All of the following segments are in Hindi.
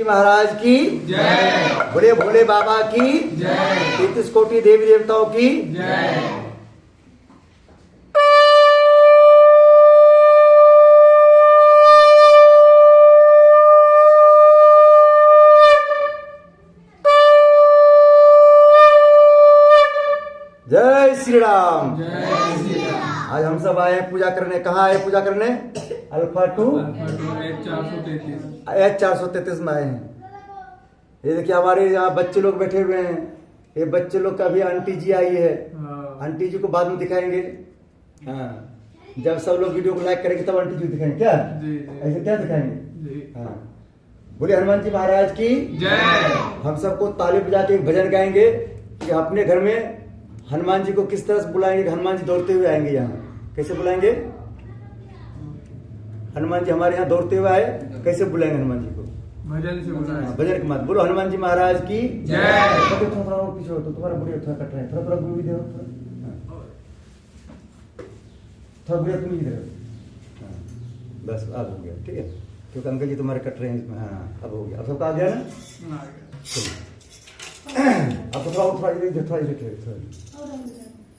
जी महाराज की जय। भोले भोले बाबा की जय। 33 कोटि देवी देवताओं की जय। जय श्री राम। जय श्री राम। आज हम सब आए हैं पूजा करने। कहाँ आए पूजा करने? अल्फा 2 433 में आए हैं। ये देखिए हमारे यहाँ बच्चे लोग बैठे हुए हैं। ये बच्चे लोग का भी आंटी जी आई है। आंटी जी को बाद में दिखाएंगे। हाँ, जब सब लोग वीडियो को लाइक करेंगे तब आंटी जी दिखाएंगे। क्या जी। ऐसे क्या दिखाएंगे? हाँ, बोले हनुमान जी महाराज की जय। हम सबको ताली बजा के एक भजन गाएंगे कि अपने घर में हनुमान जी को किस तरह से बुलाएंगे। हनुमान जी दौड़ते हुए आएंगे यहाँ। कैसे बुलाएंगे? हनुमान जी हमारे यहाँ दौड़ते हुए आए, कैसे बुलाएंगे हनुमान जी को? भजन से बुलाएं। भजन के मत बोलो हनुमान जी महाराज की जय। थोड़ा और पीछे हो तो तुम्हारा बुढ़िया थोड़ा कट रहा है। थोड़ा गुरु भी दे थोड़ा बुढ़िया तुम भी दे। बस अब हो गया। ठीक है, क्योंकि अंकल जी तुम्हारे कट रहे हैं इसमें। हाँ, अब हो गया। अब सबका आ गया ना? अब तो थोड़ा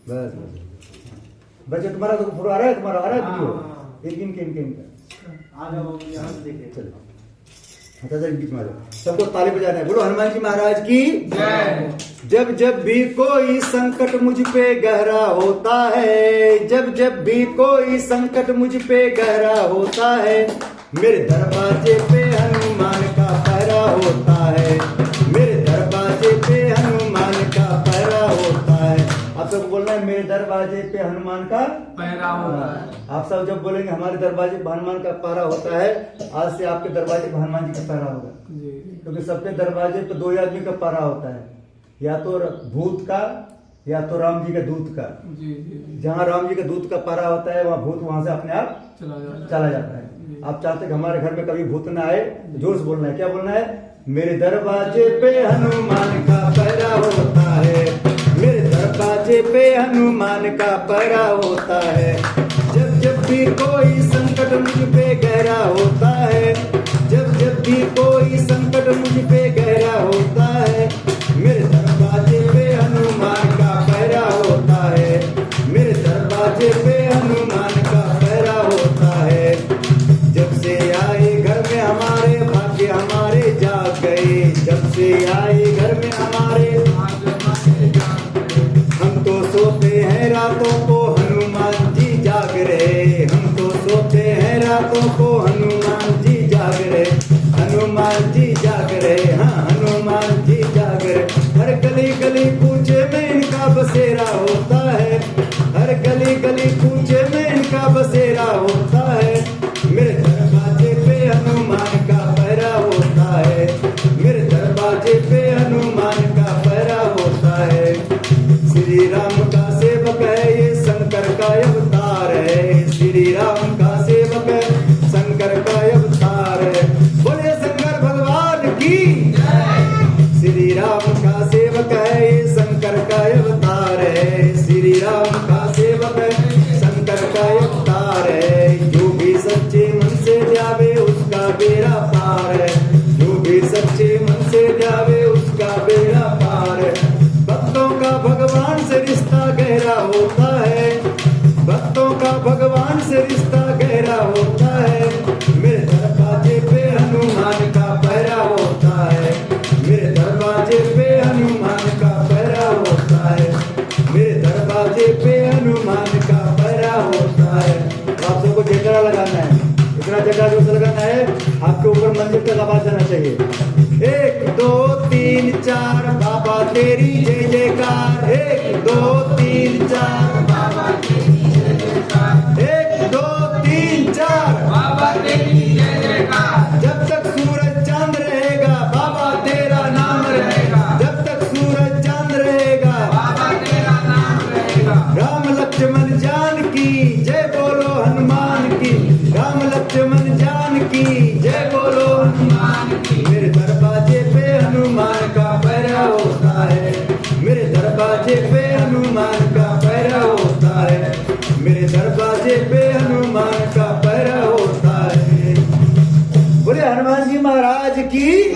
बस बच्चे तुम्हारा तो फोटो आ रहा है। तुम्हारा आ रहा है वीडियो? एक इनका आ जाओ यहाँ से देखिए। चलो बीच में सबको ताली बजाना है। बोलो हनुमान जी महाराज की जय। जब जब भी कोई संकट मुझ पे गहरा होता है, जब जब भी कोई संकट मुझ पे गहरा होता है, मेरे दरवाजे पे हनुमान का पहरा होता है। मेरे दरवाजे पे हनुमान का पहरा होता है। आप सबको बोलना है मेरे दरवाजे पे हनुमान का पहरा होता है। आप सब जब बोलेंगे हमारे दरवाजे पे हनुमान का पहरा होता है, आज से आपके दरवाजे पे हनुमान जी का पहरा होगा। क्योंकि सबके दरवाजे पे दो आदमी का पहरा होता है, या तो भूत का या तो राम जी के दूत का। जहाँ राम जी के दूत का पहरा होता है वहाँ भूत वहां से अपने आप चला जाता है। आप चाहते कि हमारे घर में कभी भूत ना आए तो जोर से बोलना है। क्या बोलना है? मेरे दरवाजे पे हनुमान का पहरा होता है। मेरे दरवाजे पे हनुमान का पहरा होता है। जब जब भी कोई संकट मुझ पे गहरा होता है, जब जब भी कोई संकट मुझ पे गहरा होता है, मेरे दरवाजे पे हनुमान का पहरा होता है। मेरे दरवाजे पे हनुमान का पहरा होता है। जब से आए घर में हमारे भाग्य हमारे जाग गए। जब से आए घर में हमारे हम तो सोते हैं रातों को हनुमान जी जाग रहे। हम तो सोते हैं रातों को हनुमान जी जाग रहे। हनुमान जी जाग रहे। हाँ,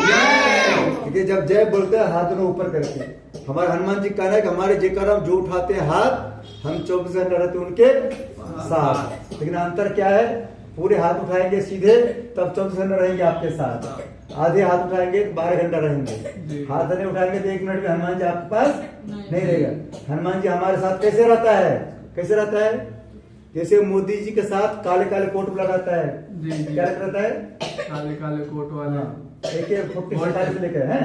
देखिए जब जय बोलते हैं हाथ दोनों ऊपर करके, हमारे हनुमान जी कहना है कि हमारे जयकारा जो उठाते हैं हाथ हम 24 घंटा रहते उनके साथ। लेकिन अंतर क्या है, पूरे हाथ उठाएंगे सीधे तब 24 घंटा रहेंगे आपके साथ, आधे हाथ उठाएंगे तो 12 घंटा रहेंगे। हाथ नहीं उठाएंगे तो 1 मिनट में हनुमान जी आपके पास नहीं रहेगा। हनुमान जी हमारे साथ कैसे रहता है, कैसे रहता है, जैसे मोदी जी के साथ काले काले कोट वाला रहता है। क्या रहता है, काले काले कोट वाला AK-47 लेकर है,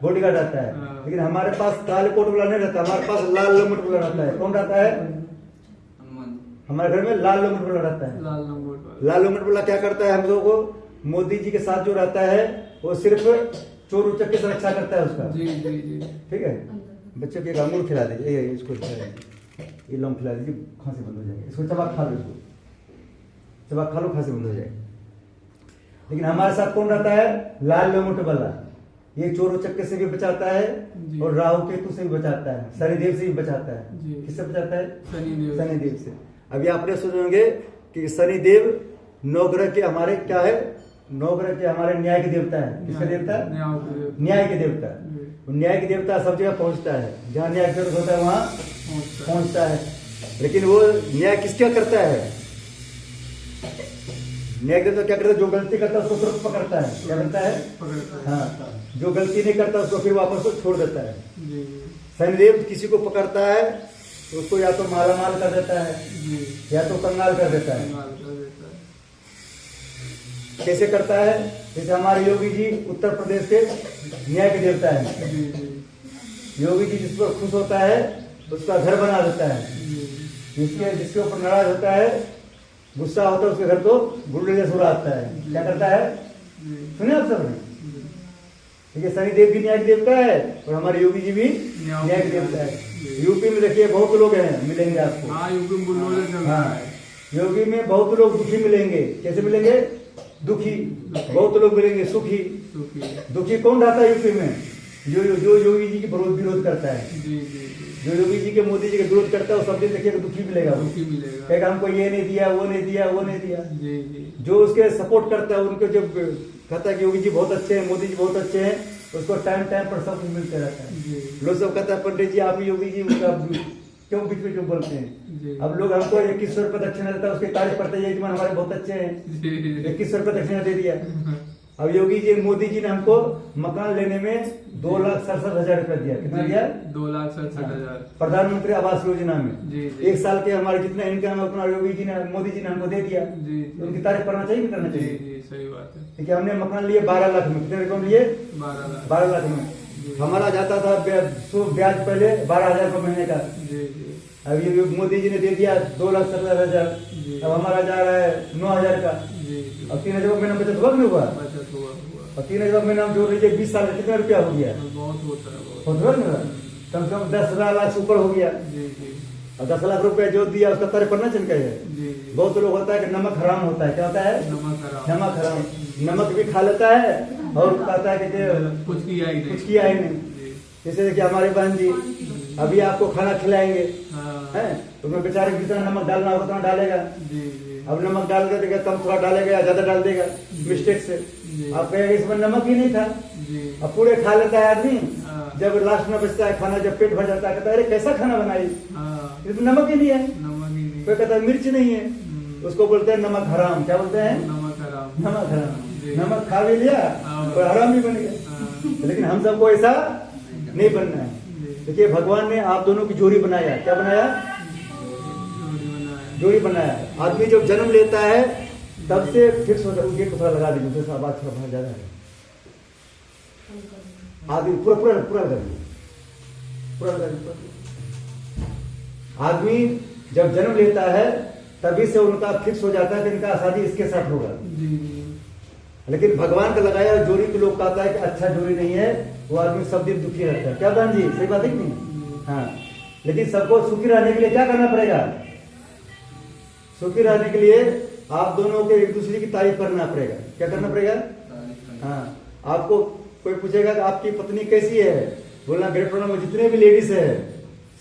बॉडीगार्ड रहता है। लेकिन हमारे पास काले कोट वाला नहीं रहता, हमारे पास लाल लंगोट वाला रहता है। कौन रहता है, हमारे घर में लाल लंगोट वाला रहता है। लाल लंगोट वाला क्या करता है, हम लोगों को मोदी जी के साथ जो रहता है वो सिर्फ चोर उचक्के से रक्षा करता है उसका। ठीक है, बच्चों के अंगूर खिला दीजिए, इसको ये लौंग खिला दीजिए, खांसी बंद हो जाएगी। इसको चबाक खा लो, इसको चबाक खा लो, खांसी बंद हो जाएगी। लेकिन हमारे साथ कौन रहता है, लाल लंगोट वाला। ये चोर उचक्के से भी बचाता है और राहु केतु से भी बचाता है, शनिदेव से भी बचाता है। किससे बचाता है, शनिदेव से। अभी आपने सुनोगे कि शनिदेव नवग्रह के हमारे क्या है, नवग्रह के हमारे न्याय के देवता है। किसका देवता है, न्याय के देवता। न्याय के देवता सब जगह पहुंचता है, जहाँ न्याय की जरूरत होता है वहां पहुंचता है। लेकिन वो न्याय किसका करता है, न्याय करता क्या करता है, जो गलती करता है उसको तुरंत पकड़ता है। क्या करता है, हाँ, जो गलती नहीं करता उसको फिर वापस को छोड़ देता है। शनिदेव किसी को पकड़ता है तो उसको या तो मालामाल कर देता है या तो कंगाल कर देता है। कैसे करता है, जैसे हमारे योगी जी उत्तर प्रदेश के न्याय के देवता है। योगी जी जिस पर खुश होता है उसका घर बना देता है, जिसके ऊपर नाराज होता है, गुस्सा होता है, उसके घर को गुल्ले जैसे उड़ाता है। क्या करता है, सुने आप सब ने। ठीक है, शनिदेव भी न्याय के देवता है और हमारे योगी जी भी न्याय के देवता है। यूपी में देखिए बहुत लोग हैं, मिलेंगे आपको। हाँ, योगी में बहुत लोग दुखी मिलेंगे। कैसे मिलेंगे, दुखी। बहुत लोग मिलेंगे सुखी। दुखी कौन रहता है यूपी में, जो योगी जी के विरोध करता है। जो योगी जी के मोदी जी के विरोध करता है वो सब दिन देखिएगा दुखी मिलेगा। कहेगा हमको ये नहीं दिया, वो नहीं दिया, वो नहीं दिया। जो उसके सपोर्ट करता है उनको जब कहता है कि योगी जी बहुत अच्छे हैं, मोदी जी बहुत अच्छे हैं, उसको टाइम पर सब कुछ मिलते रहता है। लोग सब कहता है पंडित जी आप योगी जी क्यों बीच में क्यों बोलते हैं। अब लोग हमको 2100 रुपये दक्षिणा देता है, उसकी तारीफ करते हैं, ये हमारे बहुत अच्छे हैं, 2100 रुपये दक्षिणा दे दिया। अब योगी जी मोदी जी ने हमको मकान लेने में 2,67,000 रुपया दिया। कितना दिया, 2,67,000 प्रधानमंत्री आवास योजना में। 1 साल के हमारे जितना इनकम है उतना योगी जी ने, मोदी जी ने हमको दे दिया। उनकी तारीफ करना चाहिए, नहीं करना चाहिए। सही बात है। देखिए हमने मकान लिए 12 लाख में। कितने रकम लिए, 12 लाख में। हमारा जाता था ब्याज पहले 12,000 रुपये महीने का। अब ये मोदी जी ने दे दिया 2,70,000। अब हमारा जा रहा है 9,000 का। अब 3,000 महीना बचत हुआ नहीं हुआ, और 3,000 महीना जोड़ लीजिए 20 साल का कितना रुपया हो गया, बहुत होता है। कम से कम 10 लाख से ऊपर हो गया। और 10 लाख रुपया जो दिया उसका तारीफ करना चाहिए। बहुत लोग होता है कि नमक हराम होता है। क्या होता है, नमक हराम। नमक भी खा लेता है और कहता है कि कुछ किया ही नहीं। जैसे देखिए हमारे बहन जी अभी आपको खाना खिलाएंगे, हैं, तो उसमें बेचारे जितना नमक डालना होगा उतना डालेगा। अब नमक डाल के देगा, कम थोड़ा डालेगा या ज्यादा डाल देगा मिस्टेक से। आप कहेंगे इसमें नमक ही नहीं था। अब पूरे खा लेता है आदमी, जब लास्ट में बचता है खाना, जब पेट भर जाता है, कहता है अरे कैसा खाना बनाई, इसमें नमक ही नहीं है। कोई कहता है मिर्च नहीं है, उसको बोलते हैं नमक हराम। क्या बोलते हैं, नमक हराम। नमक खा भी लिया और हराम भी बन गया। लेकिन हम सबको ऐसा नहीं बनना है। देखिए भगवान ने आप दोनों की जोड़ी बनाया। क्या बनाया, जोड़ी बनाया। आदमी जब जन्म लेता है तब से फिक्स होता है। गेट को थोड़ा लगा दीजिए, दूसरा आवाज थोड़ा बहुत ज्यादा है। आदमी पूरा पूरा पूरा लगा दीजिए, पूरा लगा दीजिए। आदमी जब जन्म लेता है तभी से उनका फिक्स हो जाता है कि इनका शादी इसके साथ होगा। लेकिन भगवान का लगाया जोड़ी को लोग कहता है कि अच्छा जोड़ी नहीं है, वो आदमी सब दिन दुखी रहता है। क्या बहन जी, सही बात है कि नहीं। हाँ, लेकिन सबको सुखी रहने के लिए क्या करना पड़ेगा, सुखी रहने के लिए आप दोनों के एक दूसरे की तारीफ करना पड़ेगा। क्या करना पड़ेगा, हाँ, आपको कोई पूछेगा कि आपकी पत्नी कैसी है, बोलना ग्रेट प्रोनाउन में जितने भी लेडीज है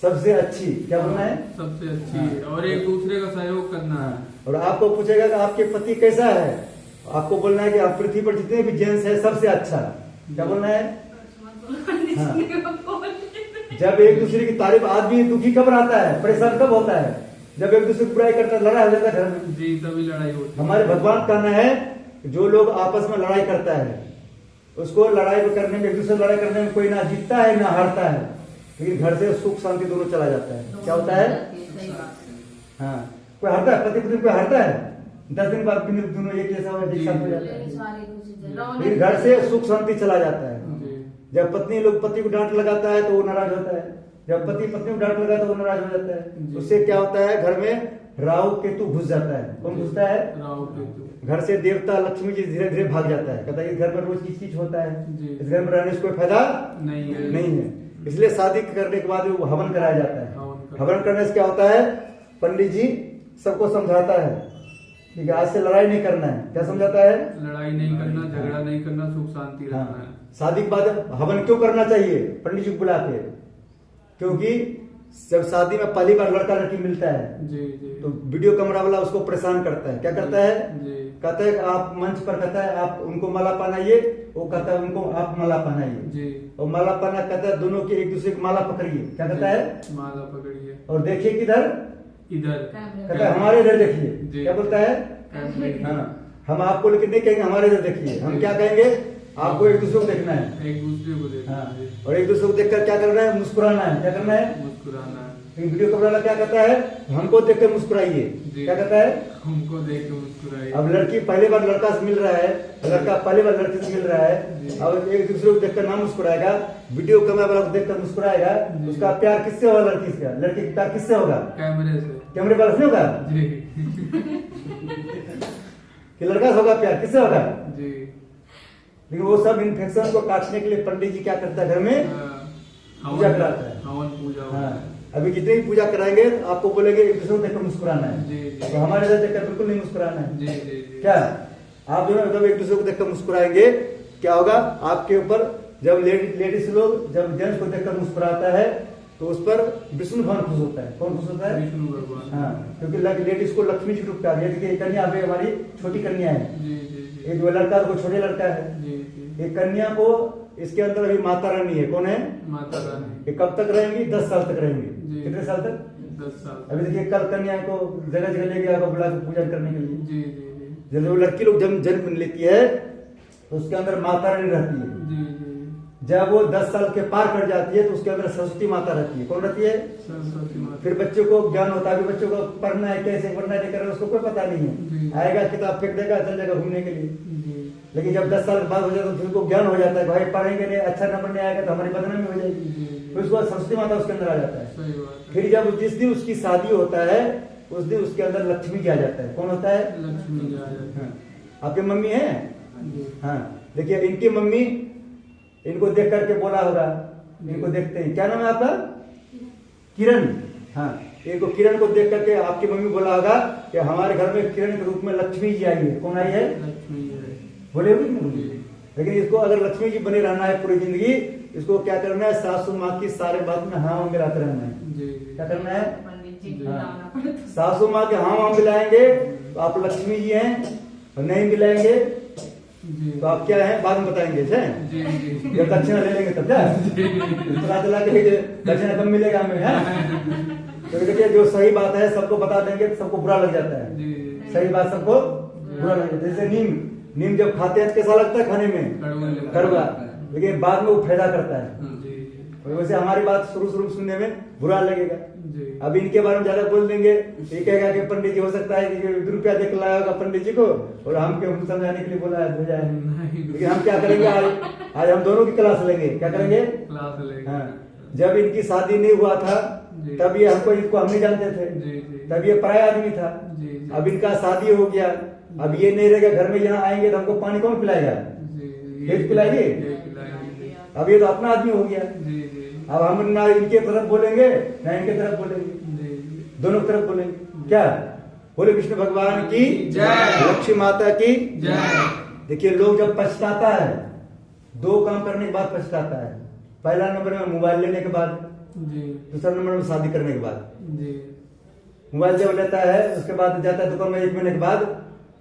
सबसे अच्छी। क्या बोलना है, सबसे अच्छी। और एक दूसरे का सहयोग करना है। और आपको पूछेगा कि आपके पति कैसा है, आपको बोलना है कि आप पृथ्वी पर जितने भी जेंट्स है सबसे अच्छा। क्या बोलना है? हाँ। जब एक दूसरे की तारीफ, आदमी दुखी कब रहता है, परेशान कब होता है? जब एक दूसरे की बुराई करता है, लड़ाई हो जाता है घर में। जी, तभी लड़ाई होती है। हमारे भगवान कहना है जो लोग आपस में लड़ाई करता है उसको लड़ाई करने में, एक दूसरे लड़ाई करने में कोई ना जीतता है ना हारता है, लेकिन घर से सुख शांति दोनों चला जाता है। क्या होता है? हाँ, कोई हारता है? पति पत्नी कोई हारता है? 10 दिन बाद दोनों एक जैसा हो जाता है, लेकिन घर से सुख शांति चला जाता है। जब पत्नी लोग पति को डांट लगाता है तो वो नाराज होता है, जब पति पत्नी को डांट लगाता है तो वो नाराज हो जाता है। उससे क्या होता है? घर में राहु केतु घुस जाता है। कौन घुसता है? राहु केतु। घर से देवता लक्ष्मी जी धीरे धीरे भाग जाता है। कहता है इस घर में रोज किच होता है, इस घर में रहने से कोई फायदा नहीं है। इसलिए शादी करने के बाद वो हवन कराया जाता है। हवन करने से क्या होता है? पंडित जी सबको समझाता है कि आज से लड़ाई नहीं करना है। क्या समझाता है? लड़ाई नहीं करना, झगड़ा नहीं करना, सुख शांति रखना है। शादी के बाद हवन क्यों करना चाहिए? पंडित जी को बुला के, क्योंकि जब शादी में पहली बार लड़का लड़की मिलता है जी, तो वीडियो कैमरा वाला उसको परेशान करता है। क्या करता है? कहता है आप मंच पर, कहता है आप उनको माला पहनाइए, वो कहता है उनको आप माला पहनाइए, और माला पहना कहता है दोनों की एक दूसरे की माला पकड़िए। क्या कहता है? माला पकड़िए और देखिए किधर, इधर, कहता है हमारे इधर देखिए। क्या बोलता है? हाँ, हम आपको लेकिन नहीं कहेंगे हमारे इधर देखिए, हम क्या कहेंगे? आपको एक दूसरे को देखना है, एक दूसरे को देखना है। हाँ, और एक दूसरे को देखकर क्या करना है? मुस्कुराना है। क्या करना है? मुस्कुराना है। वीडियो कैमरा वाला क्या कहता है? हमको देख कर मुस्कुराइए। क्या कहता है? हमको देख के मुस्कुराइए। अब लड़की पहली बार लड़का से मिल रहा है, लड़का पहली बार लड़की से मिल रहा है, अब एक दूसरे को देखकर ना मुस्कुराएगा, वीडियो कैमरा वाला को देखकर मुस्कुराएगा, उसका प्यार किससे होगा? लड़की से। लड़की का प्यार किससे होगा? कैमरे से। कैमरे वाला से होगा कि लड़का से होगा प्यार? किससे होगा? जी। लेकिन वो सब इन्फेक्शन को काटने के लिए पंडित जी क्या करता है? घर में पूजा कराता है। हवन पूजा। हाँ, अभी जितनी भी पूजा कराएंगे आपको बोलेंगे एक दूसरे को देखकर मुस्कुराना है, तो हमारे इधर देखकर बिल्कुल नहीं मुस्कुराना है। क्या आप दोनों जब एक दूसरे को देखकर मुस्कुराएंगे क्या होगा? आपके ऊपर जब लेडीज लोग जब जेंट्स को देखकर मुस्कुराता है तो उस पर विष्णु भगवान खुश होता है। कौन खुश होता है? विष्णु भगवान। हाँ, क्योंकि लेडीज को लक्ष्मी जी रूप का, देखिए कन्या अभी हमारी छोटी कन्या है, एक जो लड़का वो छोटे लड़का है, एक कन्या को इसके अंदर अभी माता रानी है। कौन है? माता रानी। ये कब तक रहेंगी? 10 साल तक रहेंगी। कितने साल तक? 10 साल। अभी देखिए कल कन्या को जगह जगह ले गया बुला के पूजन करने के लिए। जब वो लड़की लोग जन्म लेती है तो उसके अंदर माता रानी रहती है। जब वो 10 साल के पार कर जाती है तो उसके अंदर सरस्वती माता रहती है। कौन रहती है? सरस्वती माता। फिर बच्चों को ज्ञान होता है, बच्चों को पढ़ना है, कैसे पढ़ना है, नहीं करना उसको कोई पता नहीं है, आएगा किताब फेंक देगा, चल जाएगा घूमने के लिए। लेकिन जब 10 साल के बाद हो जाता है तो उसको ज्ञान हो जाता है, भाई पढ़ेंगे नहीं, अच्छा नंबर नहीं आएगा तो हमारी बदनामी हो जाएगी, फिर उसके बाद सरस्वती माता उसके अंदर आ जाता है। फिर जब जिस दिन उसकी शादी होता है उस दिन उसके अंदर लक्ष्मी जी आ जाता है। कौन होता है? लक्ष्मी जी आ जाता है। आपकी मम्मी है? हाँ, देखिए इनकी मम्मी इनको देख करके बोला होगा, इनको देखते हैं, क्या नाम है आपका? किरण। हाँ, इनको किरण को देख करके आपकी मम्मी बोला होगा कि हमारे घर में किरण के रूप में लक्ष्मी जी आई है। कौन आई है? लक्ष्मी जी बोले हुई। लेकिन इसको अगर लक्ष्मी जी बने रहना है पूरी जिंदगी, इसको क्या करना है? सासू माँ की सारे बात में हाँ मिलाते रहना है। क्या करना है? सासू माँ के हाँ मिलाएंगे तो आप लक्ष्मी जी हैं, और नहीं मिलाएंगे तो आप क्या है बाद में बताएंगे। जब दक्षिणा ले लेंगे तब क्या पता चला कि दक्षिणा कम मिलेगा हमें, है? तो देखिए जो सही बात है सबको बता देंगे तो सबको बुरा लग जाता है। सही बात सबको बुरा लग जाता है। जैसे नीम जब खाते हैं कैसा लगता है? खाने में कड़वा, लेकिन बाद में वो फायदा करता है। वैसे हमारी बात शुरू सुनने में बुरा लगेगा। अब इनके बारे में ज्यादा बोल देंगे, ये कहेगा कि पंडित जी हो सकता है कि 2 रुपया देख लाया होगा पंडित जी को और हम क्यों समझाने के लिए बोला है भेजा है। लेकिन हम क्या करेंगे? आज हम दोनों की क्लास लेंगे। क्या करेंगे? क्लास लेंगे। हाँ, जब इनकी शादी नहीं हुआ था तब ये इनको हम नहीं जानते थे, तब ये पराया आदमी था। अब इनका शादी हो गया, अब ये नहीं रहेगा घर में, यहाँ आएंगे तो हमको पानी कौन पिलाएगा? ये पिलाएंगे। अब ये तो अपना आदमी हो गया। अब हम ना इनके तरफ बोलेंगे ना इनके तरफ बोलेंगे, दोनों तरफ बोलेंगे। क्या बोले? विष्णु भगवान की जय, लक्ष्मी माता की जय। देखिए लोग जब पछताता है 2 काम करने के बाद पछताता है। पहला नंबर में मोबाइल लेने के बाद, दूसरा नंबर में शादी करने के बाद। मोबाइल जब लेता है उसके बाद जाता है दुकान में 1 महीने के बाद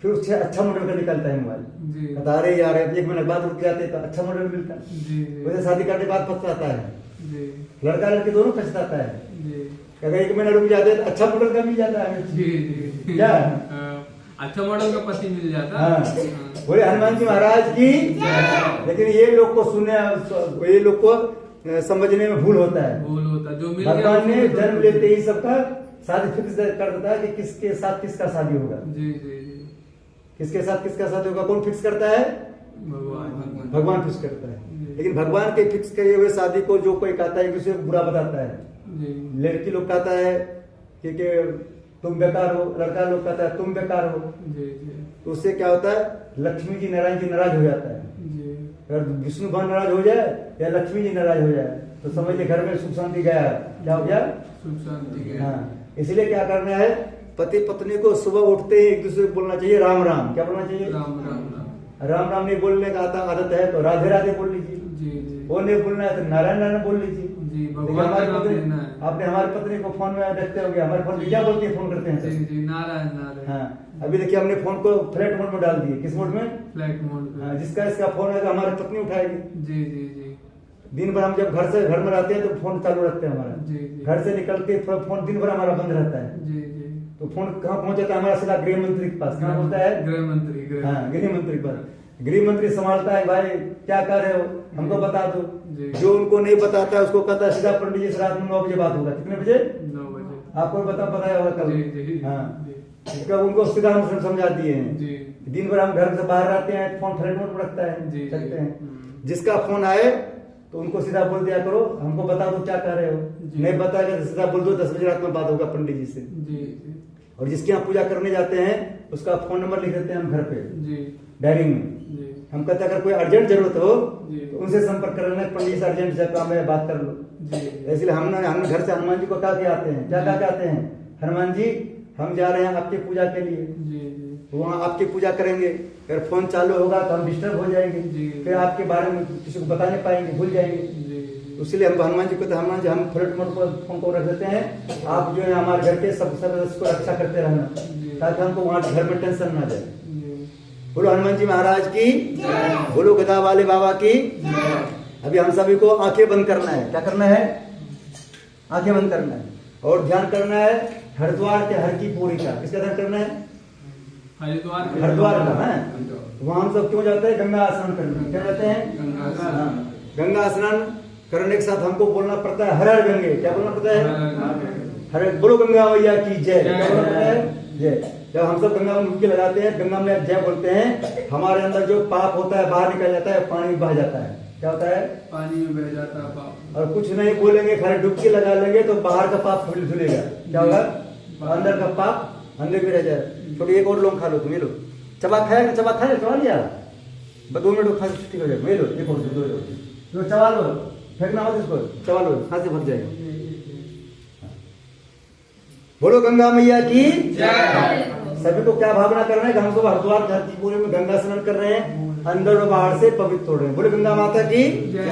फिर उससे अच्छा मॉडल का निकलता है मोबाइल। जी कहता अरे यार 1 महीने बाद रुक जाते तो अच्छा मॉडल मिलता है। जी वैसे शादी करने के बाद पछताता है, जी लड़का लड़की दोनों पछताता है। जी अगर 1 महीना रुक जाते तो अच्छा मॉडल का मिल जाता है। जी जी क्या अच्छा मॉडल का पति मिल जाता। हाँ बोले हनुमान जी महाराज की। लेकिन ये लोग को सुने, ये लोग को समझने में भूल होता है। भूल होता जो मिल गया भगवान ने उसको जन्म लेते ही सबका शादी फिक्स कर देता है कि किसके साथ किसका शादी होगा। जी जी जी किसके साथ किसका शादी होगा कौन फिक्स करता है? भगवान भगवान फिक्स करता है। जी। लेकिन भगवान के फिक्स किए हुए शादी को जो कोई कहता है उसे बुरा बताता है। जी लड़की लोग कहता है कि तुम बेकार हो, लड़का लोग कहता है तुम बेकार हो। जी जी तो उससे क्या होता है? लक्ष्मी जी नारायण जी नाराज हो जाता है। जी अगर विष्णु भगवान नाराज हो जाए या लक्ष्मी जी नाराज हो जाए तो समझिए घर में सुख शांति गया। क्या हो गया? सुख शांति के। हाँ, इसलिए क्या करना है? पति पत्नी को सुबह उठते ही एक दूसरे को बोलना चाहिए राम राम। क्या बोलना चाहिए? राम राम राम। राम राम नहीं बोलने का आदत है तो राधे राधे बोल लीजिए। जी जी वो नहीं बोलना है तो नारायण नारायण बोल लीजिए। जी लेकिन भगवान का हमारी नाम पत्नी, लेना है। आपने हमारी पत्नी को फोन में देखते होंगे, हमारे फोन में क्या बोलती है? फोन करते हैं जी तो। जी नारायण नारायण। हाँ, अभी देखिए हमने फोन को फ्लाइट मोड में डाल दिए। किस मोड में? फ्लाइट मोड पे। हाँ, जिसका इसका फोन है हमारी पत्नी उठाएगी। जी जी जी दिन भर हम जब घर में रहते हैं तो फोन चालू रखते हैं हमारा। जी जी घर से निकलते फोन दिन भर हमारा बंद रहता है। जी जी तो फोन कहाँ पहुंच जाता है? हमारा सीधा गृह मंत्री के पास। कहाँ पहुंचता है? गृह मंत्री। हाँ, गृह मंत्री के पास। गृह मंत्री संभालता है, भाई क्या कर रहे हो हमको बता दो। जी। जो उनको नहीं बताता है उसको कहता है सीधा पंडित जी से रात में 9 बजे बात होगा। कितने बजे? 9 बजे। आपको बताया होगा कल। जी जी हाँ, जी इसका उनको सीधा हम समझा दिए हैं। जी दिन भर हम घर से बाहर रहते हैं, फोन फ्लाइट मोड में रखता है, जी, रखते जी। हैं। जिसका फोन आए तो उनको सीधा बोल दिया करो हमको बता दो क्या कर रहे हो। जी। नहीं बताएगा तो सीधा बोल दो 10 बजे रात में बात होगा पंडित जी से। जी जी और जिसके यहाँ पूजा करने जाते हैं उसका फोन नंबर लिख देते हैं हम घर पे जी डायरी में। जी हम कहते हैं अगर कोई अर्जेंट जरूरत हो जी। तो उनसे संपर्क कर लेना, पंडित जी से अर्जेंट से काम है बात कर लो। जी इसलिए हम घर से हनुमान जी को कहा के आते हैं। क्या कहा के आते हैं? हनुमान जी हम जा रहे हैं आपकी पूजा के लिए, जी जी वहाँ आपकी पूजा करेंगे। अगर फोन चालू होगा तो हम डिस्टर्ब हो जाएंगे, जी। फिर आपके बारे में किसी को बता नहीं पाएंगे, भूल जाएंगे। जी इसलिए हम हनुमान जी को हनुमान जी हम फ्लाइट मोड पर फोन को रख देते हैं। आप जो है हमारे घर के सब सदस्य को रक्षा करते रहना जी। ताकि हमको वहाँ घर में टेंशन ना जाए। जी बोलो हनुमान जी महाराज की, बोलो गदा वाले बाबा की। अभी हम सभी को आंखें बंद करना है। क्या करना है? आंखें बंद करना है और ध्यान करना है हरिद्वार के हर की पौड़ी का। किसका ध्यान करना है? हरिद्वार का है। वहाँ हम सब क्यों जाते हैं? गंगा स्नान करने। क्या जाते हैं? गंगा स्नान। हाँ, गंगा स्नान करने के साथ हमको बोलना पड़ता है हर हर गंगे। क्या बोलना पड़ता है? हरे बोलो गंगा मैया की जय। क्या बोलना पड़ता है? जय। जब हम सब गंगा में डुबकी लगाते हैं, गंगा में जय बोलते हैं, हमारे अंदर जो पाप होता है बाहर निकल जाता है, पानी में बह जाता है। क्या होता है? पानी में बह जाता है पाप। और कुछ नहीं बोलेंगे, खाली डुबकी लगा लेंगे तो बाहर का पाप धुलेगा। क्या होगा? अंदर का पाप अंदर भी रह जाए। थोड़ी एक और लोग खा लो, तुम ये लो। चबा खाया, चबा लिया, बस 2 मिनट खांसी ठीक हो जाएगा। ये लो, एक और दो चबा लो, फेंकना मत इसको, चबा लो, खांसी भर जाएगा। बोलो गंगा मैया की जय। सभी को क्या भावना कर रहे हैं कि हम सब हरिद्वार धरती पूरे में गंगा स्नान कर रहे हैं, अंदर और बाहर से पवित्र हो रहे हैं। बोले गंगा माता की जय।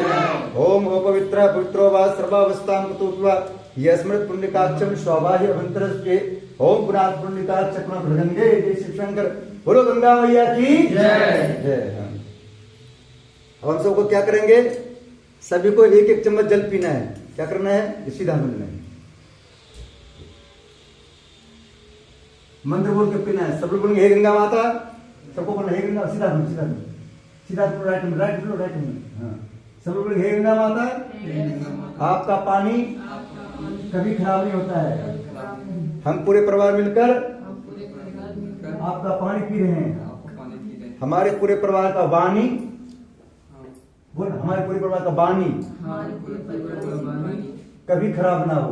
ओम ओ पवित्र पवित्रो वा सर्वावस्थां कुतुवा यस्मृत पुण्यकाक्षम शोभाय अभंतरस्ते ओम पुनाथ पुण्यकाक्ष पुनः भृगंगे जय शिव शंकर। बोलो गंगा मैया की जय। जय। अब हम सबको क्या करेंगे? सभी को 1-1 चम्मच जल पीना है। क्या करना है? सीधा मिलना है, मंत्र बोल के पीना है। सब लोग बोलेंगे हे गंगा माता, सबको बोलना हे गंगा, सीधा राइट में। हाँ, सब लोग बोलेंगे हे गंगा माता, आपका पानी कभी खराब नहीं होता है। हम पूरे परिवार मिलकर आपका पानी पी रहे हैं। हमारे पूरे परिवार का वाणी बोल, हमारे पूरे परिवार का वाणी कभी खराब ना हो।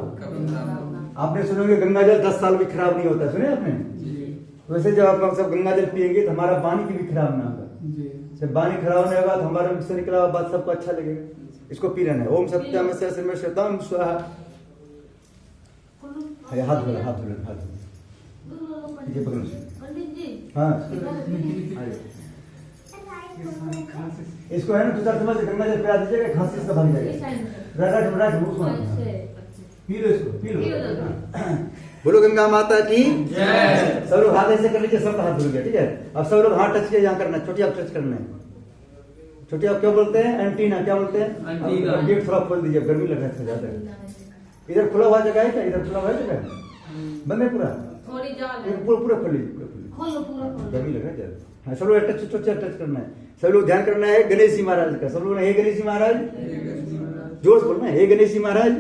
आपने सुनोगे गंगा जल 10 साल भी खराब नहीं होता, सुने आपने? वैसे जब आप सब गंगा जल पिएंगे तो हमारा वाणी भी खराब ना होगा। जब वाणी खराब नहीं होगा तो हमारे मुख से निकला हुआ बात सबको अच्छा लगेगा। इसको पी लेना है। ओम सत्यम में श्रद्धाम स्वाहा। हाथ धो हाँ, इसको है ना 2-4 चम्मच गंगा जल पिला दीजिएगा, खांसी इसका भाग जाएगा। राइट पी लो इसको, पी लो। बोलो गंगा माता की जय। सब लोग हाथ ऐसे कर लीजिए, सबका हाथ धुल गया, ठीक है। अब सब लोग हाथ टच किए, यहाँ करना है, छोटी आप टच करना है। छोटी आप क्या बोलते हैं? एंटीना, क्या बोलते हैं? एंटीना। अब गेट थोड़ा खोल दीजिए, गर्मी लग रहा है ज्यादा। इधर खुला हुआ जगह है क्या? इधर खुला हुआ है जगह? बंद है पूरा? थोड़ी जान पूरा पूरा खोल लीजिए, पूरा खोल लीजिए। खोलो पूरा खोलो। गर्मी लग रहा है ज्यादा। हाँ, सब लोग टच करना है। सब लोग ध्यान करना है गणेश जी महाराज का। सब लोग हे गणेश जी महाराज, जोर से बोलना है, हे गणेश जी महाराज,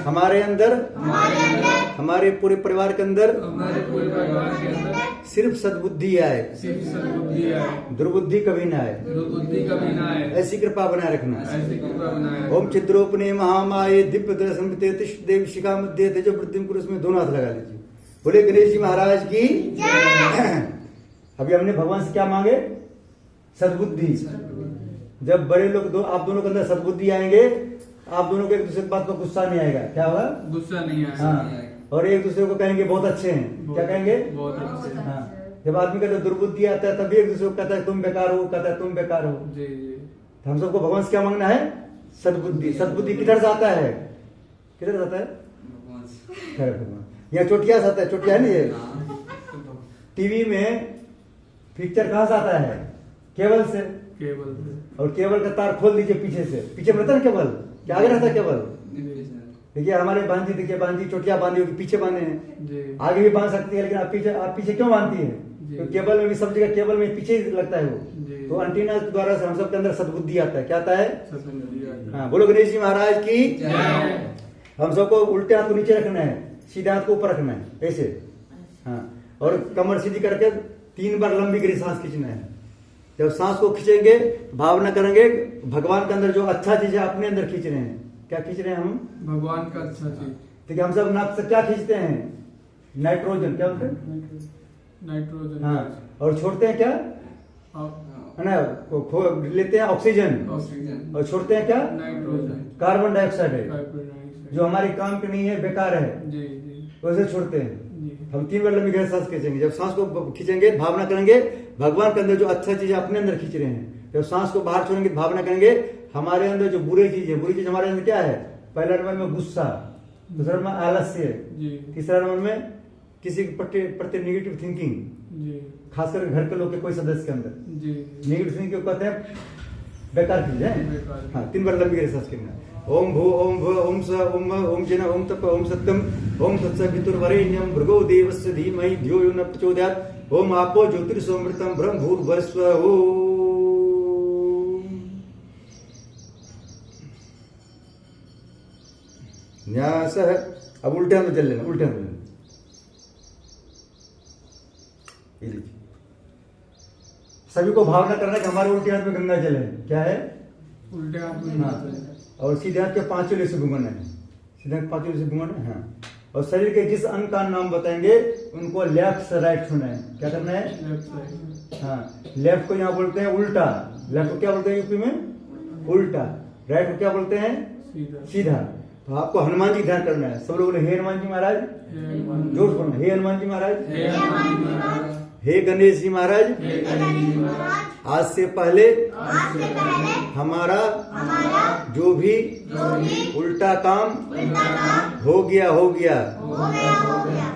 हमारे अंदर, हमारे पूरे परिवार के अंदर हमारे पूरे परिवार के अंदर सिर्फ सद्बुद्धि आए, सिर्फ सद्बुद्धि आए, दुर्बुद्धि कभी ना आए, दुर्बुद्धि कभी ना आए, ऐसी कृपा बनाए रखना। ऐसी कृपा बनाए। ओम चिद्रोपने महामाये दिव्य दर्शन देव शिखा मध्य तेजो वृद्धि पुरुष में दोनों हाथ लगा लीजिए। बोले गणेश जी महाराज की। अभी हमने भगवान से क्या मांगे? सद्बुद्धि। जब बड़े लोग आप दोनों के अंदर सद्बुद्धि आएंगे, आप दोनों को एक दूसरे की बात पर गुस्सा नहीं आएगा। क्या होगा? गुस्सा नहीं आएगा। हाँ, और एक दूसरे को कहेंगे बहुत अच्छे हैं। क्या कहेंगे? बहुत अच्छे। हाँ, जब आदमी कहता है दुर्बुद्धि आता है, तभी एक दूसरे को कहता है तुम बेकार हो, कहता है तुम बेकार हो। जी जी। तो हम सबको भगवान से क्या मांगना है? सद्बुद्धि। सद्बुद्धि किधर से आता है? किधर से आता है? खैर भगवान, यहाँ चोटिया से आता है। चोटिया है ना ये? टीवी में पिक्चर कहाँ से आता है? केबल से। केबल से। और केबल का तार खोल दीजिए पीछे से। पीछे में रहता है ना केबल, क्या आगे रहता है केबल? देखिए हमारे बांधी, देखिए बांधी चोटिया बांधी होगी, पीछे बांधे हैं। जी। आगे भी बांध सकती है, लेकिन आप पीछे क्यों बांधती है? तो केबल में भी सब जगह केबल में पीछे ही लगता है वो। जी। तो एंटीना के द्वारा से हम सब के अंदर सद्बुद्धि आता है। क्या आता है? सद्बुद्धि आए। हाँ, बोलो गणेश जी महाराज की। जय। हम सबको उल्टे हाथ को नीचे रखना है, सीधे हाथ को ऊपर रखना है, ऐसे। हाँ, और कमर सीधी करके 3 बार लंबी गहरी सांस खींचना है। जब सांस को खींचेंगे, भावना करेंगे भगवान के अंदर जो अच्छा चीज है अपने अंदर खींच रहे हैं। क्या खींच रहे हैं हम? भगवान का अच्छा चीज। देखिए हम सब नाक से क्या खींचते हैं? नाइट्रोजन। क्या बोलते हैं? नाइट्रोजन। हाँ, और छोड़ते हैं क्या? है ना, लेते हैं ऑक्सीजन, ऑक्सीजन। और छोड़ते हैं क्या? नाइट्रोजन। कार्बन डाइऑक्साइड है, कार्बन डाइऑक्साइड। जो हमारी काम की नहीं है, बेकार है, जी जी वैसे छोड़ते हैं। जी। हम 3 बार लंबी गहरी सांस खींचेंगे। जब सांस को खींचेंगे, भावना करेंगे भगवान के अंदर जो अच्छा चीज है अपने अंदर खींच रहे हैं। जब सांस को बाहर छोड़ेंगे, भावना करेंगे हमारे अंदर जो बुरी चीज है, बुरी चीज हमारे अंदर क्या है? पहला नंबर में गुस्सा, दूसरा नंबर आलस्य, जी तीसरा नंबर में किसी के प्रति नेगेटिव थिंकिंग, जी खासकर घर के लोग के कोई सदस्य के अंदर जी। नेगेटिव थिंकिंग को कहते हैं बेकार चीज है। बेकार। हाँ, 3 बार लंबी गहरी सांस करना। ओम भू ओम भ ओम स ओम ओम जन ओम तप ओम सत्यम ओम तत्सवितुर्वरेण्यं भर्गो देवस्य धीमहि धियो यो न प्रचोदयात्। ओम आपो ज्योतिर्समृतम ब्रह्म भूर्भुवस्व। ओम न्यासः। अब उल्टे हाथ में चल लेना, उल्टे हाथ में। ये लीजिए, सभी को भावना करना है कि हमारे उल्टे हाथ में गंगा जल है। क्या है? उल्टे हाथ में हाँ, और सीधे हाथ के 5 उंगली से घुमाना है। सीधे हाथ 5 उंगली से घुमाना है। हाँ, और शरीर के जिस अंग का नाम बताएंगे उनको लेफ्ट से राइट छूना है। क्या करना है? Left side. हाँ, लेफ्ट को यहाँ बोलते हैं उल्टा, लेफ्ट को क्या बोलते हैं यूपी में? उल्टा। राइट को क्या बोलते हैं? सीधा। सीधा। तो आपको हनुमान जी ध्यान करना है। सब लोग बोले हे हनुमान जी महाराज, जोर से बोलना, हे हनुमान जी महाराज, हे गणेश जी महाराज, आज से पहले हमारा जो भी उल्टा काम हो गया,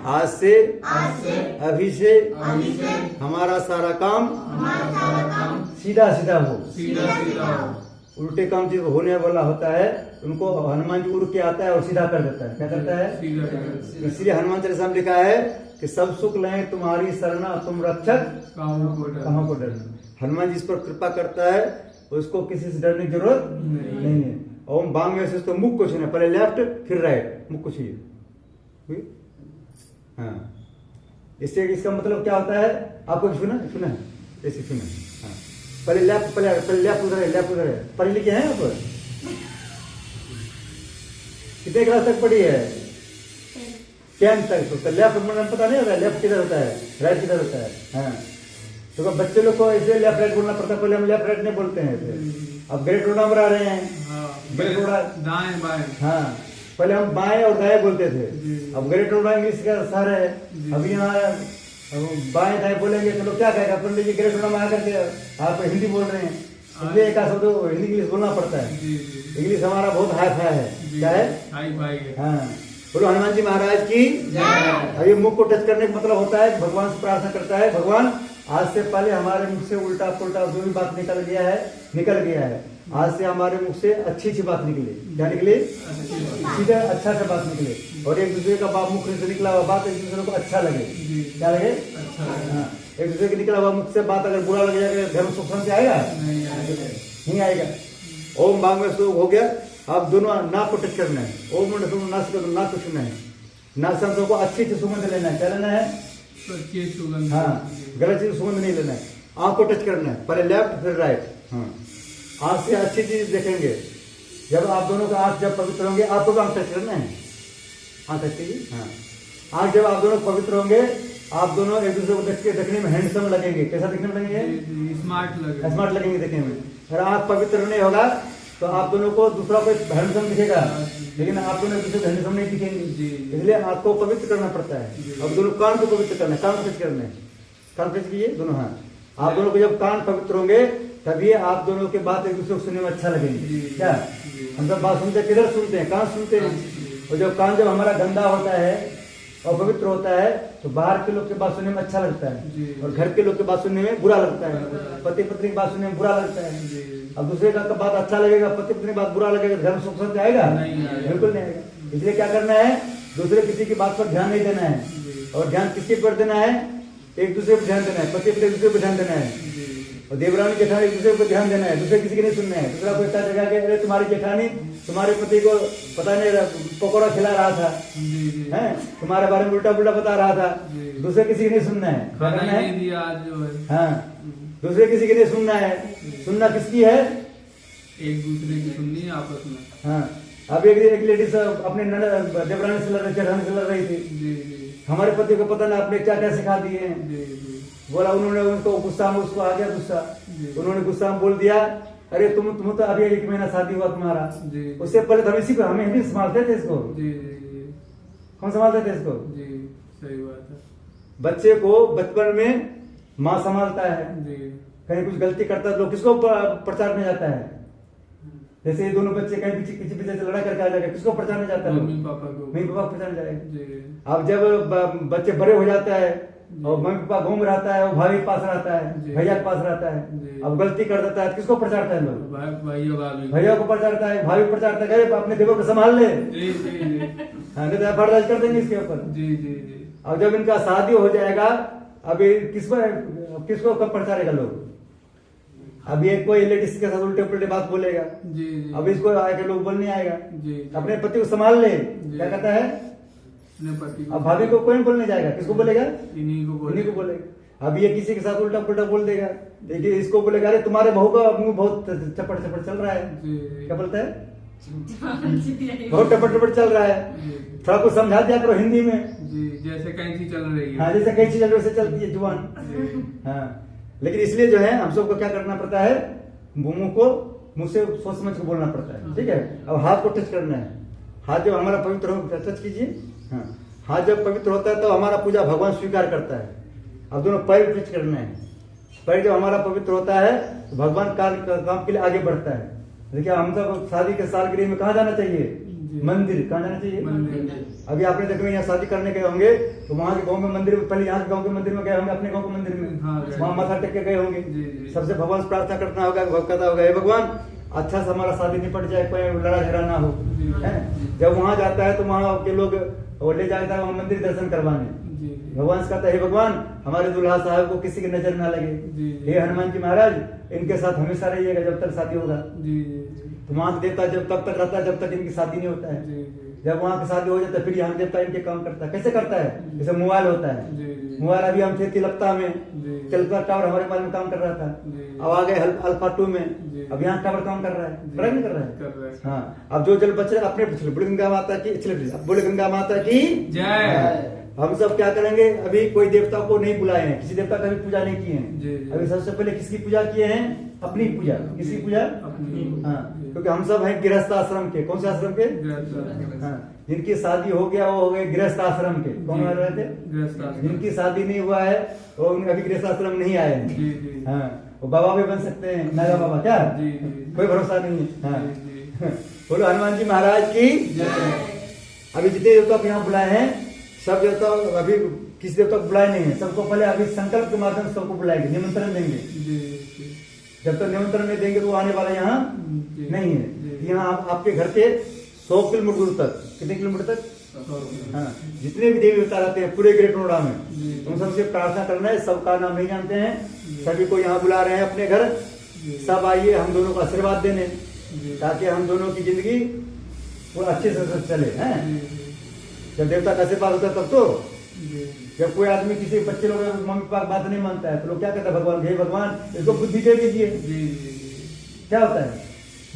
आज से अभी से हमारा सारा काम सीधा सीधा हो। सीधा सीधा हो। उल्टे काम जो होने वाला होता है उनको हनुमान जी उड़ के आता है और सीधा कर देता है। क्या करता है? सीधा सीधा। इसलिए हनुमान चालीसा में लिखा है कि सब सुख लें तुम्हारी शरणा, तुम रक्षक कहाँ को डरना। हनुमान जी इस पर कृपा करता है, उसको किसी से डरने की जरूरत नहीं है। ओम बांग में से तो मुख को छूना, पहले लेफ्ट फिर राइट, मुख को छूइए। हाँ, इससे इसका मतलब क्या होता है? आपको सुना है? ऐसे सुना। हाँ, पहले लेफ्ट उधर है। पढ़े लिखे हैं आप? कितने क्लास तक पढ़ी है? 10th तक। तो लेफ्ट पता नहीं होता लेफ्ट किधर होता है, राइट किधर होता है। हाँ, तो बच्चे लोग को ऐसे लेफ्ट राइट बोलना पड़ता है। पहले हम लेफ्ट राइट नहीं बोलते हैं ऐसे। अब ग्रेट रोड नंबर आ रहे हैं, ग्रेट रोड दाएं बाएं। हाँ, पहले हम बाएं और दाएं बोलते थे। अब ग्रेट रोड इंग्लिश का सर है। अभी यहाँ बाएं दाएं बोलेंगे तो लोग क्या कहेगा? पंडित जी ग्रेट रोड में आकर के आप हिंदी बोल रहे हैं, इसलिए एक शब्द हिंदी इंग्लिश बोलना पड़ता है। इंग्लिश हमारा बहुत हाई फाई है। क्या है? हाई फाई है। हाँ, बोलो हनुमान जी महाराज की जय। अब ये मुख को टच करने का मतलब होता है भगवान से प्रार्थना करता है, भगवान आज से पहले हमारे मुख से उल्टा पुल्टा जो भी बात निकल गया है आज से हमारे मुख से अच्छी बात निकले। क्या निकले? सीधा अच्छा बात निकले, और एक दूसरे का मुख से निकला हुआ बात एक दूसरे को अच्छा लगे। क्या लगे? हाँ, एक दूसरे के निकला हुआ मुख से बात अगर बुरा लग जाएगा घर में सुख शांति आएगा? नहीं आएगा। ओम बांग में सुख हो गया। आप दोनों नाक को टच करना है। ओम में सुनो नाक को नाक को छूना है। नाक से को अच्छी सुगंध लेना है। क्या लेना है? हाँ, गलत चीज सुगंध नहीं लेना है। आंख को टच करना है, पहले लेफ्ट फिर राइट। हाँ, आंख से अच्छी चीज देखेंगे। जब आप दोनों का आंख जब पवित्र होंगे आपको भी आंख टच करना है। आंख टच कीजिए। हाँ, आंख जब आप दोनों पवित्र होंगे आप दोनों एक दूसरे को देखने में हैंडसम लगेंगे। कैसा दिखने में लगेंगे? स्मार्ट लगेंगे देखने में। अगर आंख पवित्र नहीं होगा तो आप दोनों को दूसरा कोई हैंडसम दिखेगा, लेकिन आप दोनों एक दूसरे को हैंडसम नहीं दिखेंगे। इसलिए आपको पवित्र करना पड़ता है। अब दोनों कान को पवित्र करना है, कान को टच करना है। कान टच कीजिए दोनों हाथ। आप दोनों को जब कान पवित्र होंगे तभी आप दोनों के बात एक दूसरे को सुनने में अच्छा लगेंगे। क्या हम सब बात सुनते हैं? किधर सुनते हैं? कान सुनते हैं। और जब कान जब हमारा गंदा होता है और पवित्र होता है तो बाहर के लोग की बात सुनने में अच्छा लगता है, और घर के लोग की बात सुनने में बुरा लगता है। पति पत्नी की बात सुनने में बुरा लगता है। अब दूसरे का बात अच्छा लगेगा, पति पत्नी की बात बुरा लगेगा, घर में सुख शांति आएगा? बिल्कुल नहीं आएगा। इसलिए क्या करना है? दूसरे किसी की बात पर ध्यान नहीं देना है। और ध्यान किसके पर देना है? एक दूसरे पर ध्यान देना है। पति पत्नी एक दूसरे पर ध्यान देना है। और देवरानी जेठानी एक दूसरे को ध्यान देना है। दूसरे किसी के नहीं सुनना है। दूसरा कोई ऐसा जगह के अरे तुम्हारी जेठानी तुम्हारे पति को पता नहीं पकौड़ा खिला रहा था, हैं तुम्हारे बारे में उल्टा पुल्टा बता रहा था। दूसरे किसी के नहीं सुनना है। हाँ, दूसरे किसी के नहीं सुनना है। सुनना किसकी है? एक दूसरे की सुननी है आपस में। हाँ, अब एक लेडीज अपने देवरानी से लड़ रही, जेठानी से लड़ रही थी। हमारे पति को पता नहीं आपने क्या क्या सिखा दिए हैं। बोला उन्होंने उनको गुस्सा में उसको आ गया गुस्सा। उन्होंने गुस्सा में बोल दिया अरे तुम तो अभी 1 महीना शादी हुआ तुम्हारा। उससे पहले तो हम इसी को हमें भी संभालते थे इसको। कौन संभालते थे इसको? सही बात है। बच्चे को बचपन में माँ संभालता है। कहीं कुछ गलती करता है तो किसको प्रचार में जाता है? जैसे ये दोनों बच्चे कहीं पीछे से लड़ा करके आ जाएगा, किसको प्रचार में जाता है? मम्मी पापा प्रचार में जाएगा। अब जब बच्चे बड़े हो जाता है और मम्मी पापा घूम रहता है, वो भाई के पास रहता है, भैया के पास रहता है। अब गलती कर देता है किसको प्रचारता है? लोग भैया को प्रचारता है, भाई को प्रचारता है अपने देवों को संभाल ले। हाँ, नहीं तो बर्दाश्त कर देंगे इसके ऊपर। अब जब इनका शादी हो जाएगा अभी किसको कब प्रचारेगा लोग? अब ये कोई लेडीज के साथ उल्टे पुल्टे बात बोलेगा। अब इसको आगे लोग बोलने आएगा। अपने पति को संभाल ले। क्या कहता है? अब भाभी को कोई बोलने जाएगा, किसको बोलेगा? इन्हीं को बोलेगा। अब ये किसी के साथ उल्टा पुल्टा बोल देगा, देखिए इसको बोलेगा अरे तुम्हारे बहू का मुंह बहुत चपड़ चल रहा है। क्या बोलता है? बहुत टपड़ चल रहा है। थोड़ा कुछ समझा दिया करो हिंदी में। जैसे कैंची चल रही है। हाँ, जैसे कैंची चल रही है चलती है जुबान। हाँ, लेकिन इसलिए जो है हम सबको क्या करना पड़ता है? मुंह से सोच समझ के बोलना पड़ता है। ठीक है। अब हाथ को टच करना है। हाथ जब हमारा पवित्र हो टच कीजिए। हाँ, हाथ जब पवित्र होता है तो हमारा पूजा भगवान स्वीकार करता है। अब दोनों पैर टच करना है। पैर जब हमारा पवित्र होता है तो भगवान काम के लिए आगे बढ़ता है। देखिए हम सब शादी के सालगिरह में कहाँ जाना चाहिए? मंदिर। कहाँ जाना चाहिए? मंदिर। अभी आपने देखो यहाँ शादी करने गए होंगे तो वहाँ के गांव में मंदिर में, पहले यहाँ के गांव के मंदिर में गए होंगे, अपने गांव के मंदिर में वहाँ माथा टेक के गए होंगे। सबसे भगवान से प्रार्थना करना होगा, कहता होगा हे भगवान अच्छा से हमारा शादी निपट जाए, कोई लड़ा झगड़ा ना हो। जब वहाँ जाता है तो वहाँ के लोग ले जाता है वहाँ मंदिर दर्शन करवाने। भगवान से कहता है हे भगवान हमारे दुल्हा साहब को किसी की नजर ना लगे। हे हनुमान जी महाराज इनके साथ हमेशा रहिएगा जब तक शादी होगा। तो वहाँ देवता जब तब तक रहता है जब तक इनकी शादी नहीं होता है। जब वहाँ की शादी हो जाता है फिर यहाँ देवता इनके काम करता है। कैसे करता है? जैसे मोबाइल होता है। मोबाइल अभी हम थे तिलकता में, तिलकता टावर हमारे पास में काम कर रहा था। अब आ गए अल्फा 2 में, अब यहाँ टावर काम कर रहा है। नहीं कर रहा है। हाँ, अब जो जल बच रहा है अपने पिछले बोले गंगा माता की, बोले गंगा माता की जय। हम सब क्या करेंगे? अभी कोई देवता को नहीं बुलाए हैं, किसी देवता का भी पूजा नहीं किए हैं। अभी सबसे पहले किसकी पूजा किए हैं? अपनी पूजा। किसकी पूजा? हाँ, क्योंकि हम सब हैं गृहस्थ आश्रम के। कौन से आश्रम के? हाँ, जिनकी शादी हो गया वो हो गए गृहस्थ आश्रम के। कौन रह रहे थे? जिनकी शादी नहीं हुआ है वो अभी गृहस्थ आश्रम नहीं आए हैं। हाँ, वो बाबा भी बन सकते हैं, नागा बाबा। क्या कोई भरोसा नहीं है। हाँ, बोलो हनुमान जी महाराज की जय। अभी जितने देवता को यहाँ बुलाए हैं सब देवता अभी किसी देवता को बुलाए नहीं है, सबको पहले अभी संकल्प के माध्यम से सबको बुलाएंगे, निमंत्रण देंगे। जब तक निमंत्रण नहीं देंगे तो वो आने वाला यहाँ नहीं है। यहाँ आपके घर के 100 किलोमीटर दूर तक, कितने किलोमीटर तक, हाँ, जितने भी देवी देवता रहते हैं पूरे ग्रेट नोएडा में, उन सबसे प्रार्थना करना है। सबका नाम नहीं जानते हैं, सभी को यहाँ बुला रहे हैं अपने घर, सब आइए हम दोनों को आशीर्वाद देने, ताकि हम दोनों की जिंदगी वो अच्छे से चले हैं। जब देवता का आशीर्वाद होता है तब तो, जब कोई आदमी किसी बच्चे लोग मम्मी पापा बात नहीं मानता है तो लोग क्या कहते हैं, भगवान हे भगवान इसको बुद्धि दे दीजिए। क्या होता है,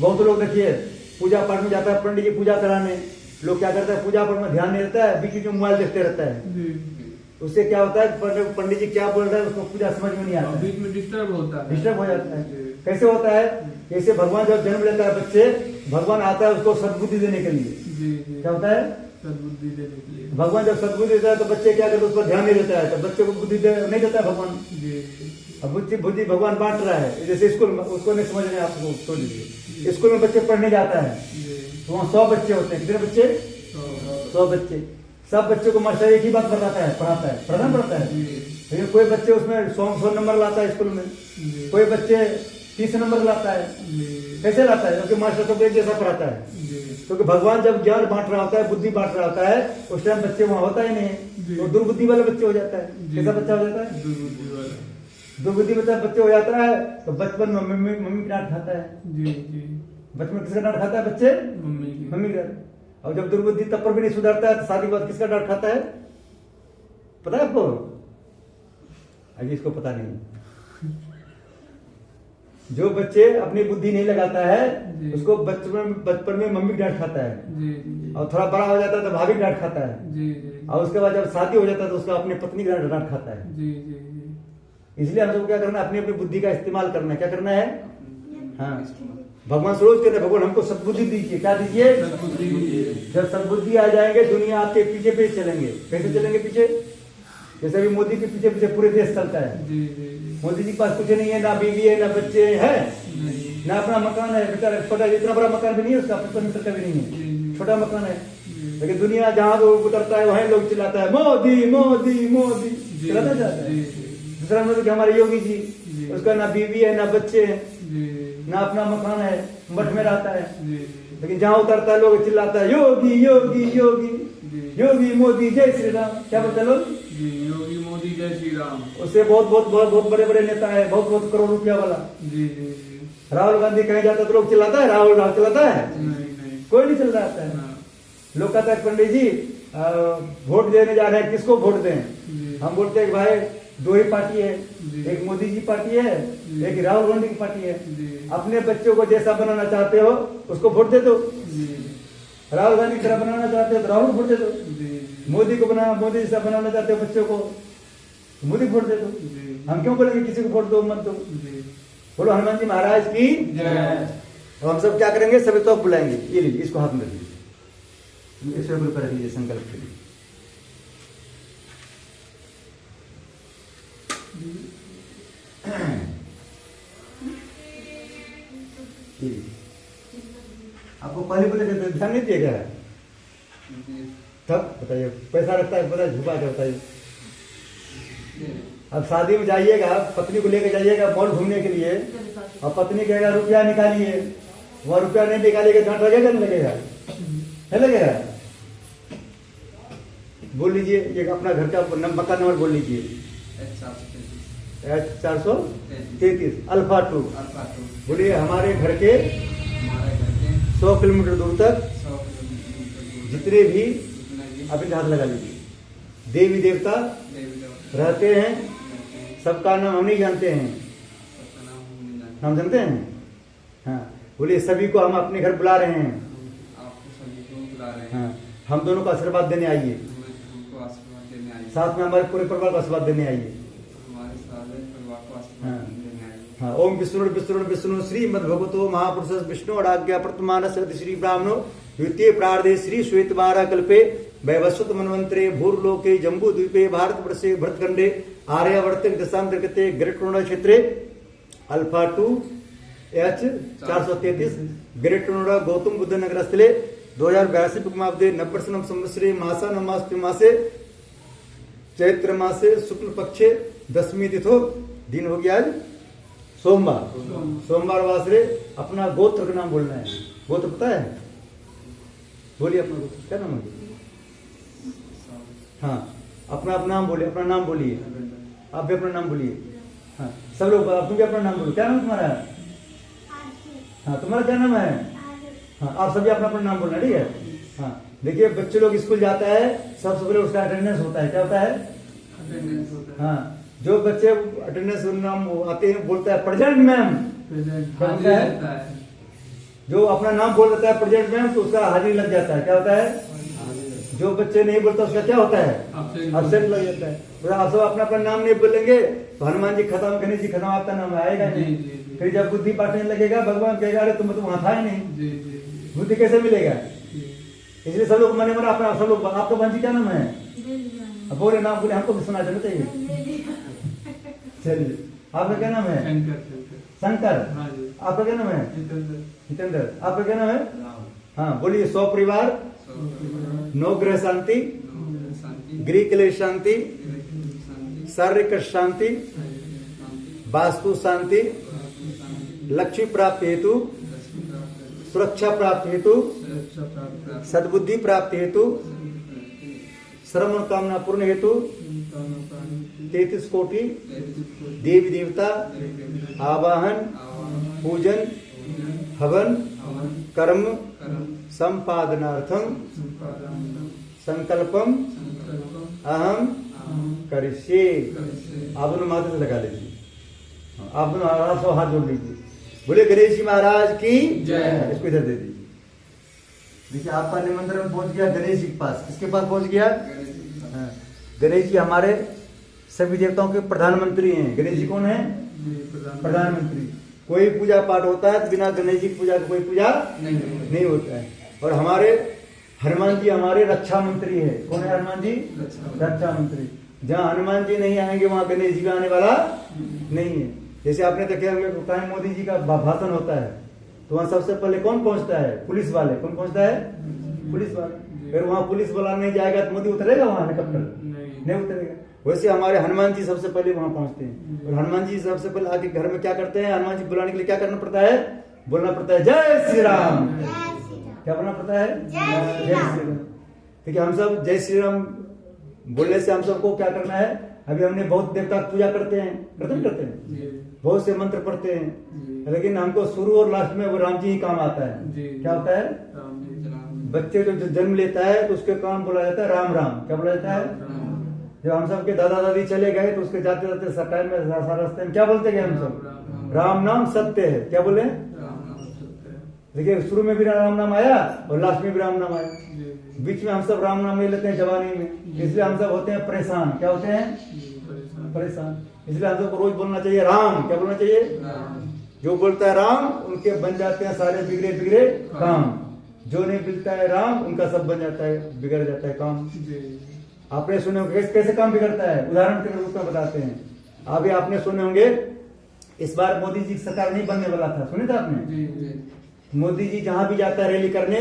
बहुत लोग देखिए पूजा पाठ में जाता है पंडित जी पूजा कराने, लोग क्या करते हैं पूजा पाठ में ध्यान नहीं रहता है, बीच बीच में मोबाइल देखते रहता है। उससे क्या होता है, पंडित जी क्या बोल रहे हैं उसको पूजा समझ में नहीं आता, बीच में डिस्टर्ब हो जाता है। कैसे होता है, जैसे भगवान जब जन्म लेता है बच्चे, भगवान आता है उसको सद्बुद्धि देने के लिए। क्या होता है, सद्बुद्धि देने के लिए भगवान जब सद्बुद्धि देता है तो बच्चे क्या करते हैं, उस पर ध्यान नहीं देता है, तो बच्चे को बुद्धि नहीं देता है भगवान। अब बुद्धि भगवान बांट रहा है। जैसे स्कूल में, उसको नहीं समझ रहे आपको छोड़ दीजिए, स्कूल में बच्चे पढ़ने जाता है तो वहाँ 100 बच्चे होते हैं, कितने बच्चे, 100 बच्चे। सब बच्चों को मास्टर एक ही बात पढ़ाता है, पढ़ना पड़ता है। लेकिन कोई बच्चे उसमें 100 नंबर लाता है स्कूल में, कोई बच्चे 30 नंबर लाता है। कैसे लाता है, क्योंकि मास्टर सबको एक जैसा पढ़ाता है। क्योंकि भगवान जब ज्ञान बांट रहा होता है, बुद्धि बांट रहा होता है, उस टाइम बच्चे वहां होता ही नहीं, तो दुर्बुद्धि वाले बच्चे हो जाता है। कैसा बच्चा हो जाता है, दुर्बुद्धि बच्चे हो जाता है। तो बचपन में मम्मी की डांट खाता है। बचपन किसका डांट खाता है, बच्चे मम्मी का। और जब दुर्बुद्धि तब पर भी नहीं सुधरता है तो शादी के बाद किसका डांट खाता है, पता है आपको, अभी इसको पता नहीं। जो बच्चे अपनी बुद्धि नहीं लगाता है उसको बचपन में मम्मी डांट खाता है, और थोड़ा बड़ा हो जाता है तो भाभी डांट खाता है, और उसके बाद जब शादी हो जाता है तो उसका अपने पत्नी का डांट खाता है। इसलिए हम सबको क्या करना है, अपनी अपनी बुद्धि का इस्तेमाल करना है। क्या करना है, हाँ, भगवान रोज कहते हैं भगवान हमको सद्बुद्धि दीजिए। क्या दीजिए, जब सद्बुद्धि आ जाएंगे दुनिया आपके पीछे पीछे चलेंगे। कैसे चलेंगे पीछे, जैसे अभी मोदी के पीछे पीछे पूरे देश चलता है। मोदी जी के पास कुछ नहीं है, ना बीवी है, ना बच्चे हैं, ना अपना मकान है, बेचारा छोटा, इतना बड़ा मकान भी नहीं है उसका, 55 मीटर का भी नहीं है, छोटा मकान है। लेकिन दुनिया जहां उतरता है वहीं लोग चिल्लाता है मोदी मोदी मोदी, चिल्लाता जाता है। दूसरा मतलब हमारे योगी जी, उसका ना बीवी है, ना बच्चे हैं, ना अपना मकान है, मठ में रहता है, लेकिन जहां उतरता है लोग चिल्लाता है योगी योगी योगी, योगी मोदी जय श्री राम। क्या बोलते हैं लोग, योगी मोदी जय श्री राम। उससे बहुत बड़े बड़े नेता है, बहुत करोड़ रुपया वाला। राहुल गांधी कहीं जाता तो लोग चिल्लाता है राहुल चिल्लाता है, कोई नहीं चिल्ला जाता है। लोग कहता है पंडित जी वोट देने जा रहे हैं, किसको वोट दें। हम बोलते हैं भाई 2 ही पार्टी है, एक मोदी जी पार्टी है, एक राहुल गांधी की पार्टी है। अपने बच्चों को जैसा बनाना चाहते हो उसको वोट दे दो। राहुल गांधी की तरह बनाना चाहते हो तो राहुल वोट दे दो। मोदी जैसा बनाना चाहते हो बच्चों को, मोदी वोट दे दो। हम क्यों बोलेंगे किसी को वोट दो मत दो। बोलो हनुमान जी महाराज की जय। और हम सब क्या करेंगे, सभी तो बुलाएंगे। ये लीजिए, इसको हाथ में रखिए, इस पर रख लीजिए संकल्प के लिए। आपको पहले ध्यान नहीं दिया गया, तब बताइए पैसा रखता है, पता झुका के बताइए। अब शादी में जाइएगा, पत्नी को लेकर जाइएगा मॉल घूमने के लिए, और पत्नी कहेगा रुपया निकालिए, वह रुपया नहीं निकालिएगा डांट लगेगा नहीं लगेगा, नहीं लगेगा। बोल लीजिए एक अपना घर का मकान नंबर बोल लीजिए, H433 अल्फा 2। बोलिए हमारे घर के 100 किलोमीटर दूर तक जितने भी, अपने हाथ लगा लीजिए, देवी देवता रहते हैं, सबका नाम हम नहीं जानते हैं, हम जानते हैं। हाँ, बोलिए सभी को हम अपने घर बुला रहे हैं। हाँ, हम दोनों को आशीर्वाद देने आइए, साथ में हमारे पूरे परिवार को आशीर्वाद देने आइए। हाँ, ओम विष्णु श्रीमद् भगवतो महापुरुष विष्णु अडाज्ञा प्रतमान श्री ब्राह्मणो द्वितीय प्रार्धे श्री श्वेतवारा कल्पे वैवस्वत मनवंतरे भूर्लोके जम्बू द्वीपे भारत वर्षे भरतखंडे आर्यावर्त दशांतर्गते ग्रेट नोएडा क्षेत्रे alpha 2 H 433 great Noida Gautam Buddh Nagar स्थले 2082 पुकमावधि नववर्षनम संवत्सरे मासा नमास मासे चैत्र मासे शुक्ल पक्षे 10वीं तिथो दिन हो गया आज सोमवार वासरे अपना गोत्र का नाम बोलना है। गोत्र पता है? बोलिए अपना गोत्र क्या नाम है? हाँ अपना नाम बोलिए, अपना नाम बोलिए, आप भी अपना नाम बोलिए। हाँ सब लोग तुम भी अपना नाम बोलो। क्या नाम तुम्हारा? हाँ तुम्हारा क्या नाम है? हाँ आप सभी अपना अपना नाम बोलना, ठीक है? हाँ देखिए बच्चे लोग स्कूल जाता है सबसे पहले उसका अटेंडेंस होता है। क्या होता है? अटेंडेंस होता है। हाँ जो बच्चे अटेंडेंस नाम आते हैं बोलता है प्रेजेंट मैम, क्या होता है? जो अपना नाम बोल देता है प्रेजेंट मैम तो उसका हाजिरी लग जाता है। क्या होता है? जो बच्चे नहीं बोलता उसका क्या होता है? अब्सेंट लग जाता है। तो आप सब अपना अपना नाम नहीं बोलेंगे तो हनुमान जी खत्म, गणेश जी खत्म, आपका नाम आएगा नहीं। फिर जब बुद्धि बांटने लगेगा भगवान कहेगा अरे तुम तो वहां था ही नहीं, बुद्धि कैसे मिलेगा? इसलिए सब लोग मने मना अपना सब लोग। आपका बहन जी क्या नाम है? अब बोले नाम बोले, हमको भी सुना देना चाहिए। चलिए आपका क्या नाम है? शंकर। आपका क्या नाम है? जितेंद्र। आपका क्या नाम है? हाँ बोलिए। 100 परिवार, 9 ग्रह शांति, गृह क्लेश शांति, शारीरिक शांति, वास्तु शांति, लक्ष्मी प्राप्ति हेतु, सुरक्षा प्राप्ति हेतु, सद्बुद्धि प्राप्ति हेतु, श्रवण कामना पूर्ण हेतु 33 कोटि देवी देवता आवाहन, पूजन, हवन, कर्म संपादनार्थम संकल्पम अहम करिष्ये। आप दोनों माथे से लगा लीजिए। आप दोनों हाथ जोड़ लीजिए। बोले गणेश जी महाराज की जय। इसको इधर दे दीजिए। देखिए आपका निमंत्रण पहुंच गया गणेश जी के पास। किसके पास पहुंच गया? गणेश जी हमारे सभी देवताओं के प्रधानमंत्री हैं। गणेश जी कौन है? प्रधानमंत्री। कोई पूजा पाठ होता है तो बिना गणेश जी की पूजा का कोई पूजा नहीं होता है। और हमारे हनुमान जी हमारे रक्षा मंत्री है। कौन है हनुमान जी? रक्षा मंत्री। जहाँ हनुमान जी नहीं आएंगे वहां गणेश जी आने वाला नहीं है। जैसे आपने देखा कहीं मोदी जी का भाषण होता है तो वहाँ सबसे पहले कौन पहुंचता है? पुलिस वाले। कौन पहुंचता है? पुलिस वाले। फिर वहाँ पुलिस वाला नहीं जाएगा तो मोदी उतरेगा वहां? हेलीकॉप्टर नहीं उतरेगा। वैसे हमारे हनुमान जी सबसे पहले वहां पहुंचते हैं। और हनुमान जी सबसे पहले आके घर में क्या करते हैं? हनुमान जी बुलाने के लिए क्या करना पड़ता है? बोलना पड़ता है जय श्री राम। क्या बोलना पड़ता है? जय श्री राम। देखिए हम सब जय श्री राम बोलने से हम सबको क्या करना है? अभी हमने बहुत देवता की पूजा करते हैं, करते हैं, बहुत से मंत्र पढ़ते हैं, लेकिन हमको शुरू और लास्ट में वो राम जी ही काम आता है। क्या होता है? बच्चे जो जन्म लेता है तो उसके काम बोला जाता है राम राम। क्या बोला जाता है? जब हम सब के दादा दादी चले गए तो उसके जाते जाते टाइम में रास्ते में क्या बोलते गए हम सब? राम नाम सत्य है। क्या बोले? देखिए शुरू में भी राम नाम आया और लास्ट में भी राम नाम आया। बीच में हम सब राम नाम ले लेते हैं जवानी में, इसलिए हम सब होते हैं परेशान। क्या होते हैं? परेशान। इसलिए हम सबको रोज बोलना चाहिए राम। क्या बोलना चाहिए? जो बोलता है राम उनके बन जाते हैं सारे बिगड़े बिगड़े काम। जो नहीं बिगड़ता है राम उनका सब बन जाता है, बिगड़ जाता है काम। आपने सुने होंगे कैसे काम बिगड़ता है? उदाहरण के रूप में बताते हैं। अभी आपने सुने होंगे इस बार मोदी जी की सरकार नहीं बनने वाला था, सुने थे आपने? मोदी जी जहां भी जाता है रैली करने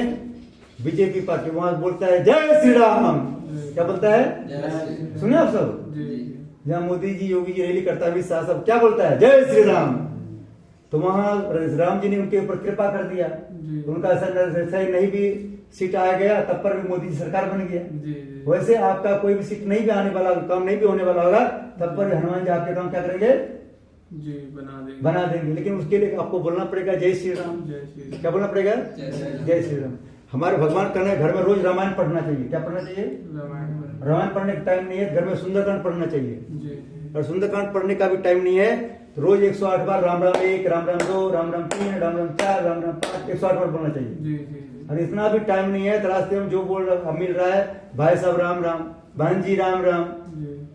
बीजेपी पार्टी वहां बोलता है जय श्री राम। क्या बोलता है? सुने आप सब? जहां मोदी जी योगी जी रैली करता है सब क्या बोलता है? जय श्री राम। तो वहां राम जी ने उनके ऊपर कृपा कर दिया, उनका ऐसा ही नहीं भी सीट आ गया तब पर भी मोदी जी सरकार बन गया। वैसे आपका कोई भी सीट नहीं भी आने वाला, काम नहीं भी होने वाला होगा तब पर हनुमान जी आपके काम क्या करेंगे? बना देंगे। लेकिन उसके लिए आपको बोलना पड़ेगा जय श्री राम। क्या बोलना पड़ेगा? जय श्री राम। हमारे भगवान कहने घर में रोज रामायण पढ़ना चाहिए। क्या पढ़ना चाहिए? रामायण पढ़ने का टाइम नहीं है, घर में सुंदरकांड पढ़ना चाहिए। और सुंदरकांड पढ़ने का भी टाइम नहीं है तो रोज 108 बार राम राम 1, राम राम 2, राम राम 3, राम राम 4, राम राम 5, 108 बार बोलना चाहिए। और इतना भी टाइम नहीं है तो रास्ते में जो बोल मिल रहा है भाई साहब राम राम, बहन जी राम राम,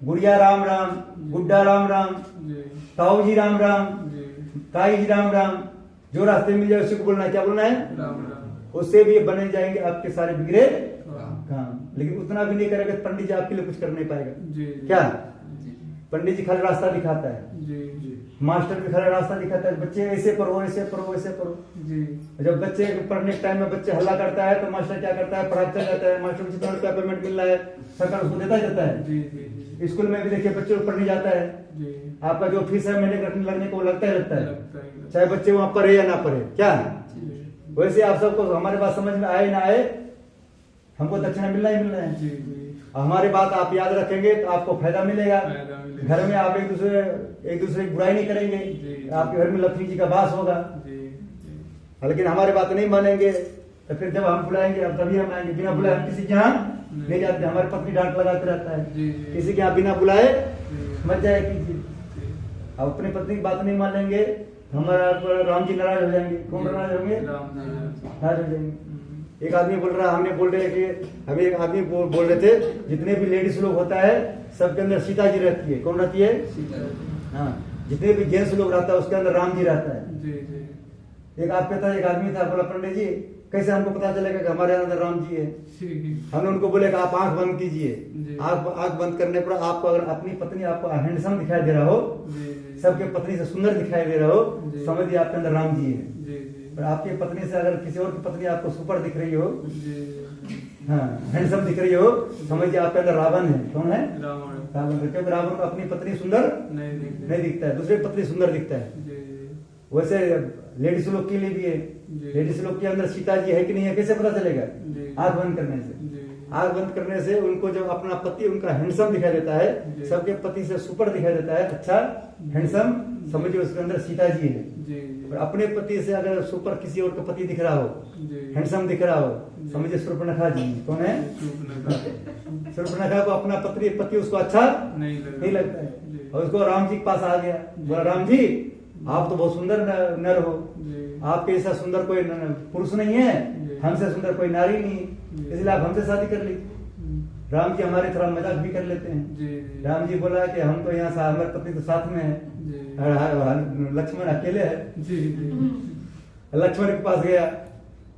गुड़िया राम राम, गुड्डा राम राम, ताऊ जी राम राम, ताई जी राम राम, जो रास्ते मिल जाए उसी को बोलना है। क्या बोलना है? उससे भी बने जाएंगे आपके सारे बिगड़े काम। लेकिन उतना भी नहीं करेगा पंडित जी आपके लिए कुछ कर नहीं पाएगा। क्या पंडित जी खाली रास्ता दिखाता है, जी जी मास्टर भी खाली रास्ता दिखाता है, बच्चे ऐसे पढ़ो ऐसे पढ़ो ऐसे पढ़ो। जी जब बच्चे पढ़ने के टाइम में बच्चे हल्ला करता है तो मास्टर क्या करता है, पढ़ाता जाता है, मास्टर को जितना रुपया पेमेंट मिल रहा है सरकार उसको देता ही देता है। जी जी स्कूल में भी देखिए बच्चे पढ़ने जाता है, जी आपका जो फीस है महीने का लगने को लगता ही लगता है, लगता ही चाहे बच्चे वहां पढ़े या ना पढ़े। क्या जी वैसे आप सबको हमारे बात समझ में आए ना आए, हमको दक्षिणा मिलना ही मिलना है। जी जी हमारी बात आप याद रखेंगे तो आपको फायदा मिलेगा। फायदा मिलेगा। घर में आप एक दूसरे की बुराई नहीं करेंगे, जी। आपके घर में लक्ष्मी जी का वास होगा। जी जी लेकिन हमारी बात नहीं मानेंगे तो फिर जब हम बुलाएंगे अब तभी हम आएंगे, बिना बुलाए हम किसी के यहाँ नहीं जाते। हमारी पत्नी डांट लगाते रहता है, जी, जी। किसी के यहाँ बिना बुलाए जी। मत जाए कीजिए। अब अपनी पत्नी की बात नहीं मान लेंगे हमारा राम जी नाराज हो जाएंगे। कौन नाराज होंगे? राम जी नाराज हो जाएंगे। एक आदमी बोल रहा, हमने बोल रहे कि हमें एक आदमी बोल रहे थे जितने भी लेडीज लोग होता है सबके अंदर सीता जी रहती है। कौन रहती है? सीता हाँ, जितने भी जेंट्स लोग रहता है उसके अंदर राम जी रहता है। जी जी एक आपके था, एक आदमी था, बोला पंडित जी कैसे हमको पता चलेगा कि हमारे अंदर राम जी है? हमने उनको बोले कि आप आंख बंद कीजिए। जी। आंख बंद करने पर आपको अगर अपनी पत्नी आपको हैंडसम दिखाई दे रहा हो, जी सबके पत्नी से सुंदर दिखाई दे रहा हो, जी। समझिए आपके अंदर राम जी है। जी जी और आपकी पत्नी से अगर किसी और की पत्नी आपको सुपर दिख रही हो, जी हाँ हैंडसम दिख रही हो, समझिए आपके अंदर रावण है। कौन है? रावण रावण। क्योंकि रावण को अपनी पत्नी सुंदर नहीं दिखते। नहीं दिखता है, दूसरी पत्नी सुंदर दिखता है। जी वैसे लेडीज लोग के लिए भी है, जी। लेडीज लोग के अंदर सीता जी है कि नहीं है कैसे पता चलेगा? जी। आंख बंद करने से। जी आंख बंद करने से उनको जब अपना पति उनका हैंडसम दिखाई देता है, जी। सबके पति से सुपर दिखाई देता है, अच्छा हैंडसम, समझिए उसके अंदर सीता जी है। जी और अपने पति से अगर सुपर किसी और का पति दिख रहा हो, जी हैंडसम दिख रहा हो, समझिए सूर्पनखा जी। कौन है? सूर्पनखा को अपना पति उसको अच्छा नहीं लगता है। जी। और उसको राम जी के पास आ गया, बोला राम जी आप तो बहुत सुंदर नर हो, जी। आपके ऐसा सुंदर कोई पुरुष नहीं है, जी। हमसे सुंदर कोई नारी नहीं, जी। इसलिए आप हमसे शादी कर ली। राम जी हमारे थोड़ा मजाक भी कर लेते हैं। जी जी राम जी बोला कि हम तो यहाँ हमारे पत्नी तो साथ में है, जी लक्ष्मण अकेले है। जी जी लक्ष्मण के पास गया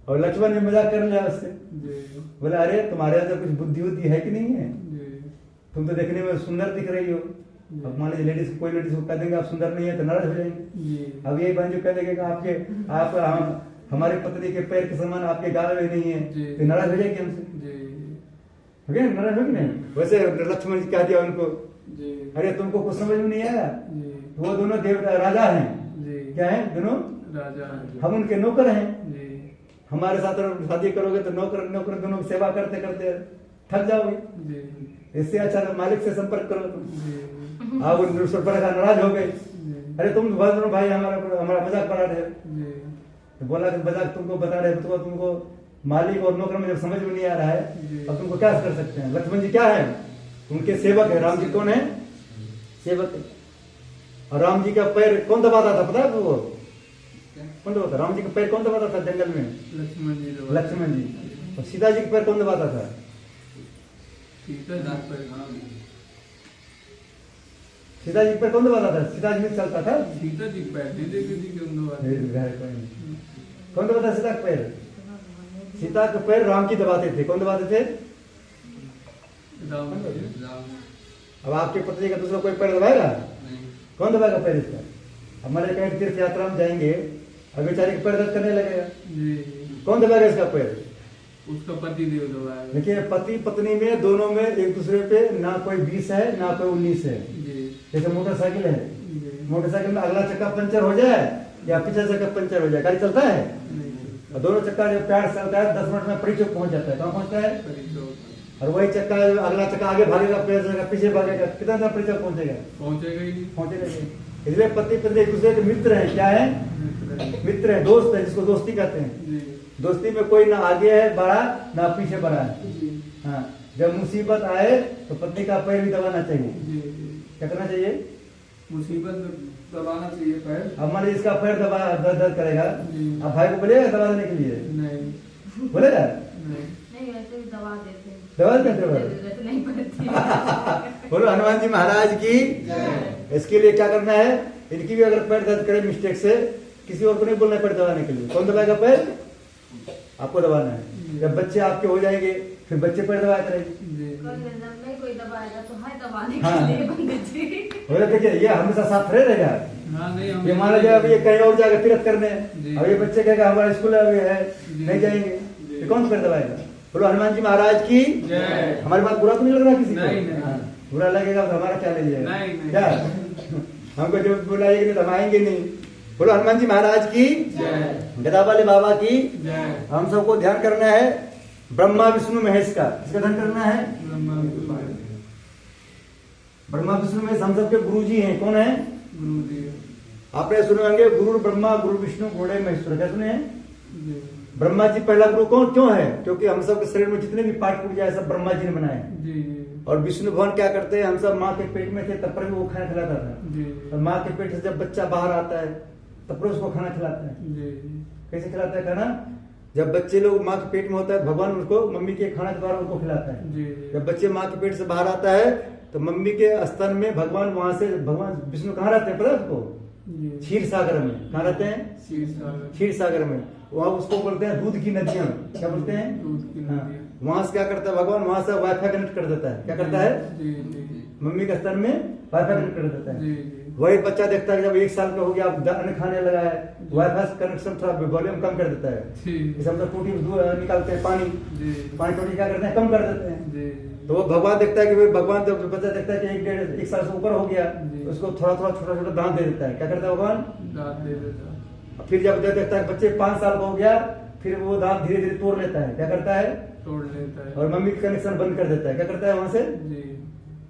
और लक्ष्मण ने मजाक कर लिया उससे, जी बोला अरे तुम्हारे अंदर कुछ बुद्धि है कि नहीं है? जी तुम तो देखने में सुंदर दिख रही हो। अब मान लीजिए लेडीज कोई लेडीज को कह देंगे आप सुंदर नहीं है तो नाराज हो जाएंगे। जी अब यही बहन जो कह देंगे कि हमारे पत्नी के पैर के समान आपके गाल में नहीं है, जी। तो नाराज हो जाएगी हमसे। जी हो गया नाराज हो कि नहीं? वैसे लक्ष्मण जी कह दिया उनको, जी अरे तुमको कुछ समझ में नहीं आया, जी वो दोनों देवता राजा हैं। जी क्या है? दोनों राजा हम उनके नौकर हैं। जी हमारे साथ अगर शादी करोगे तो नौकर नौकर दोनों की सेवा करते करते थक जाओगे। जी इससे अच्छा तो मालिक से संपर्क करो तुम। जी आप सूर्पनखा नाराज हो गए, जी अरे तुम दोनों भाई हमारा मजाक बना रहे हो। जी तो बोला कि मजाक तुमको बता रहे हो, तुमको मालिक और नौकर में जब समझ में नहीं आ रहा है जी। अब तुमको क्या कर सकते हैं? लक्ष्मण जी क्या है? उनके सेवक है। राम जी कौन है? सेवक है। और राम जी का पैर कौन दबाता था पता है तुमको? कौन दबाता? राम जी का पैर कौन दबाता था जंगल में? लक्ष्मण जी लक्ष्मण जी। और सीता जी का पैर कौन दबाता था? सीता जी पर सीता जी का पैर कौन दबाता था? सीता जी में चलता था। सीता जी बैठे थे किसी के कौन दबाता सीता का पैर? सीता के पैर राम जी दबाते थे। कौन दबाते थे? राम अब आपके पत्नी का दूसरा कोई पैर दबाएगा? कौन दबाएगा पैर इसका? हमारे कहीं तीर्थ यात्रा में जाएंगे और बेचारे का पैर दर्द करने लगेगा, जी कौन दबाएगा इसका पैर? उसका पति देव दबाया देखिए पति पत्नी में दोनों में एक दूसरे पे ना कोई 20 है ना कोई 19 है। जी जैसे मोटरसाइकिल है, जी मोटरसाइकिल में अगला चक्का पंचर हो जाए या पिछला चक्का पंचर हो जाए, गाड़ी चलता है। नहीं और दोनों चक्का जब प्यार से चलता है 10 मिनट में परिचय पहुंच जाता है। कहाँ पहुंचता है? परिचय और वही चक्का अगला चक्का आगे भागेगा, पीछे भागेगा, कितना देर परिचय पहुंचेगा? पहुंचेगा ही नहीं। पहुंचेगा नहीं। इसलिए पति पत्नी एक दूसरे के मित्र हैं। क्या है? मित्र है, दोस्त है, जिसको दोस्ती कहते हैं। जी दोस्ती में कोई ना आगे है बड़ा ना पीछे बड़ा है। जी हाँ, जब मुसीबत आए तो पत्नी का पैर भी दबाना चाहिए। जी क्या करना चाहिए? मुसीबत में दबाना चाहिए पैर। अब मान लीजिए इसका पैर दर्द करेगा, जी। आप भाई को बोलेगा दबा देने के लिए? नहीं बोलेगा? नहीं नहीं वैसे भी दबा देते हैं। दबा देते हो? जरूरत नहीं पड़ती। बोलो हनुमान जी महाराज की। इसके लिए क्या करना है? इनकी भी अगर पैर दर्द करे मिस्टेक से, किसी और को नहीं बोलना पैर दबाने के लिए। कौन दबाएगा पैर? आपको दबाना है। जब बच्चे आपके हो जाएंगे फिर बच्चे पर दबाया करेगी। जी नहीं कोई दबाएगा तो है दबाने हाँ। के लिए पंडित जी। बोले देखिए ये हमेशा साथ रह रहेगा। हाँ नहीं हम ये मान लीजिए अब ये कहीं और जाकर तीर्थ करने, जी। अब ये बच्चे कहेगा हमारा स्कूल अभी है जी। नहीं जाएंगे, जी। ये कौन कर दबाएगा? बोलो हनुमान जी महाराज की जय। हमारी बात बुरा तो नहीं लग रहा किसी को? नहीं, नहीं। हाँ, बुरा लगेगा तो हमारा क्या ले जाएगा? नहीं, नहीं। क्या हमको जो बुलाएंगे नहीं तो हम आएंगे नहीं। बोलो हनुमान जी महाराज की जय। गदा वाले बाबा की जय। हम सबको ध्यान करना है ब्रह्मा विष्णु महेश का। इसका ध्यान करना है ब्रह्मा विष्णु महेश हम सबके गुरु जी हैं। कौन है? गुरु जी। आपने सुने होंगे गुरु ब्रह्मा गुरु विष्णु गुरु महेश्वर। क्या सुने हैं? जी ब्रह्मा जी पहला गुरु कौन क्यों है? क्योंकि हम सब के शरीर में जितने भी पार्ट पुर्जा है सब ब्रह्मा जी ने बनाए हैं। जी जी और विष्णु भगवान क्या करते हैं? हम सब माँ के पेट में थे तब पर भी वो खाना खिलाता था। जी और माँ के पेट से जब बच्चा बाहर आता है तब पर उसको खाना खिलाता है। जी कैसे खिलाता है खाना? जब बच्चे लोग माँ के पेट में होता है भगवान उसको मम्मी के खाना के द्वारा उनको खिलाता है। जी जब बच्चे माँ के पेट से बाहर आता है तो मम्मी के स्तन में भगवान वहां से भगवान विष्णु कहाँ रहते हैं पता है आपको? जी क्षीर सागर में। कहाँ रहते हैं? शीश सागर। क्षीर सागर में। वहां उसको बोलते हैं दूध की नदियां। क्या बोलते हैं? दूध की हाँ। नदियाँ। वहां से क्या करता है भगवान? वहां से वाईफाई कनेक्ट कर देता है। क्या करता है? जी जी मम्मी के स्तन में वाईफाई कनेक्ट कर देता है। जी जी वही बच्चा देखता है जब 1 साल का हो गया अब अन्न खाने लगा है वाईफाई कनेक्शन थोड़ा वॉल्यूम कम कर देता है। जी जैसे हम लोग टूटी में निकालते हैं पानी, जी पानी टूटी क्या करते हैं? कम कर देते हैं। जी तो वो भगवान देखता है कि भाई भगवान जब बच्चा देखता है कि 1 साल से ऊपर हो गया जी। उसको थोड़ा थोड़ा छोटा छोटा दांत दे देता है। क्या करता है भगवान? दांत दे देता। फिर जब देखता है बच्चे 5 साल का हो गया फिर वो दांत धीरे धीरे तोड़ लेता है। क्या करता है? तोड़ लेता है। और मम्मी का कनेक्शन बंद कर देता है। क्या करता है? वहां से जी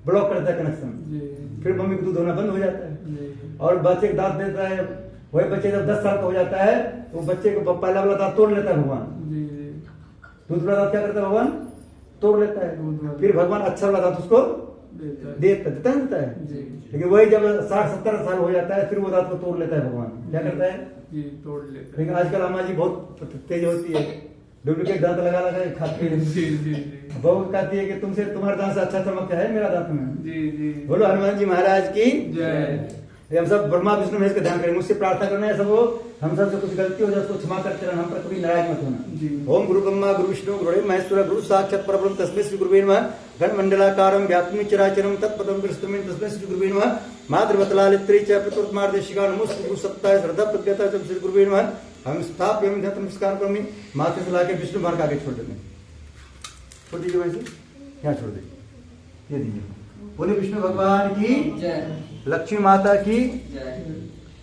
ब्लॉक करता है कनेक्शन। जी फिर मम्मी को दूध होना बंद हो जाता है। जी और बच्चे को दांत देता है। वही बच्चे जब 10 साल का हो जाता है तो बच्चे को पहला वाला दांत तोड़ लेता है भगवान। जी जी दूसरा वाला दांत क्या करता है भगवान? तोड़ लेता दूध है। वाला। फिर भगवान अच्छा वाला दांत उसको देता है। देता है। जी लेकिन वही जब 60-70 साल हो जाता है फिर वो दांत को तोड़ लेता है भगवान। क्या करता है? जी तोड़ लेता है। लेकिन आजकल अम्मा जी बहुत तेज होती है, डुप्लीकेट दांत लगा लगा के खाती है। जी जी जी बहू कहती है कि तुमसे तुम्हारे दांत से अच्छा चमकता है मेरा दांत में। जी जी बोलो हनुमान जी महाराज की जय। ये हम सब ब्रह्मा विष्णु महेश का ध्यान करें। मुझसे प्रार्थना करना है सबको हम सब से कुछ गलती हो जाए उसको क्षमा करते रहना, हम पर कभी नाराज मत होना। जी। ओम गुरु ब्रह्मा गुरु विष्णु गुरु महेश्वर गुरु साक्षात् परब्रह्म तस्मै श्री गुरुवे नमः। घन मंडलाकारं व्याप्तं चराचरं तत्पदं दृष्टमेन तस्मै श्री गुरुवे नमः। मातृवतलालित्री च पितृत्मार्देशिका नमोस्तु गुरु सत्ताय श्रद्धा प्रज्ञता च श्री गुरुवे नमः। हम स्थाप्यं ध्यान नमस्कार करोमि। माथे से लाके विष्णु भगवान का आगे छोड़ देंगे। छोड़ दीजिए वैसे यहाँ छोड़ दीजिए। ये दीजिए। बोले विष्णु भगवान की जय। लक्ष्मी माता की जय।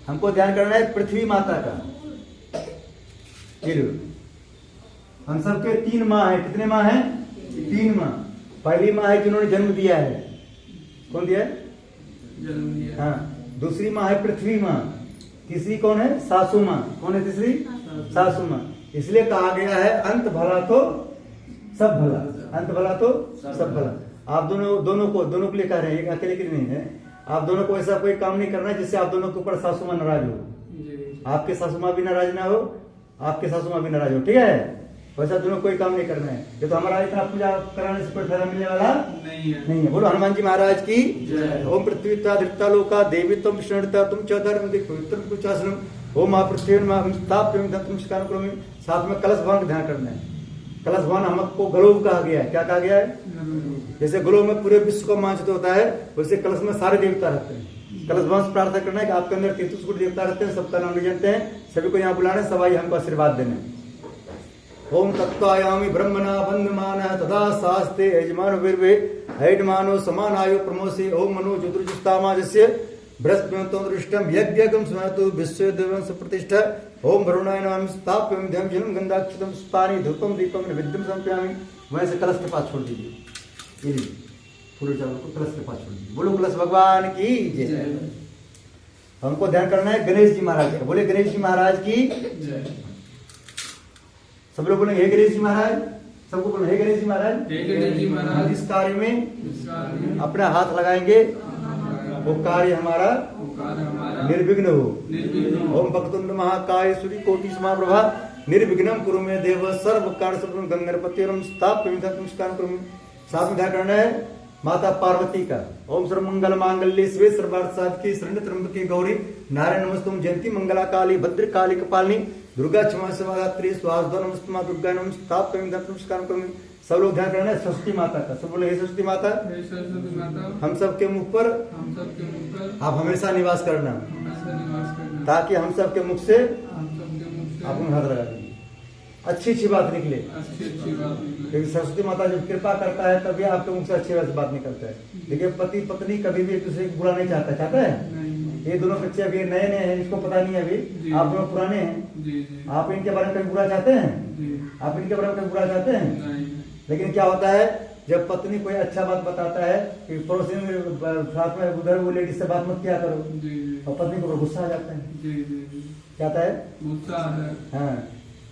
हमको ध्यान करना है पृथ्वी माता का। ये लो हम सबके 3 माँ है। कितने माँ हैं? 3 माँ। पहली माँ है जिन्होंने जन्म दिया है। कौन दिया है? जन्म दिया। हाँ। दूसरी माँ है पृथ्वी माँ। तीसरी कौन है? सासू माँ। कौन है तीसरी? सासू माँ। इसलिए कहा गया है अंत भला तो सब भला। अंत भला तो सब भला। आप दोनों के लिए कह रहे हैं, एक अकेले के लिए नहीं है। आप दोनों को ऐसा कोई काम नहीं करना है जिससे आप दोनों के ऊपर सासू माँ नाराज हो। जी आपके सासू माँ भी नाराज ना हो, आपके सासू माँ भी नाराज हो। ठीक है? वैसा दोनों कोई काम नहीं करना है। ये तो हमारा इतना पूजा कराने से कोई फायदा मिलने वाला नहीं है। नहीं है। बोलो हनुमान जी महाराज की जय। ओम पृथ्वीता धृता लोका देवी तम विष्णुता तुम च धर्म दिख पवित्र कुचासनम ओम पृथ्वी स्थाप्य नमस्कार करोमि। साथ में कलश भगवान का ध्यान करना है। कलश भगवान हमको ग्लोब कहा गया है। क्या कहा गया है? जैसे ग्लोब में पूरे विश्व को मांझित होता है वैसे कलश में सारे देवता रहते हैं। कलश भगवान से प्रार्थना करना है कि आपके अंदर 33 कोटि देवता रहते हैं, सबका नाम ले जानते हैं, सभी को यहाँ बुलाने सब आई हमको आशीर्वाद देने। ओम तत्वायामि ब्रह्मणा वंदमानः तदा शास्ते यजमान वीर्वे हैडमानो समानायो प्रमोषे ओम मनो ज्योतिर्जुस्तामाजस्य बृहस्पतिं दृष्टम यज्ञगम स्मरतु विश्वदेवं सुप्रतिष्ठा ओम वरुणाय नमः स्थाप्यं ध्यं जलं गंधाक्षतम पुष्पाणि धूपम दीपम नैवेद्यं समर्पयामि। वैसे कलश के पास छोड़ दीजिए। ये लीजिए फूल चावल को कलश के पास छोड़ दीजिए। बोलो कलश भगवान की जय। हमको ध्यान करना है गणेश जी महाराज का। बोले गणेश जी महाराज की जय। सब लोग बोलेंगे हे गणेश जी महाराज। सबको बोलो हे गणेश जी महाराज। हे गणेश जी महाराज। इस कार्य में इस कार्य में अपना हाथ लगाएंगे वो कार्य हमारा कार्य हमारा निर्विघ्न हो। निर्विघ्न हो। ओम भक्तुंड महाकाय सूर्य कोटि समाप्रभा निर्विघ्नं कुरु मे देव सर्व कार्य सर्वं गंगणपतिरं स्थाप्य नमस्कार करोमि। साथ में ध्यान करना है माता पार्वती का। ओम सर्व मंगल मांगल्ये शिवे सर्वार्थ साधके शरण्य त्र्यंबके गौरी नारायण नमस्तुम जयंती मंगला काली भद्र काली कपालिनी दुर्गा क्षमा समाधात्री स्वास्थ्य नमस्तमा दुर्गा नमस्ताप कमी नमस्कार कमी। सब लोग ध्यान करना है सरस्वती माता का। सब बोले हे सरस्वती माता, हे सरस्वती माता, हम सबके मुख पर हम सबके मुख पर आप हमेशा निवास करना, हमेशा निवास करना, ताकि हम सबके मुख से हम सबके मुख से आप हाथ लगा देंगे, अच्छी अच्छी बात निकले। अच्छी बात निकले। क्योंकि सरस्वती माता जब कृपा करता है तभी आपके मुख से अच्छी बात निकलता है। देखिए पति पत्नी कभी भी एक दूसरे को बुरा नहीं चाहता है। नहीं, ये दोनों बच्चे अभी नए नए हैं, इसको पता नहीं है जी। अभी, आप दोनों पुराने हैं। जी जी आप इनके बारे में कभी बुरा चाहते हैं? जी, आप इनके बारे में कभी बुरा चाहते हैं? नहीं, लेकिन क्या होता है जब पत्नी कोई अच्छा बात बताता है कि पड़ोसी में साथ में उधर वो लेडीज से बात मत किया करो, जी जी, और पत्नी को गुस्सा आ जाता है। जी जी जी, क्या आता है? गुस्सा है। हाँ,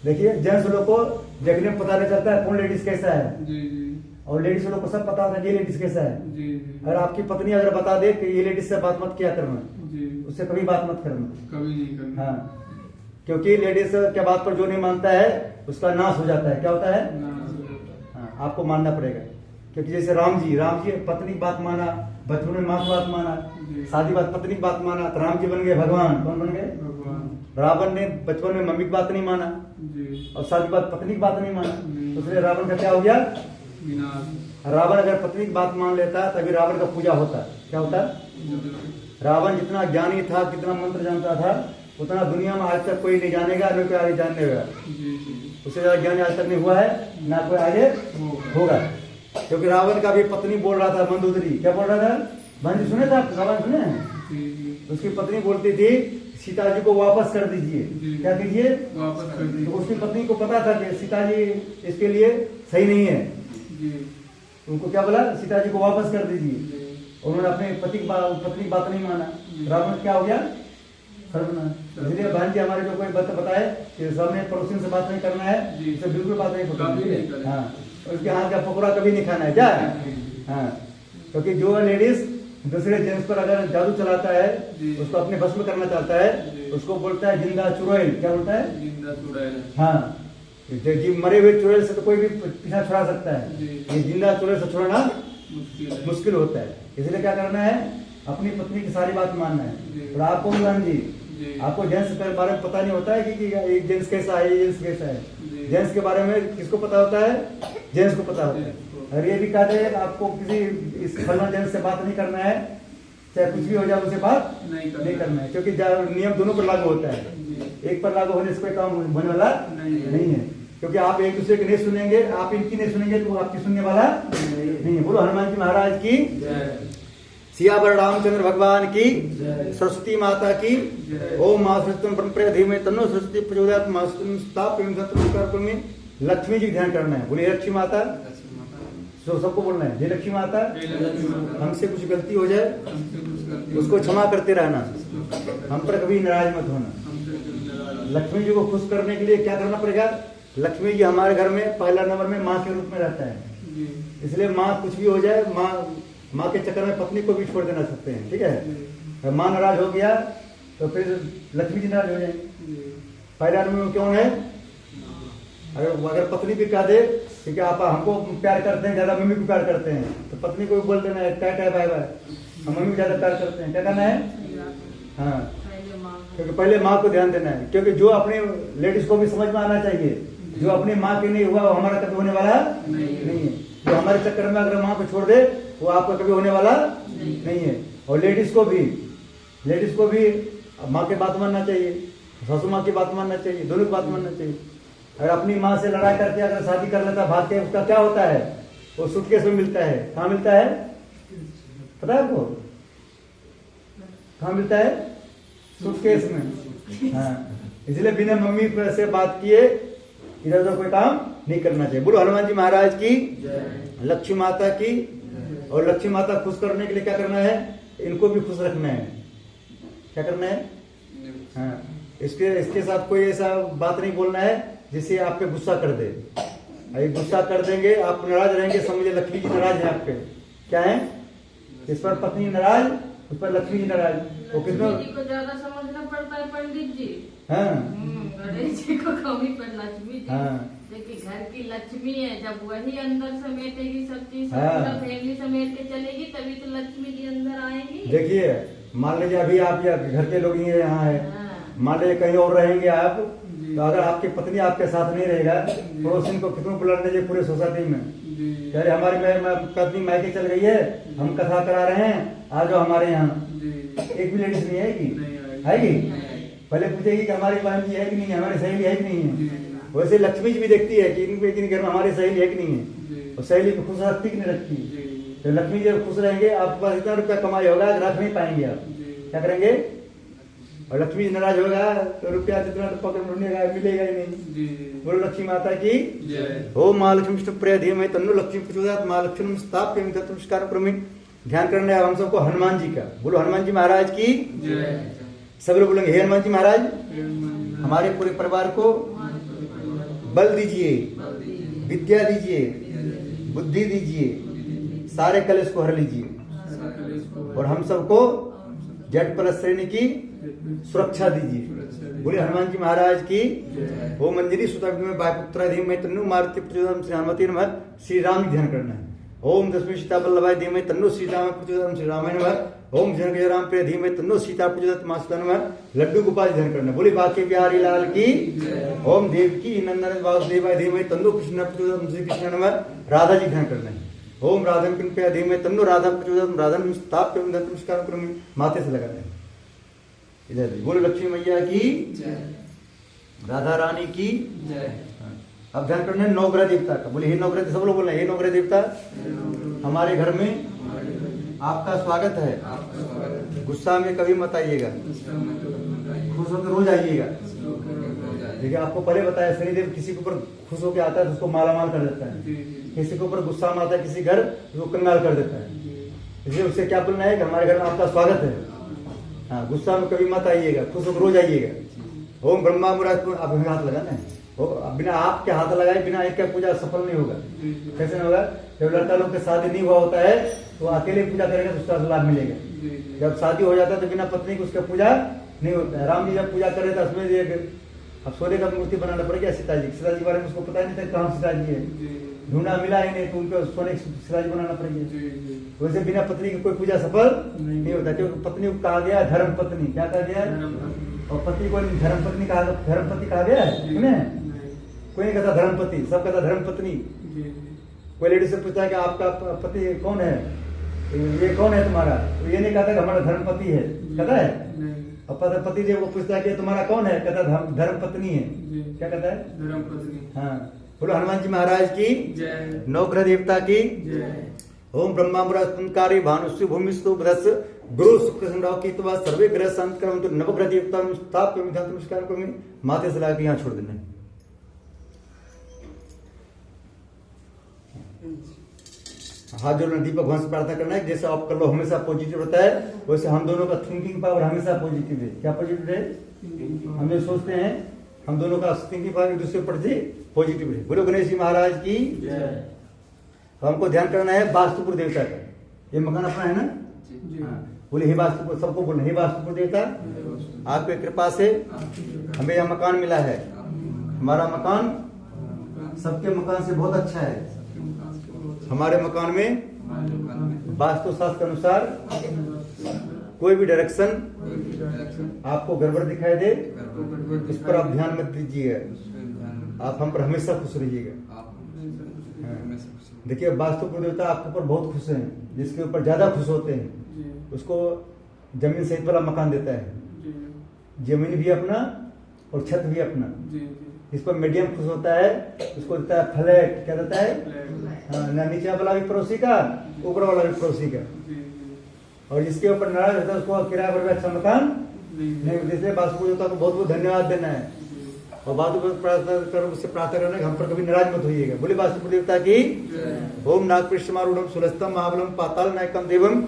देखिए जेंट्स लोग को देखने में पता नहीं चलता है कौन लेडीज कैसा है, जी जी, और लेडीज लोग को सब पता होता है कि ये लेडीज कैसा है। जी जी, अगर आपकी पत्नी अगर बता दे कि ये लेडीज से बात मत किया करना, जी, उससे कभी बात मत करना। कभी नहीं करना। हाँ, क्योंकि लेडीज के बात पर जो नहीं मानता है उसका नाश हो जाता है। क्या होता है? नाश हो जाता है। हाँ, आपको मानना पड़ेगा। क्योंकि जैसे राम जी पत्नी की बात माना, बचपन में माँ की बात माना, जी। शादी बात पत्नी की बात माना, तो राम जी बन गए भगवान। कौन बन गए? भगवान। रावण ने बचपन में मम्मी की बात नहीं माना जी, और शादी बात पत्नी की बात नहीं माना, नहीं। तो इसलिए रावण का क्या हो गया? विनाश। रावण अगर पत्नी की बात मान लेता तभी रावण का पूजा होता। क्या होता? रावण जितना ज्ञानी था, कितना मंत्र जानता था, उतना दुनिया में आज तक कोई नहीं जानेगा, न कोई आगे जानने होगा। जी जी, उससे ज्यादा ज्ञानी आज तक नहीं हुआ है, ना कोई आगे होगा। क्योंकि रावण का भी पत्नी बोल रहा था, मंदोदरी क्या बोल रहा था? भांजी सुने थे आप? रावण सुने? जी जी, उसकी पत्नी बोलती थी सीता जी को वापस कर जी। दीजिए। क्या कीजिए? वापस कर तो दीजिए। उसकी पत्नी को पता था कि सीता जी इसके लिए सही नहीं है। जी उनको क्या बोला? सीता जी को वापस कर दीजिए। जी, उन्होंने अपने पति की पत्नी की बात नहीं माना। रावण क्या हो गया? सर्वनाश। इसलिए बहन जी हमारे जो कोई बताए कि सामने पड़ोसी से बात नहीं करना है, जी। इससे बिल्कुल बात नहीं कभी नहीं करनी। करें। हाँ, उसके हाथ का पकौड़ा कभी नहीं खाना है। क्या? हाँ, क्योंकि जो लेडीज दूसरे जेंट्स पर अगर जादू चलाता है, जी। उसको अपने बस में करना चाहता है, जी। उसको बोलता है जिंदा चुड़ैल। क्या बोलता है? जिंदा चुड़ैल। हाँ, जी, मरे हुए चुड़ैल से तो कोई भी पीछा छुड़ा सकता है, जी। ये जिंदा चुड़ैल से छुड़ाना मुश्किल है। मुश्किल होता है। इसलिए क्या करना है? अपनी पत्नी की सारी बात मानना है। जी। और आपको बहन जी, जी। आपको जेंट्स के बारे में पता नहीं होता है कि एक जेंट्स कैसा है, ये जेंट्स कैसा है। जी। जेंट्स के बारे में किसको पता होता है? जेंट्स को पता होता है। जेंट्स को। और ये भी कहा जाए आपको किसी इस फलना जेंट्स से बात नहीं करना है, चाहे कुछ भी हो जाए उससे बात नहीं करना है, क्योंकि नियम दोनों पर लागू होता है। जी। एक पर लागू होने से कोई काम होने वाला नहीं है। क्योंकि आप एक दूसरे की नहीं सुनेंगे, आप इनकी नहीं सुनेंगे तो वो आपकी सुनने वाला नहीं है। बोलो हनुमान जी महाराज की जय। सियावर रामचंद्र भगवान की, जय। सरस्वती माता की। जय। ओम मां सरस्वती धीमे तन्नो सरस्वती प्रचोदयात् मां स्थापयामि। लक्ष्मी जी ध्यान करना है। बोलिए लक्ष्मी माता। तो सबको बोलना है जय लक्ष्मी माता। हमसे कुछ गलती हो जाए उसको क्षमा करते रहना, हम पर कभी नाराज मत होना। लक्ष्मी जी को खुश करने के लिए क्या करना पड़ेगा? लक्ष्मी जी हमारे घर में पहला नंबर में माँ के रूप में रहता है। इसलिए माँ कुछ भी हो जाए, माँ के चक्कर में पत्नी को भी छोड़ देना सकते हैं। ठीक है, माँ नाराज हो गया तो फिर लक्ष्मी जी नाराज हो जाएंगे। पहला नंबर में कौन है? अगर पत्नी भी कह दे कि आप हमको प्यार करते हैं, ज्यादा मम्मी को प्यार करते हैं, तो पत्नी को भी बोल देना है टाटा बाय बाय, हम मम्मी ज्यादा प्यार करते हैं। क्या करना है? हाँ, पहले माँ क्योंकि पहले माँ को ध्यान देना है। क्योंकि जो अपने लेडीज को भी समझ में आना चाहिए, जो अपनी माँ की नहीं हुआ वो हमारा कभी होने वाला नहीं है। जो हमारे चक्कर में अगर माँ को छोड़ दे वो आपका कभी होने वाला नहीं है। और लेडीज को भी माँ की बात मानना चाहिए, सासू माँ की बात मानना चाहिए, दोनों की बात मानना चाहिए। अगर अपनी माँ से लड़ाई करके अगर शादी कर लेता भाग के, उसका क्या होता है? वो सूटकेस में मिलता है। कहाँ मिलता है पता है आपको? कहाँ मिलता है? सूटकेस में। हाँ, इसलिए बिना मम्मी से बात किए इधर उधर कोई काम नहीं करना चाहिए। बोलो हनुमान जी महाराज की, लक्ष्मी माता की। और लक्ष्मी माता खुश करने के लिए क्या करना है? इनको भी खुश रखना है। क्या करना है? हाँ, इसके साथ कोई ऐसा बात नहीं बोलना है जिससे आप पे गुस्सा कर दे। अगर गुस्सा कर देंगे, आप नाराज रहेंगे, समझिए लक्ष्मी जी नाराज है आप पे। क्या है? इस पर पत्नी नाराज, उस पर लक्ष्मी जी नाराज। वो कितना लक्ष्मी जी को ज्यादा समझना पड़ता है पंडित जी। हाँ, गणेश जी को कमी पर लक्ष्मी जी। हाँ। देखिए घर की लक्ष्मी है, जब वही अंदर समेटेगी सब चीज, हाँ। फैमिली समेट के चलेगी, तभी तो लक्ष्मी जी अंदर आएंगी। देखिए मान लीजिए अभी आप घर के लोग ही यहाँ है, हाँ। मान लीजिए कहीं और रहेंगे आप, तो अगर आपकी पत्नी आपके साथ नहीं रहेगा पड़ोसी को कितनों बुलाने चाहिए पूरे सोसाइटी में, जी कह रहे हमारी पत्नी मायके चल गई है, हम कथा करा रहे हैं, आ जाओ हमारे यहाँ। जी एक भी लेडीज नहीं आएगी, नहीं आएगी? नहीं। पहले पूछेगी कि हमारी बहन जी है कि नहीं है, हमारी सहेली है कि नहीं जी है। वैसे लक्ष्मी जी भी देखती है कि इनके घर में हमारी सहेली है कि नहीं है, जी और सहेली को खुश रखती कि नहीं रखती। जी तो लक्ष्मी जी खुश रहेंगे, आपके पास इतना रुपया कमाई होगा रख नहीं पाएंगे आप, जी क्या करेंगे? और लक्ष्मी जी नाराज होगा तो रुपया जितना पकड़ ढूंढेगा मिलेगा ही नहीं। जी बोलो लक्ष्मी माता की जय। ओम महालक्ष्मी विष्णु प्रिय धीमहि तन्नो लक्ष्मी प्रचोदयात् महालक्ष्मी स्थाप्य नमस्कार करोमि। ध्यान करना है हम सबको हनुमान जी का। बोलो हनुमान जी महाराज की जय। सब लोग बोलेंगे हे हनुमान जी महाराज हनुमान हमारे पूरे परिवार को बल दीजिए, विद्या दीजिए, बुद्धि दीजिए, सारे कलेश को हर लीजिए और हम सबको जट प्लस श्रेणी की सुरक्षा दीजिए। बोले हनुमान जी महाराज की ओम मंजरी सुता में वायुपुत्र धीमहि तन्नो मारुति प्रचोदयात् श्री हनुमते नमः। श्री राम की ध्यान करना है। ओम दशमी सीता बल्लभाय धीमहि तन्नो सीता प्रचोदयात् श्री रामाय नमः। ओम जनक राम प्रिय धीमहि तन्नो सीता प्रचोदयात् मां सीता नमः। लड्डू गोपाल ध्यान करना। बोले बाके बिहारी लाल की ओम देवकी नंदन वासुदेवाय धीमहि तन्नो कृष्ण प्रचोदयात् श्री कृष्ण नमः। राधा जी ध्यान करना है। ओम राधा कृपया धीमहि तन्नो राधा प्रचोदयात् राधा स्थाप्य नमस्कार करोमि। माथे से लगाना है इधर। बोलो लक्ष्मी मैया की राधा रानी की जय। अब ध्यान करना है नवग्रह देवता का। बोले हे नवग्रह, सब लोग बोल रहे हैं हे नवग्रह देवता हमारे घर में आपका स्वागत है। गुस्सा में कभी मत आइएगा, खुश होकर रोज आइएगा। देखिए आपको पहले बताया शनिदेव किसी के ऊपर खुश होकर आता है तो उसको मालामाल कर देता है, किसी के ऊपर गुस्सा में आता है किसी घर तो कंगाल कर देता है। इसलिए उससे क्या बोलना है कि हमारे घर में आपका स्वागत है। हाँ, गुस्सा में कभी मत आइएगा, खुश होकर रोज आइएगा। ओम ब्रह्मा मुराद आप हाथ लगाना है। बिना आपके हाथ लगाए बिना एक का पूजा सफल नहीं होगा। कैसे नहीं होगा? जब लड़का लोग के शादी नहीं हुआ होता है तो अकेले पूजा करेगा तो उसका लाभ मिलेगा। जब शादी हो जाता है तो बिना पत्नी को उसका पूजा नहीं होता है। राम जी जब पूजा कर रहे थे उसमें अब सोने का मूर्ति बनाना पड़ेगा सीता जी के बारे में उसको पता नहीं था कहाँ सीता जी है, ढूंढा मिला ही नहीं तो उनको सोने की सीता जी बनाना पड़ेगा। वैसे बिना पत्नी की कोई पूजा सफल नहीं होता, क्योंकि पत्नी को कहा गया धर्म पत्नी। क्या कहा गया? और पति को धर्म पत्नी कहा, धर्म पति कहा गया है? कोई नहीं कहता धर्मपति, सब कहता धर्म पत्नी। कोई लेडी से पूछता है कि आपका पति कौन है, ये कौन है तुम्हारा, तो ये नहीं कहता कि हमारा धर्म पति है, कहता है? और पति जब वो पूछता है कि तुम्हारा कौन है, कहता धर्म पत्नी है। क्या कहता है? धर्म पत्नी। हाँ, बोलो हनुमान जी महाराज की जय। नवग्रह देवता की जय। ओम ब्रह्मा मुरारी भानुष्य भूमिस्तु बृहस् गुरु शुक्र संडाव की सर्वे ग्रह शांत कर्म तो नवग्रह देवता स्थाप्य नमस्कार करोमि। माथे से लगा के यहाँ छोड़ देना। हाथ जोड़ना, दीपक भगवान से प्रार्थना करना है जैसे आप कर लो हमेशा पॉजिटिव रहता है, वैसे हम दोनों का थिंकिंग पावर हमेशा पॉजिटिव है। क्या पॉजिटिव है? हम जो सोचते हैं हम दोनों का थिंकिंग पावर एक दूसरे पर पॉजिटिव है। बोलो गणेश जी महाराज की जय। हमको ध्यान करना है वास्तुपुर देवता का। ये मकान अपना है ना? हाँ, बोले हे वास्तुपुर, सबको बोलना हे वास्तुपुर देवता आपके कृपा से हमें यह मकान मिला है। हमारा मकान सबके मकान से बहुत अच्छा है। हमारे मकान में वास्तु शास्त्र के अनुसार कोई भी डायरेक्शन आपको गड़बड़ दिखाई दे इस पर आप ध्यान मत दीजिए। आप हम पर हमेशा खुश रहिएगा। देखिए वास्तु देवता आपके ऊपर बहुत खुश हैं, जिसके ऊपर ज्यादा खुश होते हैं उसको जमीन सहित वाला मकान देता है। जमीन भी अपना और छत भी अपना। इस पर मीडियम खुश होता है उसको देता है फ्लैट। क्या देता है? हाँ, नीचे वाला भी पड़ोसी का, ऊपर वाला भी पड़ोसी का। और जिसके ऊपर नाराज होता है उसको किराया पर भी अच्छा मकान नहीं। इसलिए वास्तु देवता को बहुत बहुत धन्यवाद देना है और वास्तु प्रार्थना करना हम पर कभी नाराज मत होइएगा। बोले वास्तु देवता की ओम नागपृष्ठमारूढ़ सुलस्तम महाबलम पाताल नायकम देवम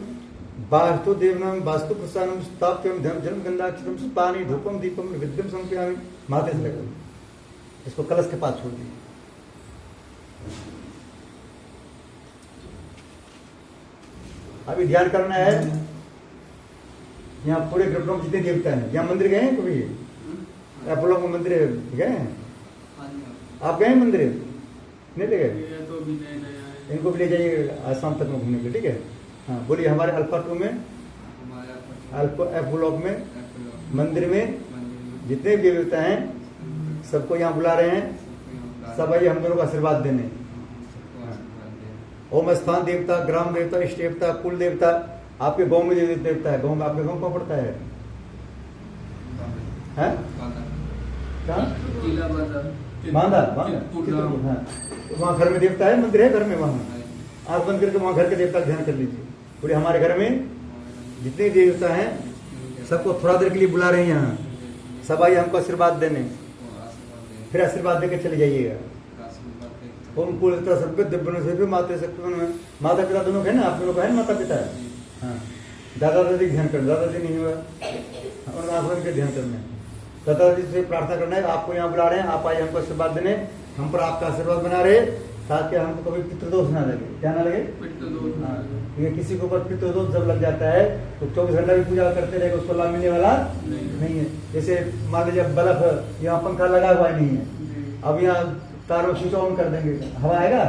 वास्तु देवनम वास्तु प्रसादम स्थाप्यम जन्म गंधाक्षरम पानी धूपम दीपम विद्यम समर्पयामि। माथे से लगा इसको कलश के पास छोड़ दिए। अभी ध्यान करना है। यहाँ पूरे ग्रुप में जितने देवता हैं, यहाँ मंदिर गए हैं कभी? आप लोग मंदिर गए हैं? आप गए मंदिर? नहीं ले गए? इनको भी ले जाइए आज शाम तक में घूमने के, ठीक है? हाँ, बोलिए हमारे अल्फा 2 में, अल्फा F ब्लॉक में मंदिर में जितने भी देवता हैं सबको यहाँ बुला रहे हैं, सब आइए हम दोनों को आशीर्वाद देने। ओम स्थान देवता, ग्राम देवता, इष्ट देवता, कुल देवता, आपके गांव में जो देवता है, गांव में आपके गांव कौन पड़ता है? हैं? कहाँ? बांदा, हाँ। वहाँ घर में देवता है, मंदिर है घर में, वहाँ आंख बंद करके वहाँ घर के देवता का ध्यान कर लीजिए। पूरे हमारे घर में जितने देवता हैं सबको थोड़ा देर के लिए बुला रहे हैं यहाँ, सब आइए हमको आशीर्वाद देने, फिर आशीर्वाद देकर चले जाइएगा। ओम कुल सबके दिव्य से भी माता माता पिता दोनों है ना, आप लोगों का है माता पिता? हाँ, दादा दादी ध्यान कर, दादा दादी नहीं हुआ और आप लोगों के ध्यान करना है। दादा दादी से प्रार्थना करना है, आपको यहाँ बुला रहे हैं, आप आइए हमको आशीर्वाद देने, हम पर आपका आशीर्वाद बना रहे ताकि हमको कभी पितृदोष ना लगे। क्या ना लगे? हाँ, ये किसी के ऊपर पितृदोष जब लग जाता है तो 24 घंटा भी पूजा करते रहेगा, उसको लाभ मिलने वाला नहीं है। जैसे मान लीजिए बल्ब, यहाँ पंखा लगा हुआ नहीं है, अब यहाँ तारों स्विच ऑन कर देंगे, हवा आएगा?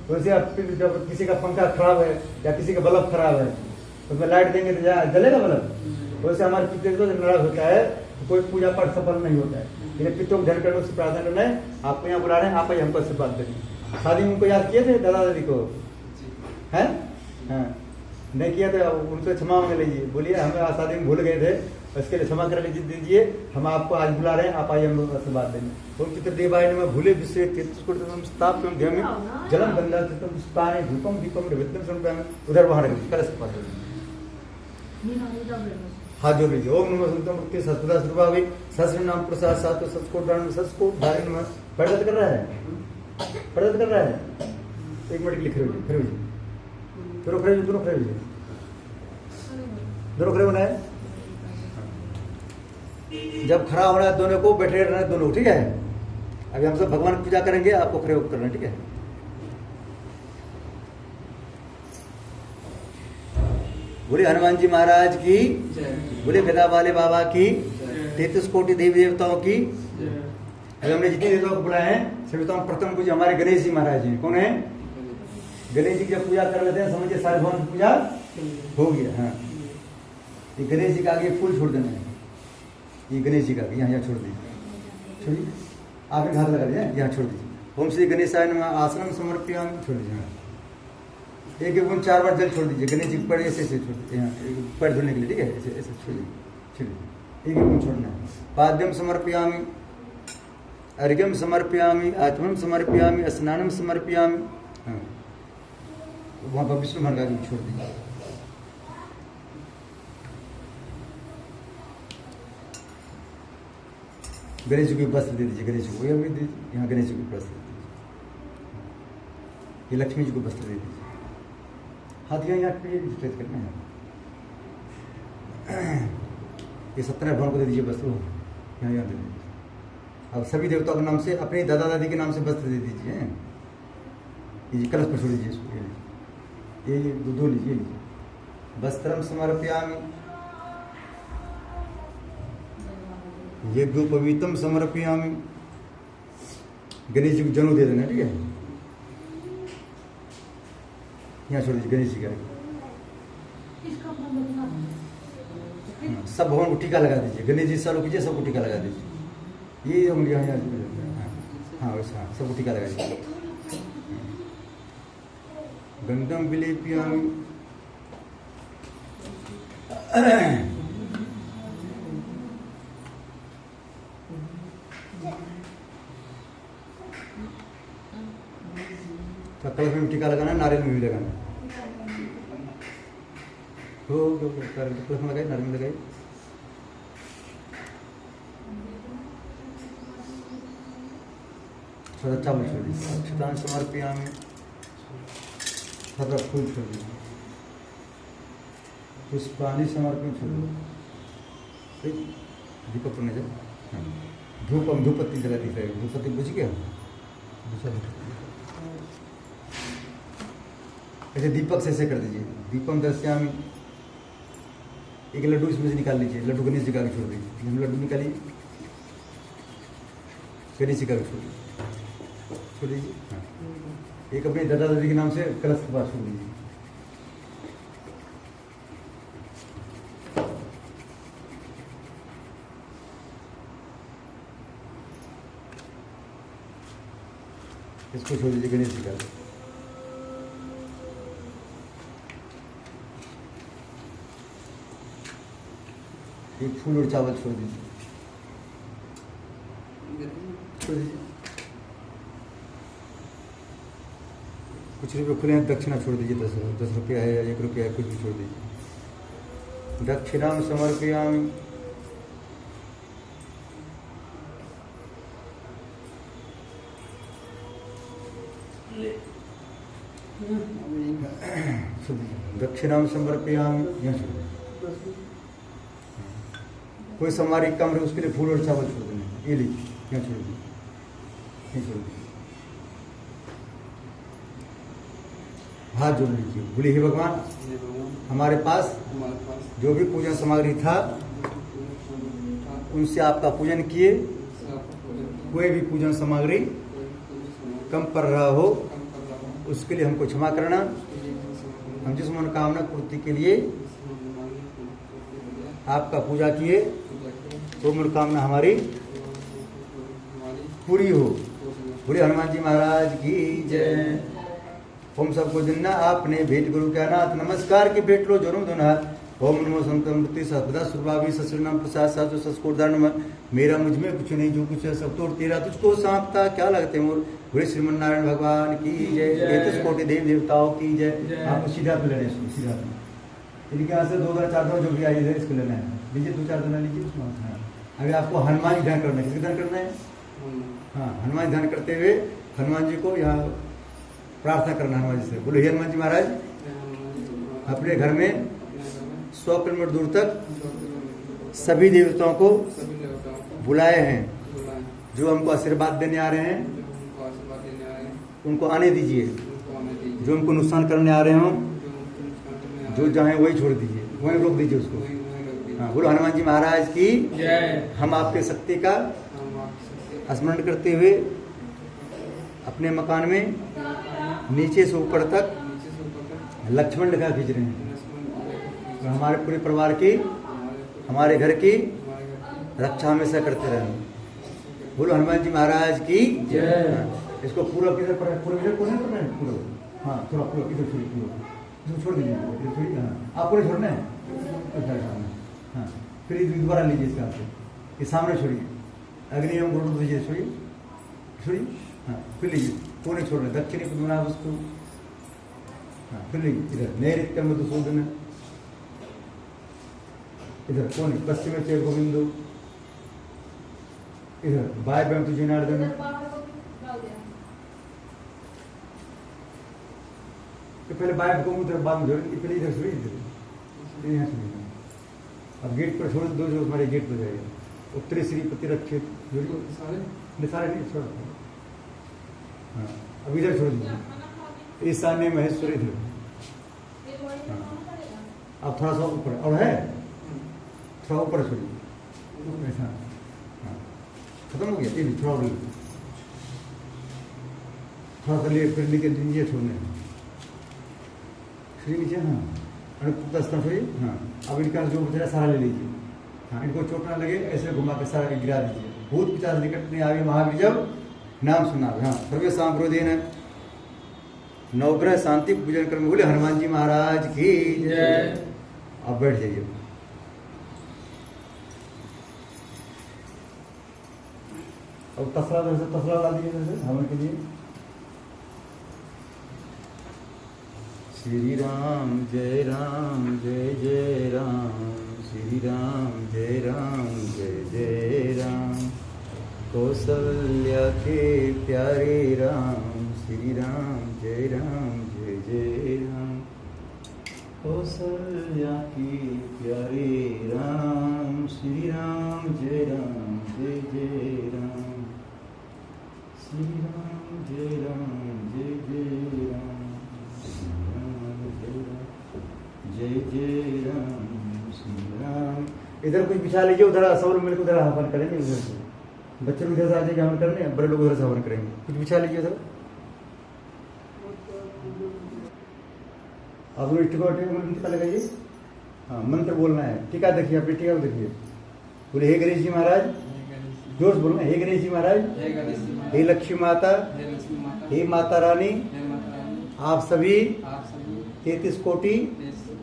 वैसे आप जब किसी का पंखा खराब है या किसी का बल्ब खराब है तो उसमें लाइट देंगे तो जलेगा बल्ब? वैसे हमारे पितृदोष नाराज होता है तो कोई पूजा पाठ सफल नहीं होता है। इसलिए पितरों को ध्यान करने उससे प्रार्थना करना है, आपको यहाँ बुला रहे हैं, आप हमको आशीर्वाद देंगे। शादी में उनको याद किए थे दादा दादी को? हैं? हाँ, नहीं किया तो उनसे क्षमा मांग लीजिए, बोलिए हमें शादी में भूल गए थे, उसके लिए क्षमा कर लीजिए, दीजिए, हम आपको आज बुला रहे हैं, आप आइए हम आशीर्वाद देंगे। ओम पितृदेवाय नमः। भूले विश्व तीर्थस्फुटं स्थाप्यं ध्यायामि जलं गंगा तीर्थं पुष्पाणि धूपं दीपं नैवेद्यं समर्पयामि। उधर वहां रखिए, कलश पर हाथ जोड़ लीजिए। ओम नमः संतम मुक्ति सत्पदा स्वभावे सहस्र नाम प्रसाद सातो सत्कोटान सत्कोट धारण नमः। पढ़त कर रहा है, पढ़त कर रहा है, 1 मिनट के लिए खड़े हो, खड़े हो, दोनों खड़े हो, दोनों खड़े हो, दोनों खड़े होना है। जब खड़ा होना है दोनों को, बैठे रहना है दोनों, ठीक है? अभी हम सब भगवान की पूजा करेंगे, आपको खड़े होकर करना है, ठीक है? बोले हनुमान जी महाराज की, बोले वेदा वाले बाबा की, 33 कोटि देवी देवताओं की। अभी हमने जितने देवताओं को बुलाए हैं सभी देवताओं प्रथम पूजा हमारे गणेश जी महाराज जी। कौन है? गणेश जी की जब पूजा कर लेते हैं समझिए सारे भगवान की पूजा हो गया। हाँ, ये गणेश जी का आगे फूल छोड़ देना है, ये गणेश जी का यहाँ यहाँ छोड़ दीजिए, छोड़िए, आपने हाथ लगा दिया, यहाँ छोड़ दीजिए। ओम श्री गणेशाय नमः आसनम समर्पयामि, छोड़ दीजिए। एक एक 4 बार जल छोड़ दीजिए, गणेश जी पैर ऐसे ऐसे छोड़ दीजिए, यहाँ पैर धुलने के लिए, ठीक है? ऐसे ऐसे छोड़ दीजिए, छोड़िए, एक एक छोड़ना है। पाद्यम समर्पयामि, अर्घ्यम समर्पयामि, आत्मम समर्पयामि, स्नानम समर्पयामि। हाँ, वहाँ पर विष्णु भगवान का छोड़ दीजिए। गणेश जी को वस्त्र दे दीजिए, गणेश जी को ये दीजिए, यहाँ गणेश जी को वस्त्र दे दीजिए, ये लक्ष्मी जी को वस्त्र दे दीजिए। हाथ यहाँ पे स्ट्रेच करना है, ये सत्यनारायण भगवान को दे दीजिए वस्त्र, यहाँ यहाँ दे दीजिए। अब सभी देवताओं के नाम से, अपने दादा दादी के नाम से वस्त्र दे दीजिए। ये कलश पर छोड़ दीजिए इसको, ये दो लीजिए, लीजिए। वस्त्रम समर्पयामि, ये धूपवीतम समर्पयामि। गणेश जी को जनेऊ दे देना, ठीक है? यहाँ छोड़ दीजिए गणेश जी का। सब भगवान को टीका लगा दीजिए, गणेश जी चालू कीजिए, सबको टीका लगा दीजिए। ये उंगली यहाँ हाँ वैसे, हाँ सबको टीका लगा दीजिए। गंधम विलेपयामि, कलश में टीका लगाना है, नारियल में भी लगाना है। कलश में लगाए, नारियल में लगाए। थोड़ा चावल छोड़ दीजिए। अक्षतान समर्पयामि, थोड़ा फूल छोड़ दीजिए। पुष्पाणि समर्पण छोड़ दीजिए। दीपक पर नजर, धूपम धूपत्ती जला दिख रहा है, धूपत्ती बुझ गया। ऐसे दीपक से ऐसे कर दीजिए। दीपम दर्शयामि, एक लड्डू इसमें से निकाल लीजिए, लड्डू गणेश जी का छोड़ दीजिए। हम लड्डू निकालिए, गणेश जी का छोड़ दीजिए। हाँ, एक अपने दादा दादी के नाम से कलश के पास छोड़ दीजिए। इसको छोड़ दीजिए, गणेश जी का एक फूल और चावल छोड़ दीजिए, छोड़ दीजिए। कुछ रुपये खुले हैं, दक्षिणा छोड़ दीजिए, 10 रुपया है या 1 रुपया है, कुछ भी छोड़ दीजिए। दक्षिणाम समर्पयामि। दक्षिणाम समर्पयामि, यहाँ छोड़ दीजिए। कोई समारी कम रहे उसके लिए फूल और चावल छोड़ देना, ये लीजिए, यहाँ छोड़ दीजिए, यहाँ छोड़ दीजिए। हाथ जोड़ लीजिए, बोलिए हे भगवान, हमारे पास जो भी पूजन सामग्री था उनसे आपका पूजन किए, कोई भी पूजन सामग्री कम पड़ रहा हो उसके लिए हमको क्षमा करना। हम जिस मनोकामना पूर्ति के लिए आपका पूजा किए वो मनोकामना हमारी पूरी हो। बोले हनुमान जी महाराज की जय। हम सबको दिन आपने भेंट गुरु के अनाथ नमस्कार की भेंट लो जरूर दोना। ओम नमो संतमृति सदा सुभावी ससुरनाम प्रसाद साधु सस्कोदान। मेरा मुझ में कुछ नहीं, जो कुछ है सब तोड़ तेरा तुझको सांपता क्या लगते मोर। बोले श्रीमन नारायण भगवान की जय। 33 कोटि देव देवताओं की जय। आपको सीधा पे लेना है, सीधा इनके यहाँ से 2-4 जो भी आई है इसको लेना है। लीजिए 2-4 दिन लीजिए। अभी आपको हनुमान जी ध्यान करना है, किसका ध्यान करना है? हाँ, हनुमान जी ध्यान करते हुए हनुमान जी को यहाँ प्रार्थना करना है हनुमान जी से। बोले हे हनुमान जी महाराज, अपने घर में 100 किलोमीटर दूर तक सभी देवताओं को बुलाए हैं, जो हमको आशीर्वाद देने आ रहे हैं उनको आने दीजिए। जो उनको नुकसान करने आ रहे हों, जो चाहे वही छोड़ दीजिए, वहीं रोक दीजिए उसको। हाँ, बोलो हनुमान जी महाराज की जय। हम आपके शक्ति का स्मरण करते हुए अपने मकान में नीचे से ऊपर तक लक्ष्मण रेखा खींच रहे हैं। तो हमारे पूरे परिवार की, हमारे घर की रक्षा हमेशा करते रहें। बोलो हनुमान जी महाराज की जय। इसको पूरा किधर पर, पूरा इधर कोने पर है, पूरा हाँ थोड़ा पूरा इधर छोड़िए, पूरा छोड़ दीजिए, इधर छोड़िए। हाँ, आपको नहीं छोड़ना है। हाँ, फिर दोबारा लीजिए इसका आपको, ये सामने छोड़िए, अग्नि एवं गुरु दीजिए, छोड़िए छोड़िए। हाँ, फिर लीजिए, कोने छोड़ रहे, दक्षिणी पद्मनाभ वस्तु। हाँ, फिर लीजिए इधर नैऋत्य मधुसूदन, इधर कोने पश्चिम से गोविंदो, इधर वायव्य में तुझे नारदन। तो पहले वायव्य को उधर बाद में जोड़ेंगे, पहले इधर छोड़िए, इधर यहाँ छोड़िए। अब गेट पर छोड़ दो, जो हमारे गेट पर जाएगा। उत्तरी श्रीपति रक्षित जोड़िए, सारे नहीं छोड़। हाँ, अब इधर छोड़ दीजिए, ईशान्य महेश्वरी इधर। अब थोड़ा सा ऊपर और है, थोड़ा ऊपर छोड़िए ऐसा। हाँ, खत्म हो गया, ये थोड़ा और थोड़ा सा लिए, फिर नीचे नीचे छोड़ने फिर नीचे। हाँ, और 10 छोड़िए। हाँ, अब इनका जो बचा सारा ले लीजिए। हाँ, इनको चोट ना लगे, ऐसे घुमा के सारा गिरा दीजिए। भूत पिशाच निकट नहीं आवे महावीर जब नाम सुना। हाँ, सर्वे सांप्रोदेन नवग्रह शांति पूजन कर्म। बोले हनुमान जी महाराज की जय। अब बैठ जाइए। अब तसला ला दीजिए हवन के लिए। श्री राम जय राम, श्री राम जय राम। कौशल्या के प्यारे राम, श्री राम जय राम। कौशल्या के प्यारे राम, श्री राम जय राम। श्री राम जय राम। जय राम श्री राम। इधर कुछ बिछा लीजिए, उधर सब लोग मिलकर उधर हवन करेंगे। उधर से बच्चे लोग इधर से आ जाएंगे हवन करने, बड़े लोग उधर से हवन करेंगे। कुछ बिछा लीजिए उधर। आप लोग टीका लगाइए। हाँ, मंत्र बोलना है। टीका देखिए, अपनी टीका को देखिए। बोले हे गणेश जी महाराज, जोर से बोलना। हे गणेश जी महाराज, हे लक्ष्मी माता, हे माता रानी, हे माता रानी, आप सभी आप सभी 33 कोटि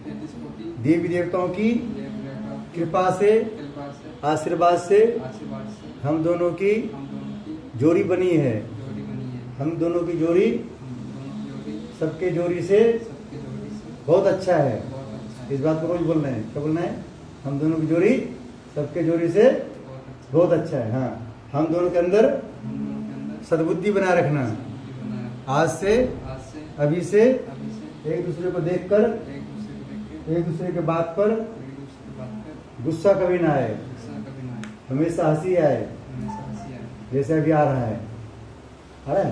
33 कोटि देवी देवताओं की देव देवताओं की कृपा से, कृपा से, आशीर्वाद से आशीर्वाद से हम दोनों की हम दोनों की जोड़ी बनी है। जोड़ी बनी है। हम दोनों की जोड़ी हम दोनों की जोड़ी सबके जोड़ी से सबके जोड़ी से बहुत अच्छा है। बहुत अच्छा है। इस बात को रोज बोल रहे हैं। क्या बोलना है? हम दोनों की जोड़ी सबके जोड़ी से बहुत अच्छा है। हाँ, हम दोनों के अंदर हम दोनों के अंदर सद्बुद्धि बनाए रखना। सद्बुद्धि बनाए आज से आज से अभी से अभी से एक दूसरे को देखकर, एक दूसरे को देख के एक दूसरे के बात पर एक दूसरे की बात कर गुस्सा कभी ना आए, गुस्सा कभी ना आए, हमेशा हंसी आए, हमेशा हंसी आए। जैसे अभी आ रहा है। आ रहा है?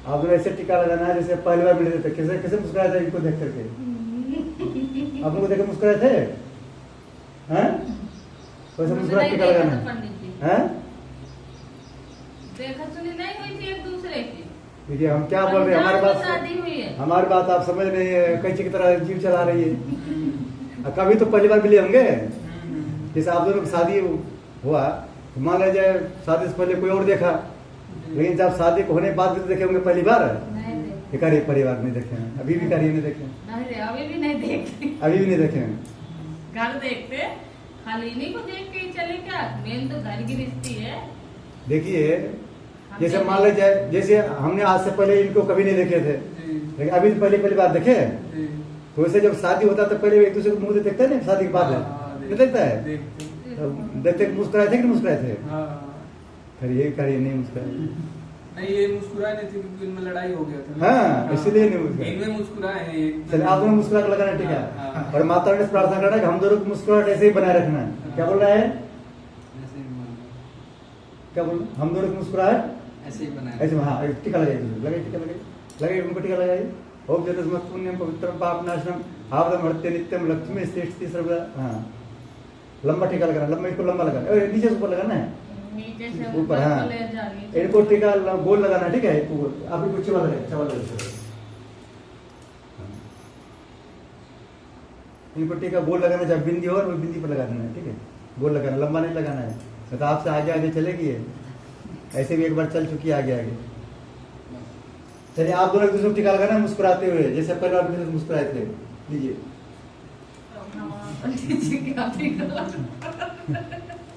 आप लोग ऐसे टीका लगाना है जैसे पहली बार मिले थे। कैसे कैसे मुस्कुराए थे इनको देख करके? आप लोग को देख के मुस्कुराए थे? हैं? वैसे मुस्कुरा टीका लगाना है। पंडित जी हैं? देखा सुनी नहीं हुई थी एक दूसरे की। देखिए हम क्या बोल रहे हैं, हमारी पंजाब में बात शादी हुई है। हमारी बात आप समझ नहीं है, कैसे की तरह जीव चला रही है। कभी तो पहली बार मिले होंगे। जैसे आप दोनों की शादी हुआ, तो मान लीजिए शादी से पहले कोई और देखा, लेकिन जब शादी होने के बाद भी तो देखे होंगे पहली बार। नहीं देखे। करिए परिवार नहीं देखे हैं, अभी भी करिए नहीं देखे हैं, नहीं रे, अभी भी नहीं देखते। अभी भी नहीं देखे हैं। घर देखते, खाली इन्हीं को देख के ही चले क्या? मेन तो घर की रिश्ती है। देखिए जैसे मान लीजिए जैसे हमने आज से पहले इनको कभी नहीं देखे थे, जी लेकिन अभी तो पहली बार देखे। जी तो वैसे जब शादी होता तो पहले एक दूसरे को मुंह देखता है ना, शादी के बाद हाँ, नहीं देखता है। देखते तो देखते मुस्कुराए थे कि नहीं मुस्कुराए थे? हाँ। करिए नहीं मुस्कुराए। नहीं, ये मुस्कुराए नहीं थे क्योंकि इनमें लड़ाई हो गया था। हाँ, इसलिए नहीं मुस्कुराए। इनमें मुस्कुराए हैं एक। चलिए आप दोनों मुस्कुरा कर लगाना, ठीक हाँ, हाँ। है। और माता रानी से प्रार्थना करना कि हम दोनों की मुस्कुराहट ऐसे ही बनाए रखना है। क्या बोल रहा है? ऐसे ही बनाए। क्या बोल? हम दोनों की मुस्कुराहट ऐसे ही बनाए। ऐसे। हाँ, टीका लगाइए, टीका लगाइए, उनको टीका लगाइए। ओम जगत पुण्यम पवित्र पाप नाशनम आवदम हरते नित्यम लक्ष्मी श्रेष्ठी सर्वदा। हाँ, लंबा टीका लगाना, लंबा इसको लंबा लगाना, नीचे से ऊपर लगाना है, नीचे से ऊपर। हाँ, को ले जानी। इनको टीका गोल लगाना, ठीक है। आप भी कुछ चवल लगाए, चवल लगाए। इनको टीका गोल लगाना, जब बिंदी हो वो बिंदी पर लगा देना है, ठीक है। गोल लगाना, लंबा नहीं लगाना है, तो आपसे आगे आगे चलेगी ये। ऐसे भी एक बार चल चुकी है आगे आगे। चलिए आप दोनों एक दूसरे को टीका लगाना मुस्कुराते हुए, जैसे पहली बार मिले तो मुस्कुराए थे। लीजिए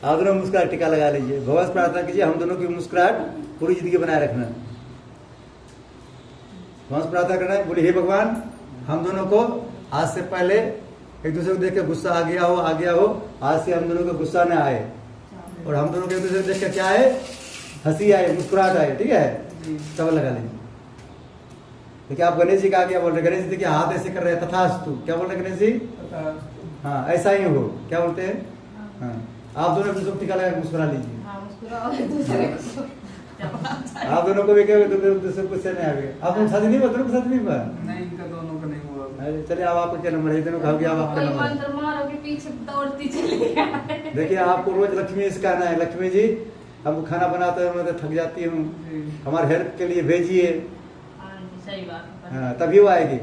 आप दोनों मुस्कुरा टीका लगा लीजिए। भगवान से प्रार्थना कीजिए हम दोनों की मुस्कुराहट पूरी जिंदगी बनाए रखना। भगवान से प्रार्थना करना है, बोले हे भगवान, हम दोनों को आज से पहले एक दूसरे को देख के गुस्सा आ गया हो, आज से हम दोनों को गुस्सा न आए, और हम दोनों को एक दूसरे को देख के क्या आए, हंसी आए, मुस्कुराहट आए, ठीक है। चवल लगा लीजिए। देखिए आप गणेश जी का क्या बोल रहे हैं? गणेश जी देखिए हाथ ऐसे कर रहे हैं, तथास्तु। क्या बोल रहे हैं गणेश जी? हाँ, ऐसा ही हो। क्या बोलते हैं? हाँ, आप दोनों एक दूसरे को टीका लगा के मुस्कुरा लीजिए। हाँ, मुस्कुराओ एक दूसरे को। आप दोनों को भी क्या दूसरे गुस्से नहीं आएंगे। आप लोग शादी नहीं हुआ, दोनों को शादी नहीं हुआ? नहीं, इनका दोनों का नहीं हुआ। अरे चलिए आप आपका क्या नंबर है? दोनों कहोगे आप आपका कोई नंबर है। मंत्र मारो के पीछे दौड़ती चली जाए। देखिए आपको रोज लक्ष्मी से कहना है, लक्ष्मी जी हमको खाना बनाते हुए मैं तो थक जाती हूँ, हमारे हेल्प के लिए भेजिए। हाँ जी, सही बात है। हाँ, तभी वो आएगी।